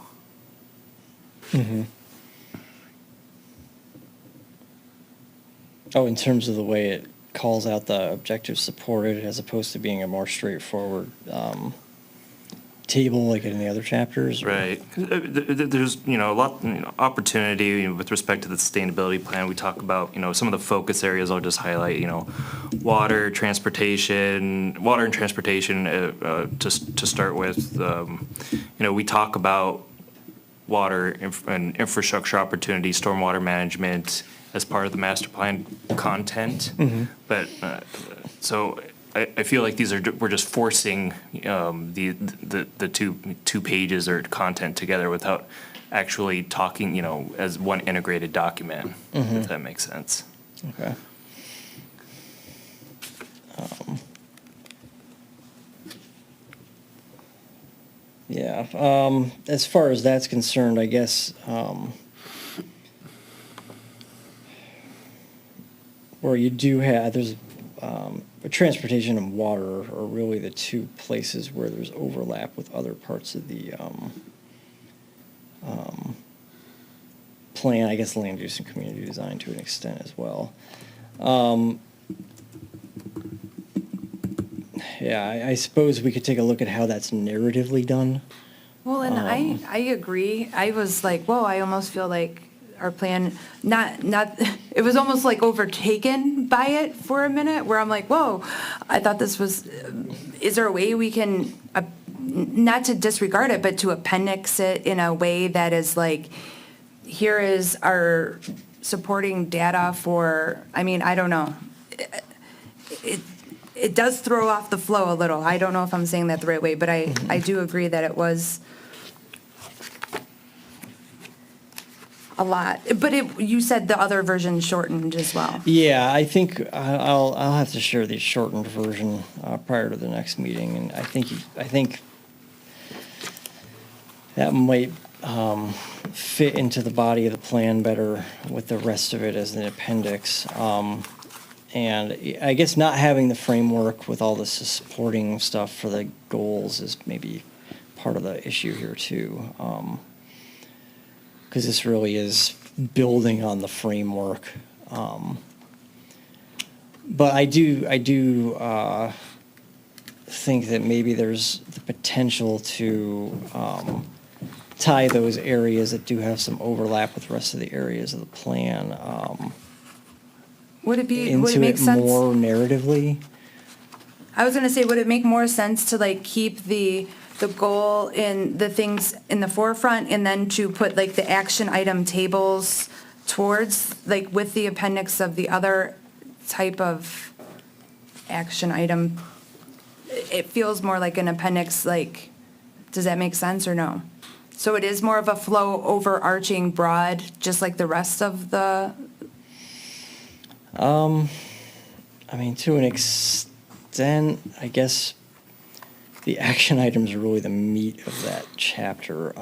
S6: Oh, in terms of the way it calls out the objectives supported as opposed to being a more straightforward table like in the other chapters? Or?
S18: Right. There's, a lot, opportunity with respect to the sustainability plan. We talk about, some of the focus areas I'll just highlight, water and transportation, to start with. We talk about water and infrastructure opportunities, stormwater management as part of the master plan content. But, so I feel like we're just forcing the two pages or content together without actually talking, as one integrated document, if that makes sense.
S6: Okay. Yeah, as far as that's concerned, I guess, where you do have, there's, transportation and water are really the two places where there's overlap with other parts of the, plan, I guess land use and community design to an extent as well. Yeah, I suppose we could take a look at how that's narratively done.
S4: Well, and I agree. I was like, whoa, I almost feel like our plan, not, it was almost like overtaken by it for a minute, where I'm like, whoa, I thought this was, is there a way we can not to disregard it, but to appendix it in a way that is like, here is our supporting data for, I mean, I don't know. It does throw off the flow a little. I don't know if I'm saying that the right way, but I do agree that it was a lot. But you said the other version shortened as well.
S6: Yeah, I think I'll have to share the shortened version prior to the next meeting, and I think that might fit into the body of the plan better with the rest of it as an appendix. And I guess not having the framework with all the supporting stuff for the goals is maybe part of the issue here too. Because this really is building on the framework. But I do think that maybe there's the potential to tie those areas that do have some overlap with the rest of the areas of the plan
S4: Would it make
S6: into
S4: sense?
S6: it more narratively.
S4: I was gonna say, would it make more sense to like keep the goal in the things in the forefront and then to put like the action item tables towards, like with the appendix of the other type of action item? It feels more like an appendix, like, does that make sense or no? So it is more of a flow overarching broad, just like the rest of the,
S6: I mean, to an extent, I guess the action items are really the meat of that chapter.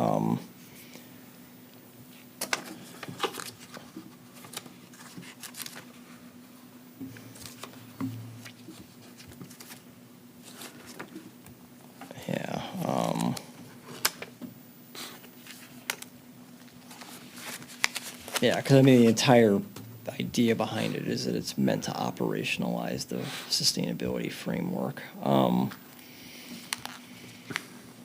S6: Yeah. Yeah, because I mean, the entire idea behind it is that it's meant to operationalize the sustainability framework. I'm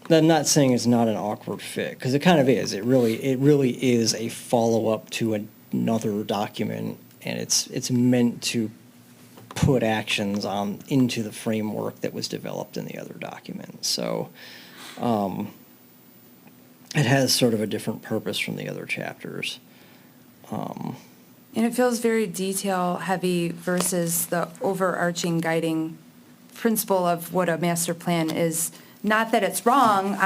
S6: not saying it's not an awkward fit, because it kind of is. It really is a follow-up to another document, and it's meant to put actions into the framework that was developed in the other document. So it has sort of a different purpose from the other chapters.
S4: and it feels very detail heavy versus the overarching guiding principle of what a master plan is. Not that it's wrong,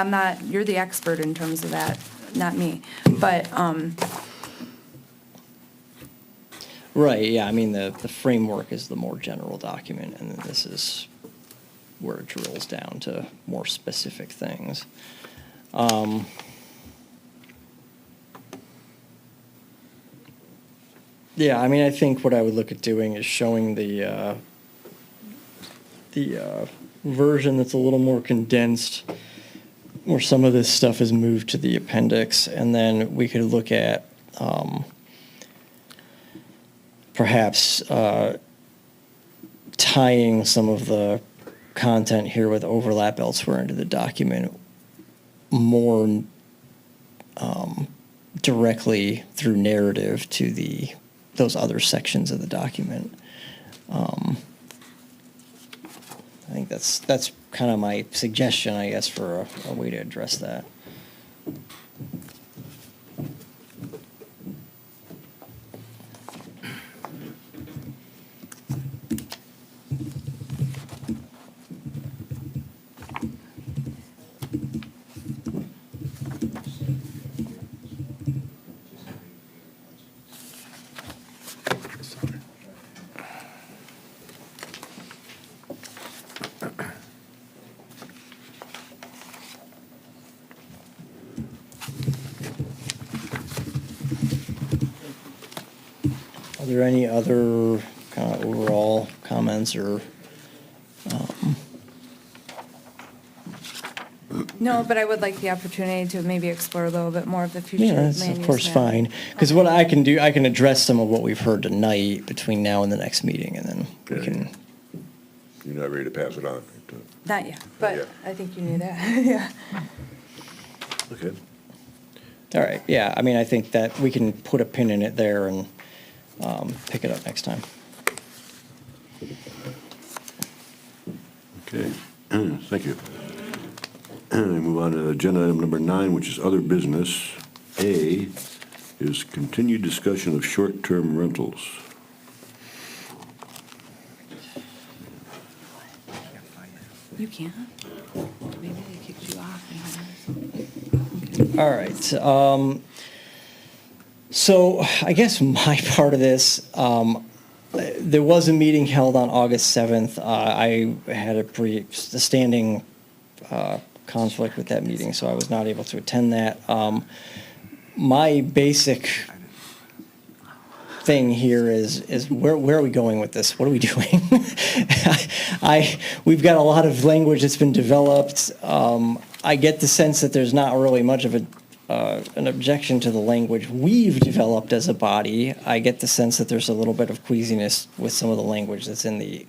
S4: you're the expert in terms of that, not me, but,
S6: Right, yeah, I mean, the framework is the more general document, and then this is where it drills down to more specific things. Yeah, I mean, I think what I would look at doing is showing the version that's a little more condensed, where some of this stuff is moved to the appendix, and then we could look at perhaps tying some of the content here with overlap elsewhere into the document more directly through narrative to those other sections of the document. I think that's kind of my suggestion, I guess, for a way to address that. Are there any other kind of overall comments or?
S4: no, but I would like the opportunity to maybe explore a little bit more of the future
S6: Yeah,
S4: land
S6: that's
S4: use
S6: of course
S4: map.
S6: fine. Because what I can do, I can address some of what we've heard tonight between now and the next meeting, and then we
S1: Okay.
S6: can.
S1: You're not ready to pass it on?
S4: Not yet, but
S1: yet.
S4: I think you knew that, yeah.
S1: Okay.
S6: All right, yeah, I mean, I think that we can put a pin in it there and pick it up next time.
S1: Okay, thank you. Move on to agenda item number 9, which is other business. A is continued discussion of short-term rentals.
S4: You can't? Maybe they kicked you off.
S6: All right. So I guess my part of this, there was a meeting held on August 7th. I had a standing conflict with that meeting, so I was not able to attend that. My basic thing here is where are we going with this? What are we doing? We've got a lot of language that's been developed. I get the sense that there's not really much of an objection to the language we've developed as a body. I get the sense that there's a little bit of queasiness with some of the language that's in the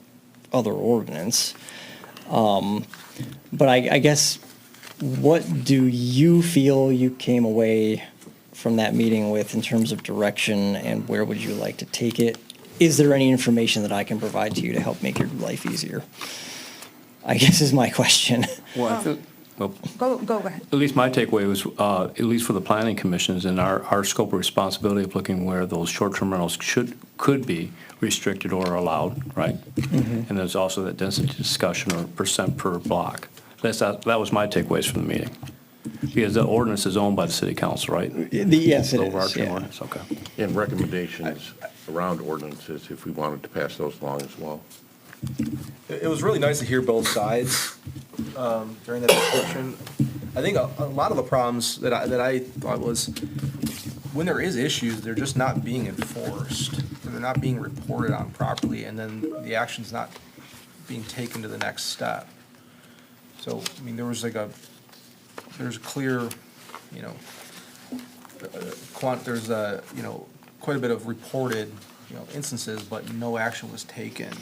S6: other ordinance. But I guess, what do you feel you came away from that meeting with in terms of direction, and where would you like to take it? Is there any information that I can provide to you to help make your life easier? I guess is my question.
S8: Well,
S4: Go ahead.
S8: at least my takeaway was, at least for the planning commissions and our scope of responsibility of looking where those short-term rentals could be restricted or allowed, right?
S6: Mm-hmm.
S8: And there's also that density discussion or percent per block. That was my takeaways from the meeting. Because the ordinance is owned by the city council, right?
S6: Yes, it is,
S8: Overarching
S6: yeah.
S8: ordinance, okay.
S14: And recommendations around ordinances, if we wanted to pass those along as well.
S9: It was really nice to hear both sides during that discussion. I think a lot of the problems that I thought was, when there is issues, they're just not being enforced, or they're not being reported on properly, and then the action's not being taken to the next step. So, I mean, there's a clear, there's quite a bit of reported, instances, but no action was taken.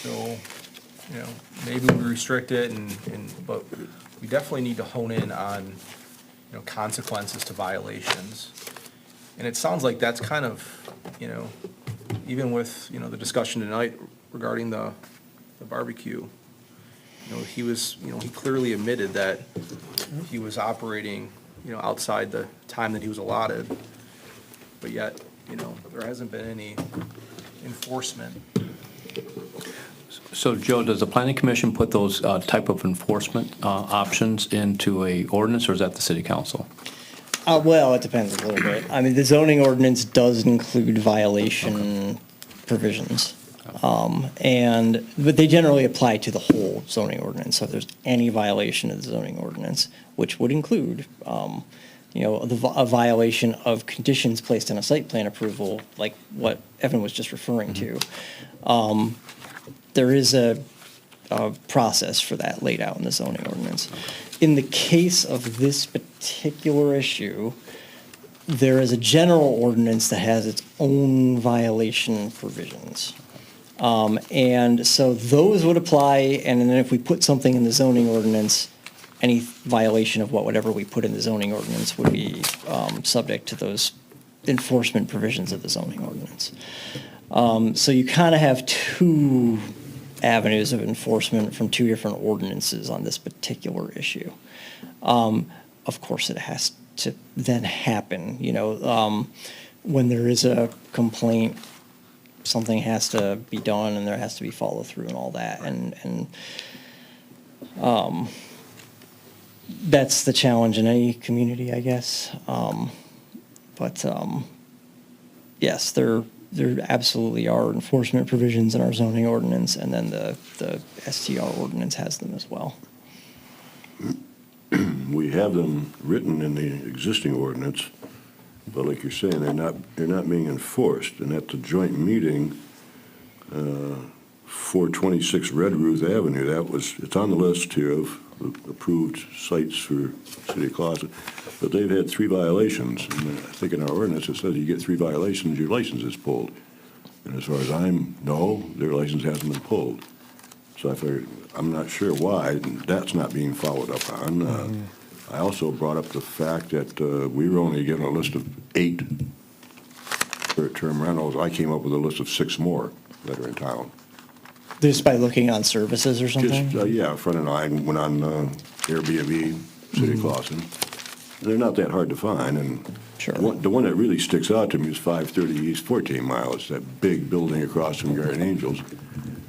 S9: So, maybe we restrict it but we definitely need to hone in on, consequences to violations. And it sounds like that's kind of, even with, the discussion tonight regarding the barbecue, he clearly admitted that he was operating, outside the time that he was allotted. But yet, there hasn't been any enforcement.
S8: So, Joe, does the planning commission put those type of enforcement options into a ordinance, or is that the city council?
S6: Well, it depends a little bit. I mean, the zoning ordinance does include violation provisions. But they generally apply to the whole zoning ordinance. So if there's any violation of the zoning ordinance, which would include, a violation of conditions placed in a site plan approval, like what Evan was just referring to, there is a process for that laid out in the zoning ordinance. In the case of this particular issue, there is a general ordinance that has its own violation provisions. And so those would apply, and then if we put something in the zoning ordinance, any violation of whatever we put in the zoning ordinance would be subject to those enforcement provisions of the zoning ordinance. So you kind of have two avenues of enforcement from two different ordinances on this particular issue. Of course, it has to then happen, when there is a complaint, something has to be done and there has to be follow through and all that. And that's the challenge in any community, I guess. But yes, there absolutely are enforcement provisions in our zoning ordinance, and then the STR ordinance has them as well.
S1: We have them written in the existing ordinance, but like you're saying, they're not being enforced. And at the joint meeting, 426 Red Ruth Avenue, it's on the list here of approved sites for City of Clawson, but they've had 3 violations. And I think in our ordinance it says you get 3 violations, your license is pulled. And as far as I know, their license hasn't been pulled. So I figured, I'm not sure why that's not being followed up on. I also brought up the fact that we were only given a list of 8 short-term rentals. I came up with a list of 6 more that are in town.
S6: Just by looking on services or something?
S1: Just, yeah, front of line, went on Airbnb, City of Clawson. They're not that hard to find, and the one that really sticks out to me is 530 East 14 Mile. It's that big building across from Guardian Angels.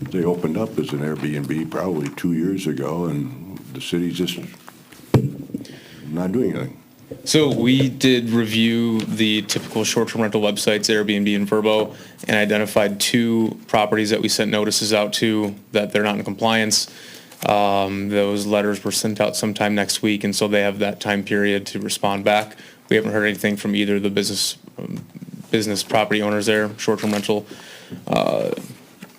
S1: They opened up as an Airbnb probably 2 years ago, and the city's just not doing anything.
S2: So we did review the typical short-term rental websites, Airbnb and Vrbo, and identified 2 properties that we sent notices out to that they're not in compliance. Those letters were sent out sometime next week, and so they have that time period to respond back. We haven't heard anything from either of the business property owners there, short-term rental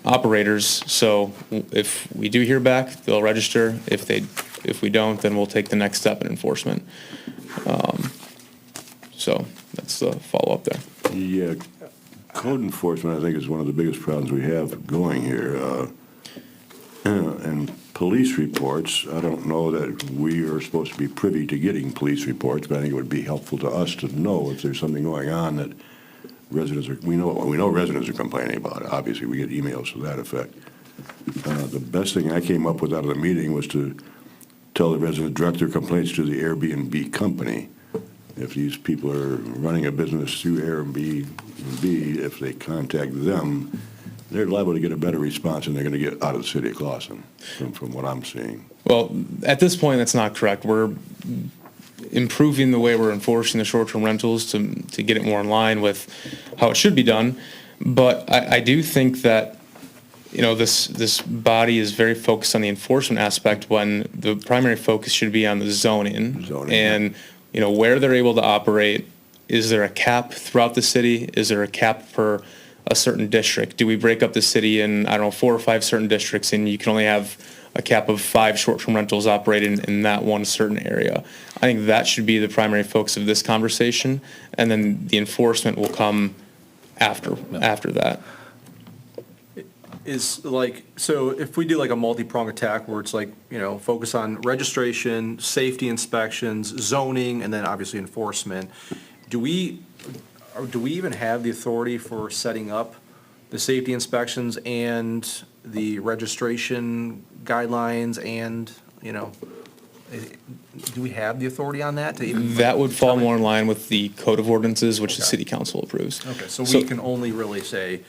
S2: operators. So if we do hear back, they'll register. If we don't, then we'll take the next step in enforcement. So that's the follow-up there.
S1: Yeah, code enforcement, I think, is one of the biggest problems we have going here. And police reports, I don't know that we are supposed to be privy to getting police reports, but I think it would be helpful to us to know if there's something going on that residents are, we know residents are complaining about it. Obviously, we get emails to that effect. The best thing I came up with out of the meeting was to tell the residents, direct their complaints to the Airbnb company. If these people are running a business through Airbnb, if they contact them, they're liable to get a better response than they're going to get out of the city of Clawson, from what I'm seeing.
S2: Well, at this point, that's not correct. We're improving the way we're enforcing the short-term rentals to get it more in line with how it should be done. But I do think that, you know, this body is very focused on the enforcement aspect when the primary focus should be on the zoning. And, you know, where they're able to operate. Is there a cap throughout the city? Is there a cap per a certain district? Do we break up the city in, I don't know, 4 or 5 certain districts, and you can only have a cap of 5 short-term rentals operating in that one certain area? I think that should be the primary focus of this conversation, and then the enforcement will come after that.
S9: Is like, so if we do like a multi-prong attack where it's like, you know, focus on registration, safety inspections, zoning, and then obviously enforcement, do we even have the authority for setting up the safety inspections and the registration guidelines and, you know, do we have the authority on that to even?
S2: That would fall more in line with the code of ordinances, which the city council approves.
S9: Okay, so we can only really say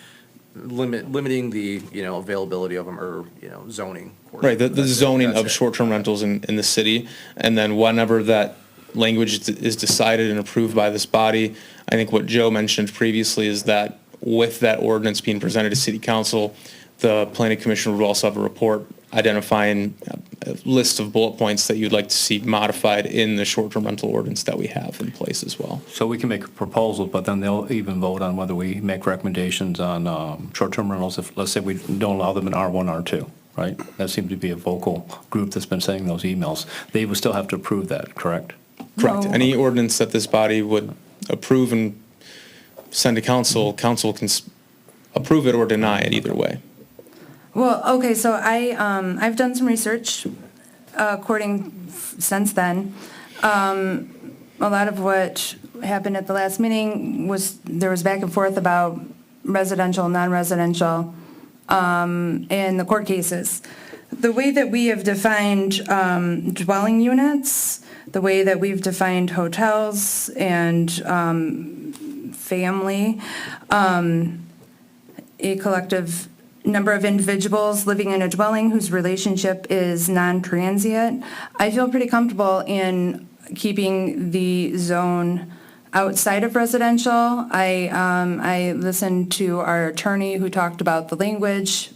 S9: limiting the, you know, availability of them, or, you know, zoning.
S2: Right, the zoning of short-term rentals in the city, and then whenever that language is decided and approved by this body, I think what Joe mentioned previously is that with that ordinance being presented to city council, the planning commission would also have a report identifying a list of bullet points that you'd like to see modified in the short-term rental ordinance that we have in place as well.
S8: So we can make a proposal, but then they'll even vote on whether we make recommendations on short-term rentals if, let's say, we don't allow them in R1, R2, right? That seems to be a vocal group that's been sending those emails. They would still have to approve that, correct?
S2: Correct.
S4: No.
S2: Any ordinance that this body would approve and send to council, council can approve it or deny it either way.
S4: Well, okay, so I've done some research since then. A lot of what happened at the last meeting was, there was back and forth about residential, non-residential, in the court cases. The way that we have defined dwelling units, the way that we've defined hotels and family, a collective number of individuals living in a dwelling whose relationship is non-transient, I feel pretty comfortable in keeping the zone outside of residential. I listened to our attorney who talked about the language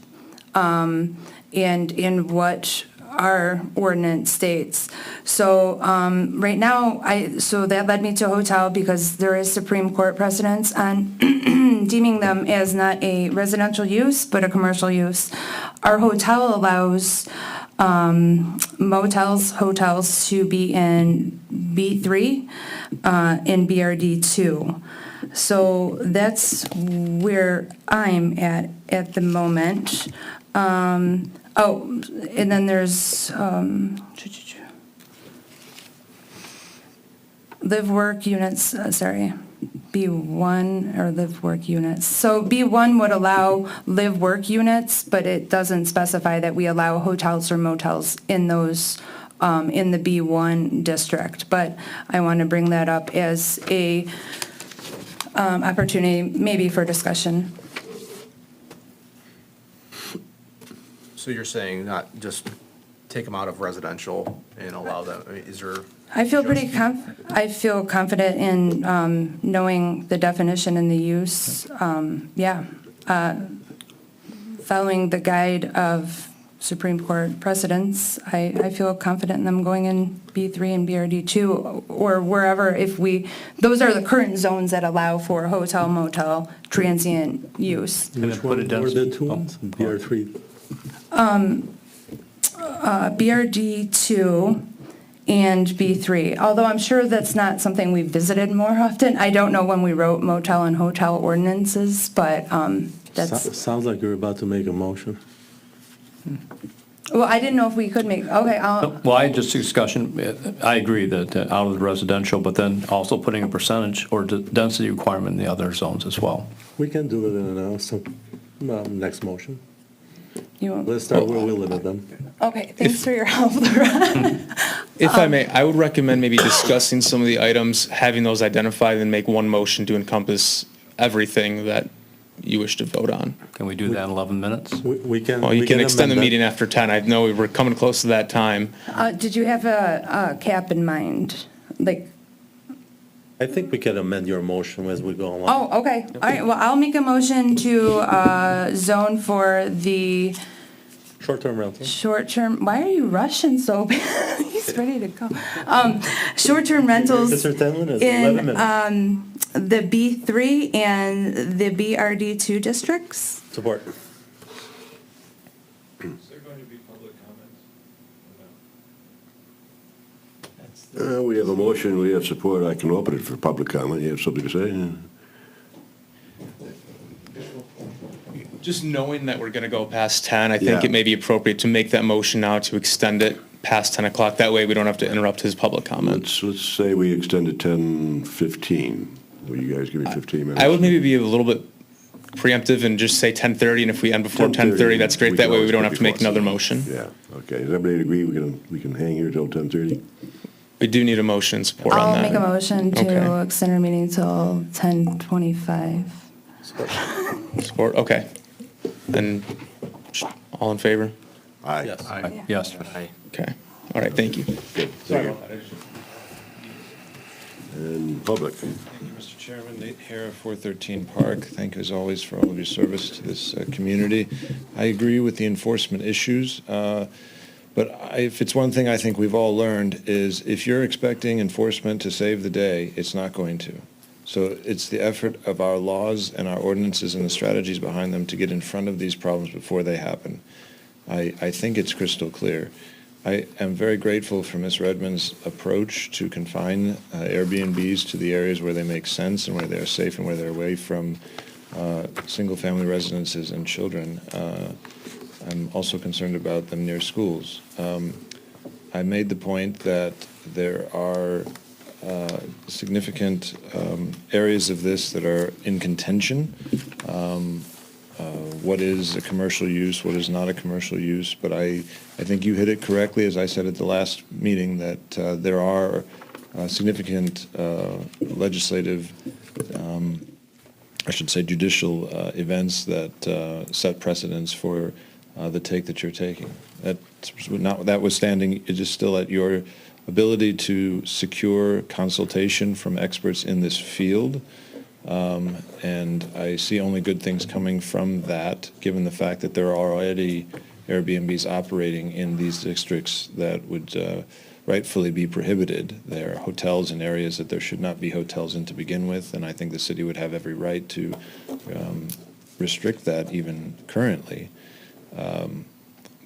S4: and in what our ordinance states. So right now, so that led me to hotel because there is Supreme Court precedence on deeming them as not a residential use, but a commercial use. Our hotel allows motels, hotels to be in B3 and BRD2. So that's where I'm at the moment. And then there's live work units, B1 or live-work units. So B1 would allow live-work units, but it doesn't specify that we allow hotels or motels in those, in the B1 district. But I want to bring that up as a opportunity maybe for discussion.
S9: So you're saying not just take them out of residential and allow them, I mean, is there?
S4: I feel confident in knowing the definition and the use. Following the guide of Supreme Court precedents, I feel confident in them going in B3 and BRD2 or wherever those are the current zones that allow for hotel, motel, transient use.
S13: Which one were the two ones? BR3?
S4: BRD2 and B3, although I'm sure that's not something we've visited more often. I don't know when we wrote motel and hotel ordinances, but that's...
S13: Sounds like you're about to make a motion.
S4: Well, I didn't know if we could make, okay,
S8: Well, I just discussion, I agree that out of the residential, but then also putting a percentage or density requirement in the other zones as well.
S13: We can do it in a next motion.
S4: you,
S13: Let's start where we limit them.
S4: okay, thanks for your help.
S2: If I may, I would recommend maybe discussing some of the items, having those identified, and make one motion to encompass everything that you wish to vote on.
S8: Can we do that in 11 minutes?
S13: We can.
S2: Well, you
S13: we
S2: can extend the
S13: amend that.
S2: meeting after 10. I know we're coming close to that time.
S4: Did you have a cap in mind? Like,
S13: I think we can amend your motion as we go along.
S4: oh, okay, all right, well, I'll make a motion to zone for the
S13: Short-term rental.
S4: short-term, why are you rushing so bad? He's ready to go. Short-term rentals
S13: Is there 10 minutes? 11
S4: in
S13: minutes.
S4: the B3 and the BRD2 districts.
S13: Support.
S1: We have a motion, we have support. I can open it for public comment. You have something to say?
S2: Just knowing that we're going to go past 10, I think
S1: Yeah.
S2: it may be appropriate to make that motion now to extend it past 10 o'clock. That way we don't have to interrupt his public comment.
S1: Let's say we extend it 10:15. Will you guys give me 15 minutes?
S2: I would maybe be a little bit preemptive and just say 10:30, and if we end before 10:30, that's great. That way we don't have to make another motion.
S1: Yeah, okay. Does everybody agree we can hang here till 10:30?
S2: We do need a motion and support on
S4: I'll
S2: that.
S4: make a motion to
S2: Okay.
S4: extend our meeting till 10:25.
S2: Support, okay. Then, all in favor?
S1: Aye.
S13: Yes.
S8: Yes.
S2: Okay, all right, thank you.
S1: Good, thank you. And public.
S19: Thank you, Mr. Chairman. Nate Hare, 413 Park. Thank you, as always, for all of your service to this community. I agree with the enforcement issues, but if it's one thing I think we've all learned is if you're expecting enforcement to save the day, it's not going to. So it's the effort of our laws and our ordinances and the strategies behind them to get in front of these problems before they happen. I think it's crystal clear. I am very grateful for Ms. Redmond's approach to confine Airbnbs to the areas where they make sense and where they're safe and where they're away from single-family residences and children. I'm also concerned about them near schools. I made the point that there are significant areas of this that are in contention. What is a commercial use, what is not a commercial use, but I think you hit it correctly, as I said at the last meeting, that there are significant legislative, I should say judicial events that set precedents for the take that you're taking. Notwithstanding, it is still at your ability to secure consultation from experts in this field. And I see only good things coming from that, given the fact that there are already Airbnbs operating in these districts that would rightfully be prohibited. There are hotels in areas that there should not be hotels in to begin with, and I think the city would have every right to restrict that even currently.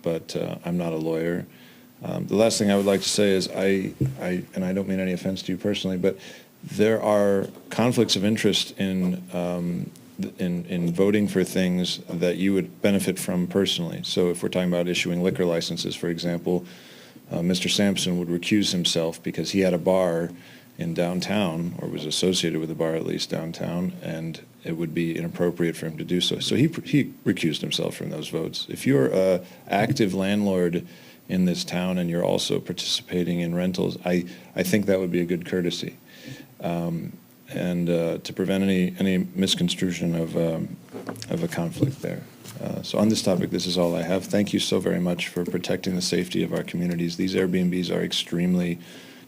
S19: But I'm not a lawyer. The last thing I would like to say is and I don't mean any offense to you personally, but there are conflicts of interest in voting for things that you would benefit from personally. So if we're talking about issuing liquor licenses, for example, Mr. Sampson would recuse himself because he had a bar in downtown, or was associated with a bar at least downtown, and it would be inappropriate for him to do so. So he recused himself from those votes. If you're an active landlord in this town and you're also participating in rentals, I think that would be a good courtesy. And to prevent any misconstruction of a conflict there. So on this topic, this is all I have. Thank you so very much for protecting the safety of our communities. These Airbnbs are extremely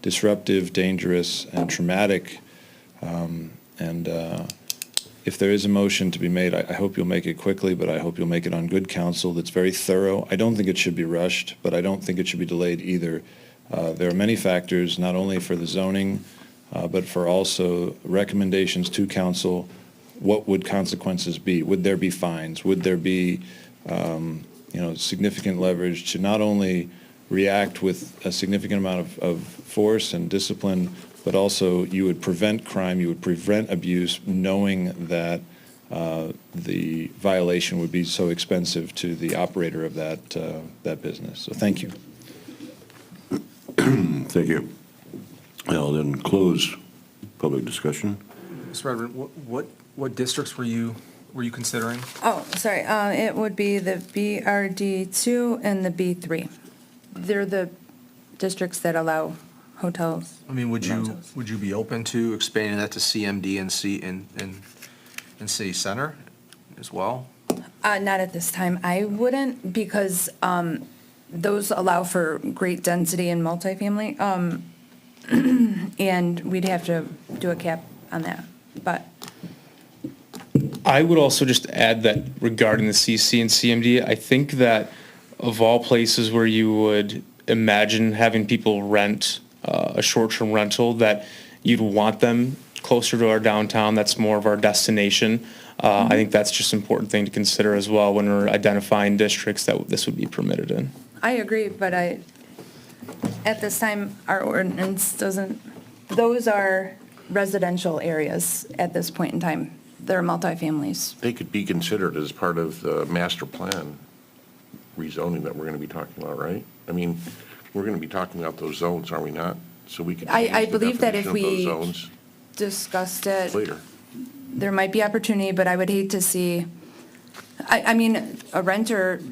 S19: disruptive, dangerous, and traumatic. If there is a motion to be made, I hope you'll make it quickly, but I hope you'll make it on good counsel that's very thorough. I don't think it should be rushed, but I don't think it should be delayed either. There are many factors, not only for the zoning, but for also recommendations to council. What would consequences be? Would there be fines? Would there be, significant leverage to not only react with a significant amount of force and discipline, but also you would prevent crime, you would prevent abuse, knowing that the violation would be so expensive to the operator of that business. So thank you.
S1: Thank you. I'll then close public discussion.
S9: Mr. Redmond, what districts were you considering?
S4: Oh, sorry, it would be the BRD2 and the B3. They're the districts that allow hotels.
S9: I mean, would
S4: rentals.
S9: you be open to expanding that to CMD and City Center as well?
S4: Not at this time. I wouldn't, because those allow for great density in multifamily. And we'd have to do a cap on that, but.
S2: I would also just add that regarding the CC and CMD, I think that of all places where you would imagine having people rent a short-term rental, that you'd want them closer to our downtown. That's more of our destination. I think that's just an important thing to consider as well when we're identifying districts that this would be permitted in.
S4: I agree, but at this time, our ordinance doesn't, those are residential areas at this point in time. They're multifamilies.
S14: They could be considered as part of the master plan rezoning that we're going to be talking about, right? I mean, we're going to be talking about those zones, are we not? So we could
S4: I
S14: change the
S4: believe that if
S14: definition of
S4: we
S14: those zones
S4: discussed it,
S14: later.
S4: there might be opportunity, but I would hate to see, I mean, a renter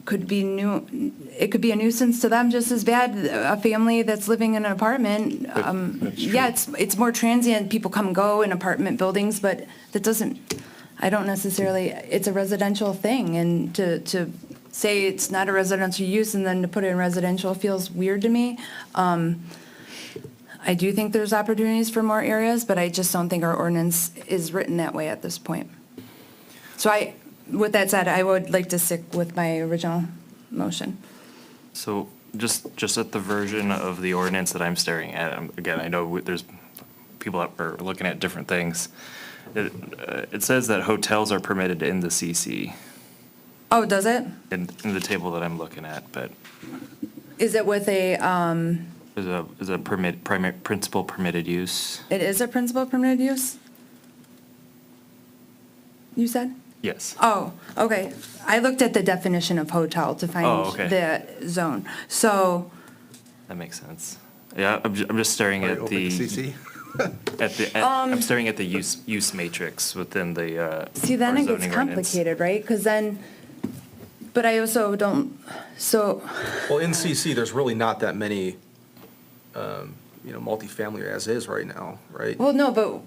S4: could be it could be a nuisance to them just as bad, a family that's living in an apartment.
S14: That's true.
S4: Yeah, it's more transient, people come and go in apartment buildings, but that doesn't, I don't necessarily, it's a residential thing, and to say it's not a residential use and then to put it in residential feels weird to me. I do think there's opportunities for more areas, but I just don't think our ordinance is written that way at this point. So with that said, I would like to stick with my original motion.
S18: So just at the version of the ordinance that I'm staring at, again, I know there's people that are looking at different things. It says that hotels are permitted in the CC.
S4: Oh, does it?
S18: In the table that I'm looking at, but
S4: Is it with a,
S18: is a principal permitted use?
S4: it is a principal permitted use? You said?
S18: Yes.
S4: Oh, okay. I looked at the definition of hotel to find
S18: okay.
S4: the zone. So,
S18: That makes sense. Yeah, I'm just staring at the
S9: CC?
S18: I'm staring at the use matrix within the
S4: see, then
S18: our
S4: it gets
S18: zoning ordinance.
S4: complicated, right? Because then, but I also don't, so,
S9: Well, in CC, there's really not that many, multifamily as is right now, right?
S4: well, no, but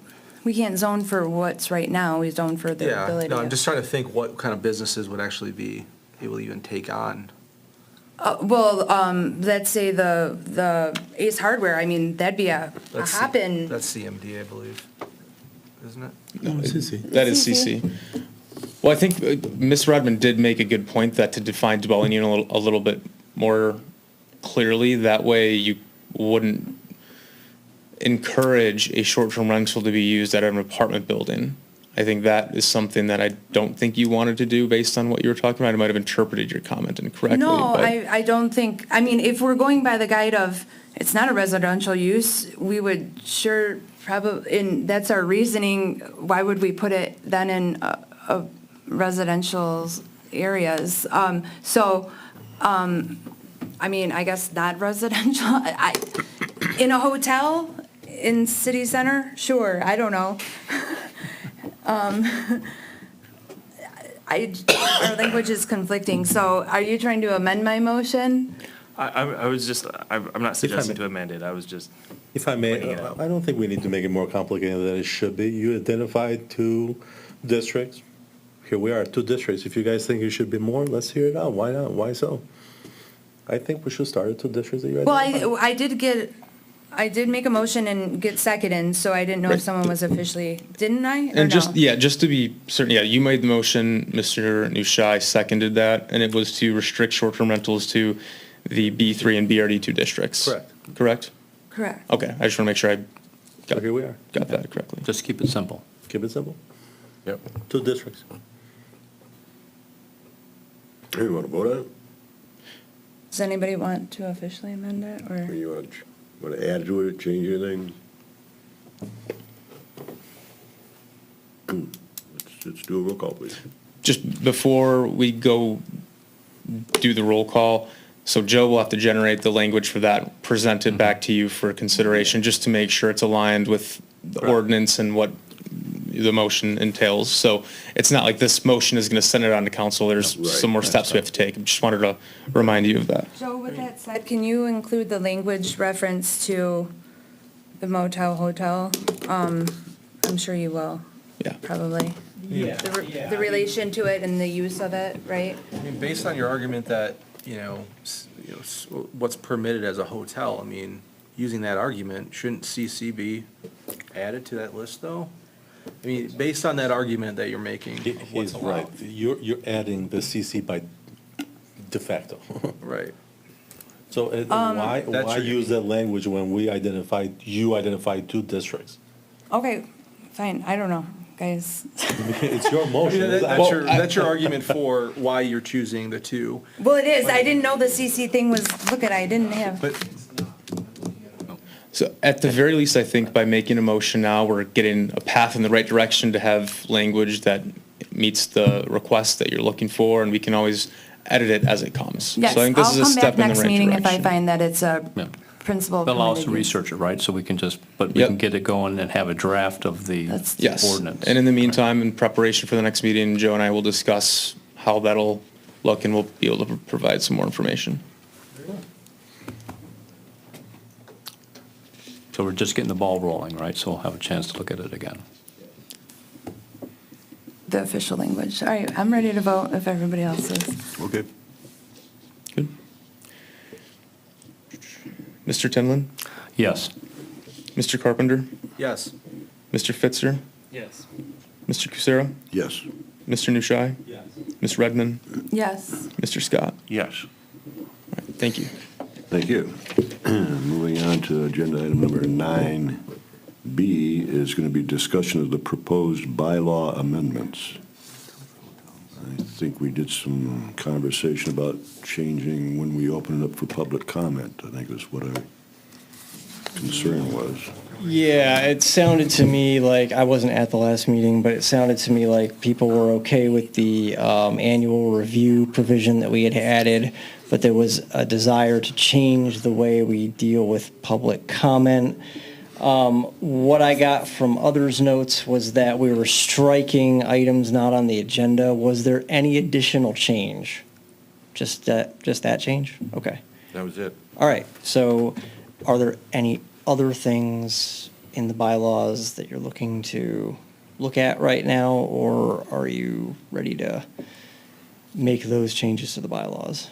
S4: we can't zone for what's right now. We zone for the
S9: Yeah,
S4: ability.
S9: no, I'm just trying to think what kind of businesses would actually be able to even take on.
S4: Let's say the Ace Hardware, I mean, that'd be a hop-in.
S9: That's CMD, I believe, isn't it?
S2: No, that is CC. Well, I think Ms. Redmond did make a good point that to define dwelling unit a little bit more clearly, that way you wouldn't encourage a short-term rental to be used at an apartment building. I think that is something that I don't think you wanted to do based on what you were talking about. I might have interpreted your comment incorrectly.
S4: No,
S2: but
S4: I don't think, I mean, if we're going by the guide of, it's not a residential use, we would sure probably, and that's our reasoning, why would we put it then in a residential areas? I mean, I guess not residential. In a hotel, in city center, sure, I don't know. Our language is conflicting, so are you trying to amend my motion?
S18: I was just, I'm not suggesting to amend it, I was just.
S13: If I may,
S18: Bringing it up.
S13: I don't think we need to make it more complicated than it should be. You identified 2 districts. Here we are, 2 districts. If you guys think it should be more, let's hear it out. Why not? Why so? I think we should start at 2 districts that you
S4: Well,
S13: identified.
S4: I did make a motion and get seconded, so I didn't know if someone was officially, didn't I? Or
S2: And just,
S4: no?
S2: yeah, just to be certain, yeah, you made the motion, Mr. Nushai seconded that, and it was to restrict short-term rentals to the B3 and BRD2 districts.
S13: Correct.
S2: Correct?
S4: Correct.
S2: Okay, I just want to make sure I
S13: So here we are.
S2: got that correctly.
S8: Just keep it simple.
S13: Keep it simple.
S14: Yep.
S13: 2 districts.
S1: Hey, you want to vote on it?
S4: Does anybody want to officially amend it,
S1: Or
S4: or?
S1: you want to add to it, change anything? Let's do a roll call, please.
S2: Just before we go do the roll call, so Joe will have to generate the language for that, present it back to you for consideration, just to make sure it's aligned with the ordinance and what the motion entails. So it's not like this motion is going to send it on to council. There's
S1: Right.
S2: some more steps we have to take. I just wanted to remind you of that.
S4: Joe, with that said, can you include the language reference to the motel, hotel? I'm sure you will.
S2: Yeah.
S4: Probably.
S9: Yeah.
S4: The relation to it and the use of it, right?
S9: I mean, based on your argument that, what's permitted as a hotel, I mean, using that argument, shouldn't CC be added to that list, though? I mean, based on that argument that you're making, of what's
S13: He's right.
S9: allowed.
S13: You're adding the CC by de facto.
S9: Right.
S13: So
S9: That's
S13: why
S9: your-
S13: use that language when you identified 2 districts?
S4: Okay, fine, I don't know, guys.
S13: It's your
S9: I
S13: motion.
S9: mean,
S13: It's
S9: that's your argument for why you're choosing the 2.
S4: Well, it is, I didn't know the CC thing was, look at, I didn't have.
S9: But
S2: So at the very least, I think by making a motion now, we're getting a path in the right direction to have language that meets the request that you're looking for, and we can always edit it as it comes.
S4: Yes,
S2: So I think this
S4: I'll
S2: is a
S4: come
S2: step
S4: back
S2: in the
S4: next
S2: right
S4: meeting if I
S2: direction.
S4: find that it's a
S8: Yeah.
S4: principle.
S8: That allows us to
S4: permitted use.
S8: research it, right? So we can we
S2: Yep.
S8: can get it going and have a draft of the
S2: Yes,
S8: ordinance.
S2: and in the meantime, in preparation for the next meeting, Joe and I will discuss how that'll look, and we'll be able to provide some more information.
S8: So we're just getting the ball rolling, right? So we'll have a chance to look at it again.
S4: The official language. All right, I'm ready to vote if everybody else is.
S1: Okay.
S2: Good. Mr. Tinlin?
S8: Yes.
S2: Mr. Carpenter?
S9: yes.
S2: Mr. Fitzer?
S18: Yes.
S2: Mr. Cusero?
S1: Yes.
S2: Mr. Nushai?
S13: Yes.
S2: Ms. Redmond?
S4: Yes.
S2: Mr. Scott?
S14: Yes.
S2: All right, thank you.
S1: Thank you. Moving on to agenda item number 9B is going to be discussion of the proposed bylaw amendments. I think we did some conversation about changing when we open it up for public comment. I think that's what our concern was.
S6: Yeah, it sounded to me like, I wasn't at the last meeting, but it sounded to me like people were okay with the annual review provision that we had added, but there was a desire to change the way we deal with public comment. What I got from others' notes was that we were striking items not on the agenda. Was there any additional change? Just that change? Okay.
S14: That was it.
S6: All right, so are there any other things in the bylaws that you're looking to look at right now, or are you ready to make those changes to the bylaws?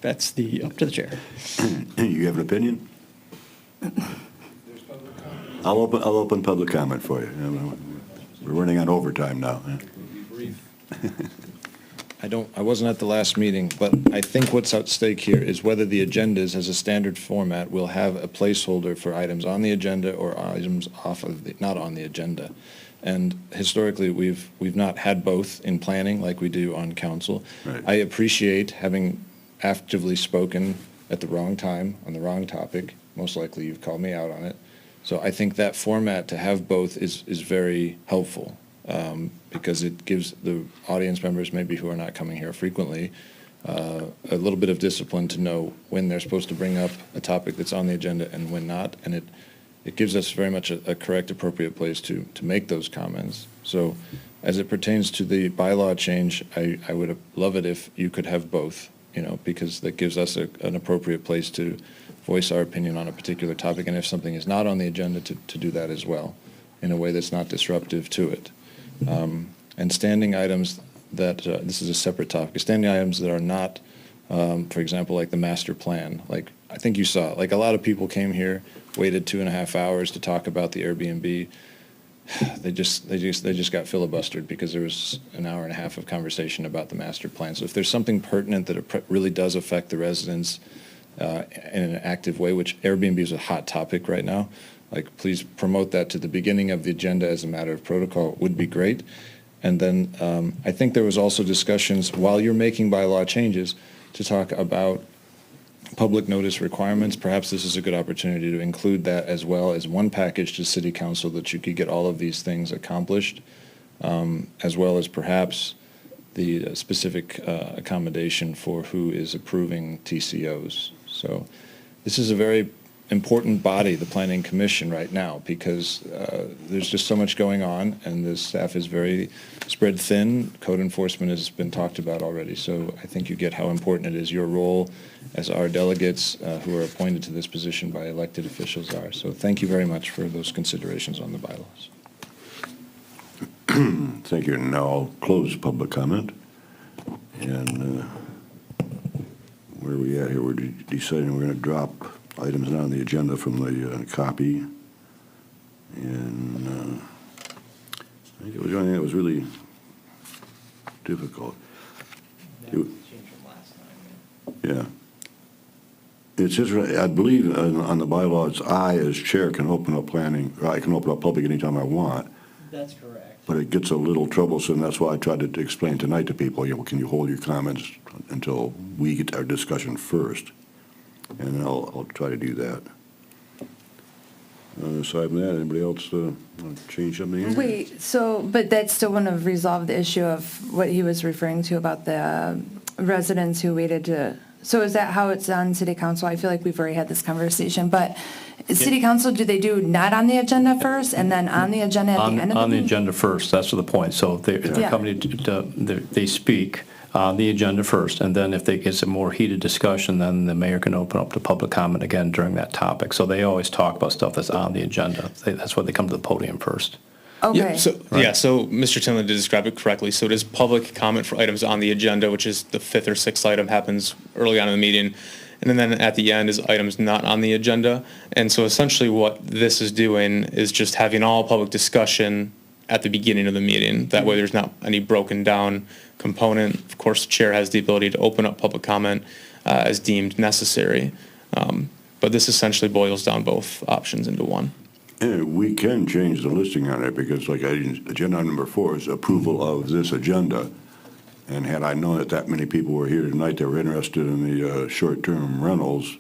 S6: That's up to the chair.
S1: You have an opinion? I'll open public comment for you. We're running on overtime now.
S19: I wasn't at the last meeting, but I think what's at stake here is whether the agendas as a standard format will have a placeholder for items on the agenda or items not on the agenda. And historically, we've not had both in planning like we do on council.
S1: Right.
S19: I appreciate having actively spoken at the wrong time on the wrong topic. Most likely you've called me out on it. So I think that format to have both is very helpful, because it gives the audience members maybe who are not coming here frequently a little bit of discipline to know when they're supposed to bring up a topic that's on the agenda and when not, and it gives us very much a correct, appropriate place to make those comments. So as it pertains to the bylaw change, I would love it if you could have both, because that gives us an appropriate place to voice our opinion on a particular topic, and if something is not on the agenda, to do that as well, in a way that's not disruptive to it. And standing items that, this is a separate topic, standing items that are not, for example, like the master plan. Like, I think you saw, like, a lot of people came here, waited 2.5 hours to talk about the Airbnb. They just got filibustered because there was an hour and a half of conversation about the master plan. So if there's something pertinent that really does affect the residents in an active way, which Airbnb is a hot topic right now, like, please promote that to the beginning of the agenda as a matter of protocol, would be great. And then I think there was also discussions while you're making bylaw changes to talk about public notice requirements. Perhaps this is a good opportunity to include that as well as one package to City Council that you could get all of these things accomplished, as well as perhaps the specific accommodation for who is approving TCOs. So this is a very important body, the Planning Commission, right now, because there's just so much going on, and the staff is very spread thin. Code enforcement has been talked about already, so I think you get how important it is. Your role as our delegates who are appointed to this position by elected officials are. So thank you very much for those considerations on the bylaws.
S1: Thank you. And now I'll close public comment. And where are we at here? We're deciding we're going to drop items not on the agenda from the copy. And I think it was the only thing that was really difficult. Yeah. It's just, I believe on the bylaws, I as chair can open up planning, or I can open up public anytime I want.
S6: That's correct.
S1: But it gets a little troublesome. That's why I tried to explain tonight to people, can you hold your comments until we get our discussion first? And I'll try to do that. Aside from that, anybody else want to change something here?
S4: Wait, but that still wouldn't have resolved the issue of what he was referring to about the residents who waited to, so is that how it's on City Council? I feel like we've already had this conversation, but City Council, do they do not on the agenda first and then on the agenda at the end of the meeting?
S8: On the agenda first, that's the point. So if the company, they speak on the agenda first, and then if they get some more heated discussion, then the mayor can open up to public comment again during that topic. So they always talk about stuff that's on the agenda. That's why they come to the podium first.
S4: Okay.
S2: Yeah, so Mr. Tinley did describe it correctly. So it is public comment for items on the agenda, which is the 5th or 6th item, happens early on in the meeting. And then at the end is items not on the agenda. And so essentially what this is doing is just having all public discussion at the beginning of the meeting. That way there's not any broken down component. Of course, the chair has the ability to open up public comment as deemed necessary. But this essentially boils down both options into one.
S1: And we can change the listing on it because, like, agenda item number 4 is approval of this agenda. And had I known that many people were here tonight that were interested in the short-term rentals,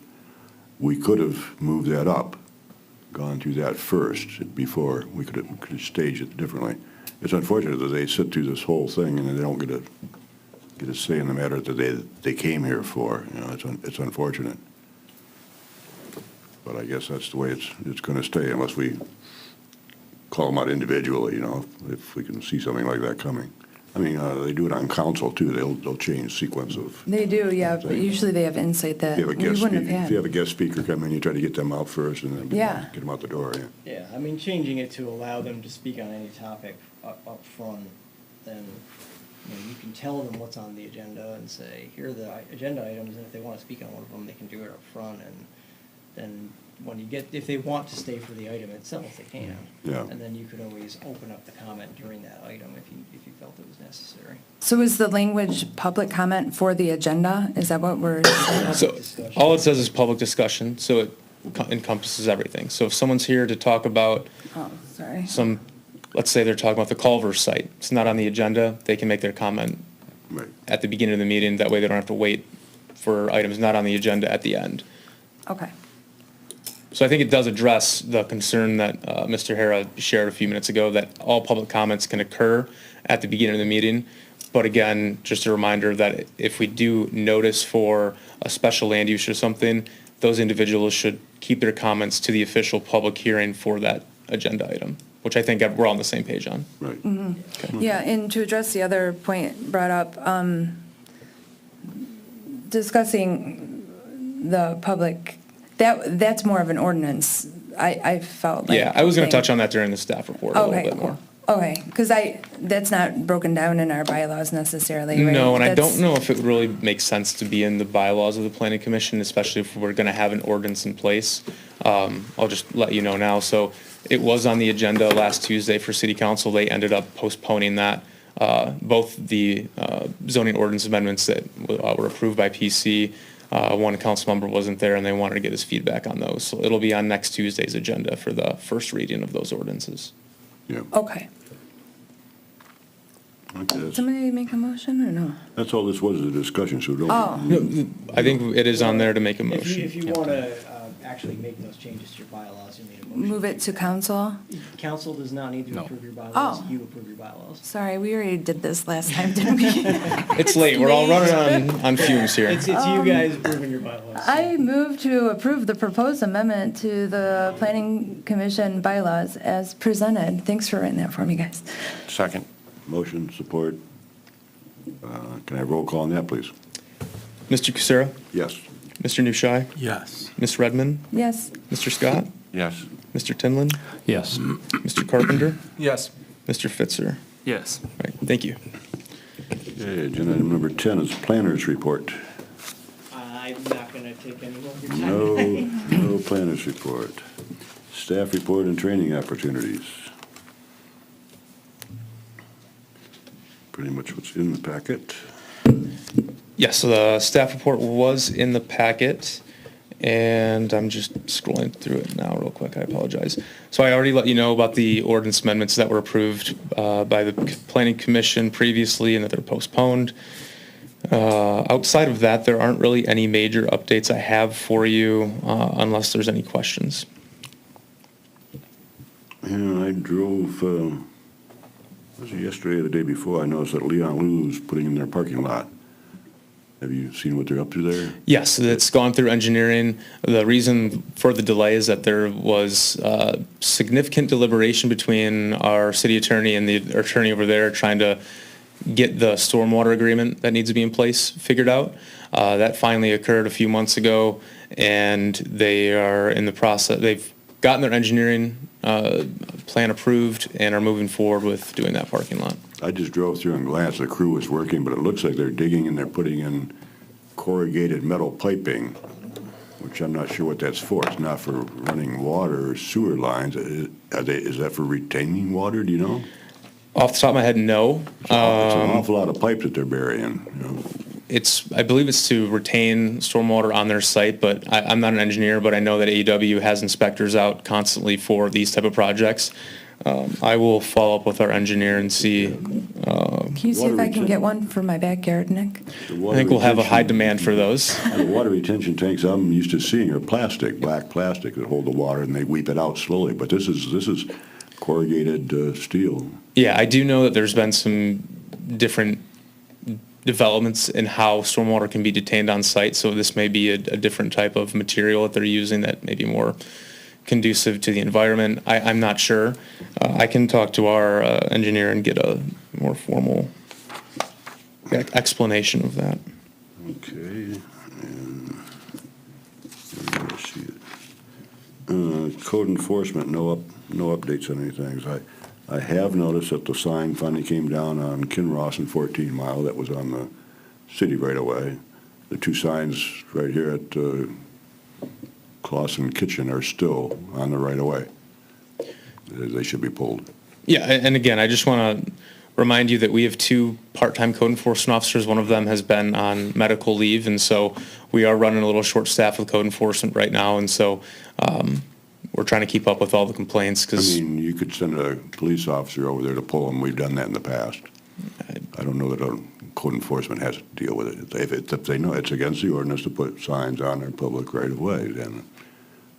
S1: we could have moved that up, gone through that first before we could have staged it differently. It's unfortunate that they sit through this whole thing and they don't get a say in the matter that they came here for. It's unfortunate. But I guess that's the way it's going to stay unless we call them out individually, if we can see something like that coming. I mean, they do it on council too. They'll change sequence of.
S4: They do, yeah, but usually they have insight that we wouldn't have had.
S1: If you have a guest speaker come in, you try to get them out first and then get them out the door,
S6: Yeah, I mean, changing it to allow them to speak on any topic up front, then, you can tell them what's on the agenda and say, here are the agenda items, and if they want to speak on one of them, they can do it up front, and then if they want to stay for the item itself, they can.
S1: Yeah.
S6: And then you could always open up the comment during that item if you felt it was necessary.
S4: So is the language public comment for the agenda? Is that what we're saying?
S2: So all it says is public discussion, so it encompasses everything. So if someone's here to talk about let's say they're talking about the Culver site, it's not on the agenda, they can make their comment at the beginning of the meeting. That way they don't have to wait for items not on the agenda at the end.
S4: Okay.
S2: So I think it does address the concern that Mr. Hara shared a few minutes ago, that all public comments can occur at the beginning of the meeting, But again, just a reminder that if we do notice for a special land use or something, those individuals should keep their comments to the official public hearing for that agenda item, which I think we're all on the same page on.
S1: Right.
S4: Yeah, and to address the other point brought up, discussing the public, that's more of an ordinance, I felt like.
S2: Yeah, I was going to touch on that during the staff report a little
S4: Okay,
S2: bit more.
S4: Okay, because that's not broken down in our bylaws necessarily, right?
S2: No, and I
S4: That's-
S2: don't know if it really makes sense to be in the bylaws of the planning commission, especially if we're gonna have an ordinance in place. I'll just let you know now. So it was on the agenda last Tuesday for city council. They ended up postponing that. Both the zoning ordinance amendments that were approved by PC, one council member wasn't there and they wanted to get his feedback on those. So it'll be on next Tuesday's agenda for the first reading of those ordinances.
S1: Yeah.
S4: Okay.
S1: Okay,
S4: Somebody make a motion or no?
S1: that's all this was, a discussion, so don't.
S4: Oh.
S2: I think it is on there to make a motion.
S6: If you want to actually make those changes to your bylaws, you need a motion.
S4: Move it to council?
S6: Council does not need to
S8: No.
S6: approve your bylaws.
S4: Oh.
S6: You approve your bylaws.
S4: Sorry, we already did this last time, didn't we?
S2: It's late. We're all running on fumes here.
S6: It's you guys approving your bylaws.
S4: I move to approve the proposed amendment to the planning commission bylaws as presented. Thanks for writing that for me, guys.
S14: Second.
S1: Motion, support. Can I have roll call on that, please?
S2: Mr. Kucera?
S1: Yes.
S2: Mr. Nushai?
S13: Yes.
S2: Ms. Redmond?
S4: Yes.
S2: Mr. Scott?
S14: Yes.
S2: Mr. Tinlin?
S8: Yes.
S2: Mr. Carpenter?
S9: Yes.
S2: Mr. Fitzer?
S18: Yes.
S2: All right, thank you.
S1: Okay, agenda item number 10 is planners report.
S6: I'm not going to take any more of your time.
S1: No planners report. Staff report and training opportunities. Pretty much what's in the packet.
S2: Yes, so the staff report was in the packet, and I'm just scrolling through it now real quick. I apologize. So I already let you know about the ordinance amendments that were approved by the planning commission previously and that they're postponed. Outside of that, there aren't really any major updates I have for you unless there's any questions.
S1: Yeah, I drove, was it yesterday or the day before? I noticed that Leon Lou's putting in their parking lot. Have you seen what they're up to there?
S2: Yes, it's gone through engineering. The reason for the delay is that there was significant deliberation between our city attorney and the attorney over there trying to get the stormwater agreement that needs to be in place figured out. That finally occurred a few months ago, and they are in the process. They've gotten their engineering plan approved and are moving forward with doing that parking lot.
S1: I just drove through and glanced, the crew was working, but it looks like they're digging and they're putting in corrugated metal piping, which I'm not sure what that's for. It's not for running water or sewer lines. Is that for retaining water, do you know?
S2: Off the top of my head, no.
S1: It's an awful lot of pipes that they're burying, you know.
S2: I believe it's to retain stormwater on their site, but I'm not an engineer, but I know that AEW has inspectors out constantly for these type of projects. I will follow up with our engineer and see.
S4: Can you see if I can get one for my backyard, Nick?
S2: I think we'll have a high demand for those.
S1: The water retention tanks I'm used to seeing are plastic, black plastic that hold the water and they weep it out slowly, but this is corrugated steel.
S2: Yeah, I do know that there's been some different developments in how stormwater can be detained on site, so this may be a different type of material that they're using that may be more conducive to the environment. I'm not sure. I can talk to our engineer and get a more formal explanation of that.
S1: Okay. And, let's see it. Code enforcement, no updates on anything. I have noticed that the sign finally came down on Kinross and 14 Mile. That was on the city right away. The two signs right here at Clausen Kitchen are still on the right of way. They should be pulled.
S2: Yeah, and again, I just want to remind you that we have two part-time code enforcement officers. One of them has been on medical leave, and so we are running a little short staff with code enforcement right now, and so we're trying to keep up with all the complaints. Cause
S1: I mean, you could send a police officer over there to pull them. We've done that in the past. I don't know that code enforcement has to deal with it. If they know it's against the ordinance to put signs on their public right of way, then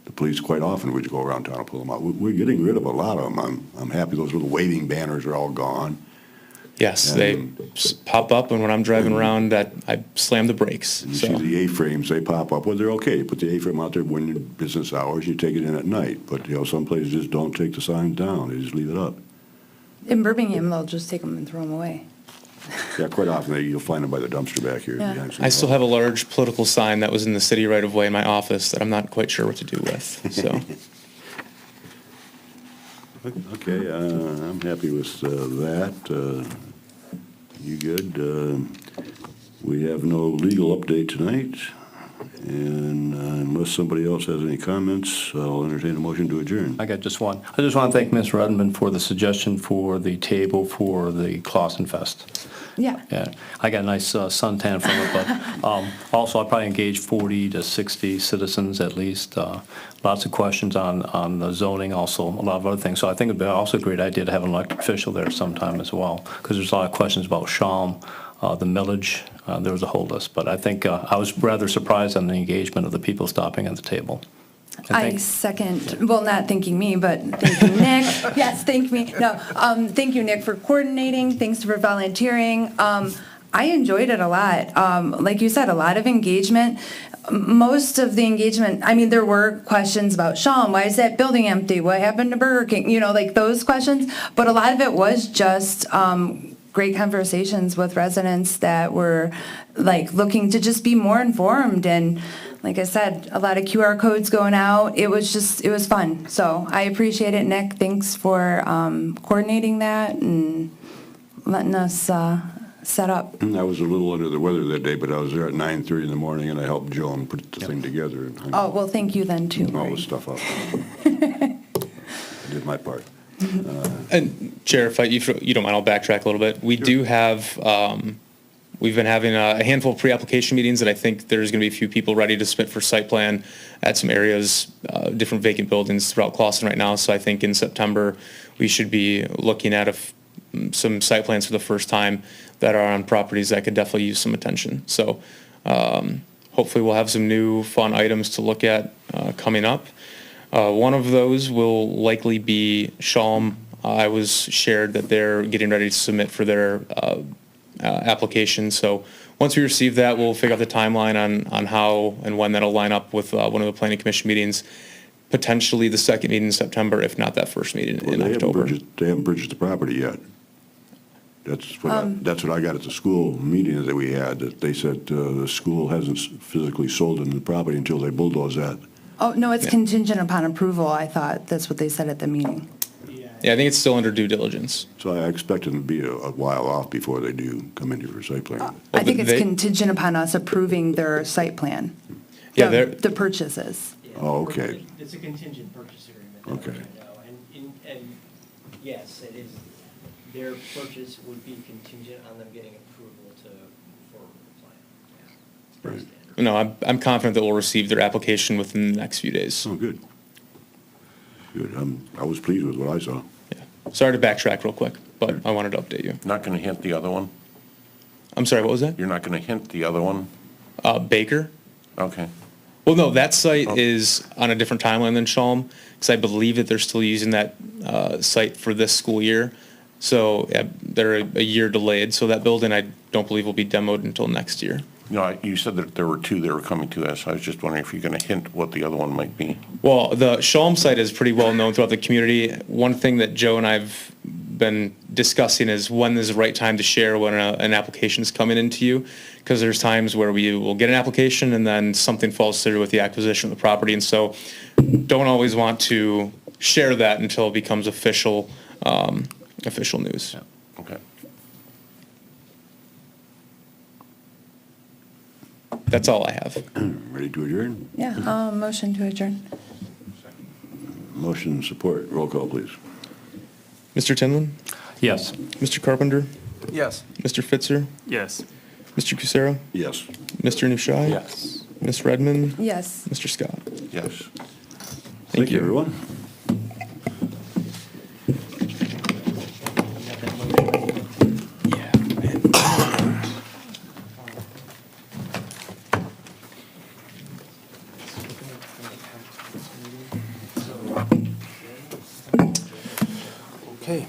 S1: the police quite often would go around town and pull them out. We're getting rid of a lot of them. I'm happy those little waving banners are all gone.
S2: Yes, they pop up, and when I'm driving around, that I slam the brakes.
S1: You see
S2: So
S1: the A-frames, they pop up. Well, they're okay. You put the A-frame out there when you're business hours, you take it in at night. But, some places just don't take the signs down. They just leave it up.
S4: In Birmingham, they'll just take them and throw them away.
S1: Yeah, quite often you'll find them by the dumpster back here.
S4: Yeah.
S1: behind City
S2: I still
S1: Hall.
S2: have a large political sign that was in the city right of way in my office that I'm not quite sure what to do with. So
S1: Okay, I'm happy with that. You good? We have no legal update tonight, and unless somebody else has any comments, I'll entertain a motion to adjourn.
S8: I got just one. I just want to thank Ms. Rudman for the suggestion for the table for the Clausen Fest.
S4: Yeah.
S8: Yeah, I got a nice suntan from it, but also I probably engaged 40 to 60 citizens at least. Lots of questions on the zoning, also a lot of other things. So I think it'd be also a great idea to have an elected official there sometime as well, because there's a lot of questions about Shalm, the millage. There was a whole list, but I think I was rather surprised on the engagement of the people stopping at the table.
S4: I second, well, not thanking me, but thanking Nick. Yes, thank me. No, thank you, Nick, for coordinating. Thanks for volunteering. I enjoyed it a lot. Like you said, a lot of engagement. Most of the engagement, I mean, there were questions about Shalom. Why is that building empty? What happened to Burger King? Like those questions. But a lot of it was just great conversations with residents that were like looking to just be more informed. And like I said, a lot of QR codes going out. It was fun. So I appreciate it, Nick. Thanks for coordinating that and letting us set up.
S1: I was a little under the weather that day, but I was there at 9:30 in the morning, and I helped Joan put the thing together and hung
S4: Oh, well, thank you then, too.
S1: all the stuff up. I did my part.
S2: And Chair, if you don't mind, I'll backtrack a little bit. We do have, we've been having a handful of pre-application meetings that I think there's going to be a few people ready to submit for site plan at some areas, different vacant buildings throughout Clausen right now. So I think in September, we should be looking at some site plans for the first time that are on properties that could definitely use some attention. So hopefully we'll have some new fun items to look at coming up. One of those will likely be Shalom. I was shared that they're getting ready to submit for their application. So once we receive that, we'll figure out the timeline on how and when that'll line up with one of the planning commission meetings, potentially the second meeting in September, if not that first meeting in October.
S1: They haven't purchased the property yet. That's what I got at the school meeting that we had, that they said the school hasn't physically sold them the property until they bulldoze that.
S4: Oh, no, it's contingent upon approval, I thought. That's what they said at the meeting.
S2: Yeah, I think it's still under due diligence.
S1: So I expect them to be a while off before they do come in here for site plan.
S4: I think it's contingent upon us approving their site plan.
S2: Yeah,
S4: The purchases.
S1: Oh, okay.
S6: It's a contingent purchase agreement.
S1: Okay.
S6: And yes, it is, their purchase would be contingent on them getting approval for the plan.
S1: Right.
S2: No, I'm confident that we'll receive their application within the next few days.
S1: Oh, good. Good. I was pleased with what I saw.
S2: Yeah. Sorry to backtrack real quick, but I wanted to update you.
S14: Not going to hint the other one?
S2: I'm sorry, what was that?
S14: You're not going to hint the other one?
S2: Baker?
S14: Okay.
S2: Well, no, that site is on a different timeline than Shalom, because I believe that they're still using that site for this school year. So yeah, they're a year delayed. So that building, I don't believe will be demoed until next year.
S14: No, you said that there were two that were coming to us. I was just wondering if you're going to hint what the other one might be.
S2: Well, the Shalom site is pretty well known throughout the community. One thing that Joe and I've been discussing is when is the right time to share when an application is coming into you, because there's times where we will get an application and then something falls through with the acquisition of the property, and so don't always want to share that until it becomes official news.
S14: Yeah. Okay.
S2: That's all I have.
S1: Ready to adjourn?
S4: Yeah, motion to adjourn.
S1: Motion support. Roll call, please.
S2: Mr. Tinlin?
S8: Yes.
S2: Mr. Carpenter?
S9: Yes.
S2: Mr. Fitzer?
S18: Yes.
S2: Mr. Kucera?
S1: Yes.
S2: Mr. Nushai?
S8: Yes.
S2: Ms. Redmond?
S4: Yes.
S2: Mr. Scott?
S14: Yes.
S2: Thank you.
S1: Everyone.
S9: Okay.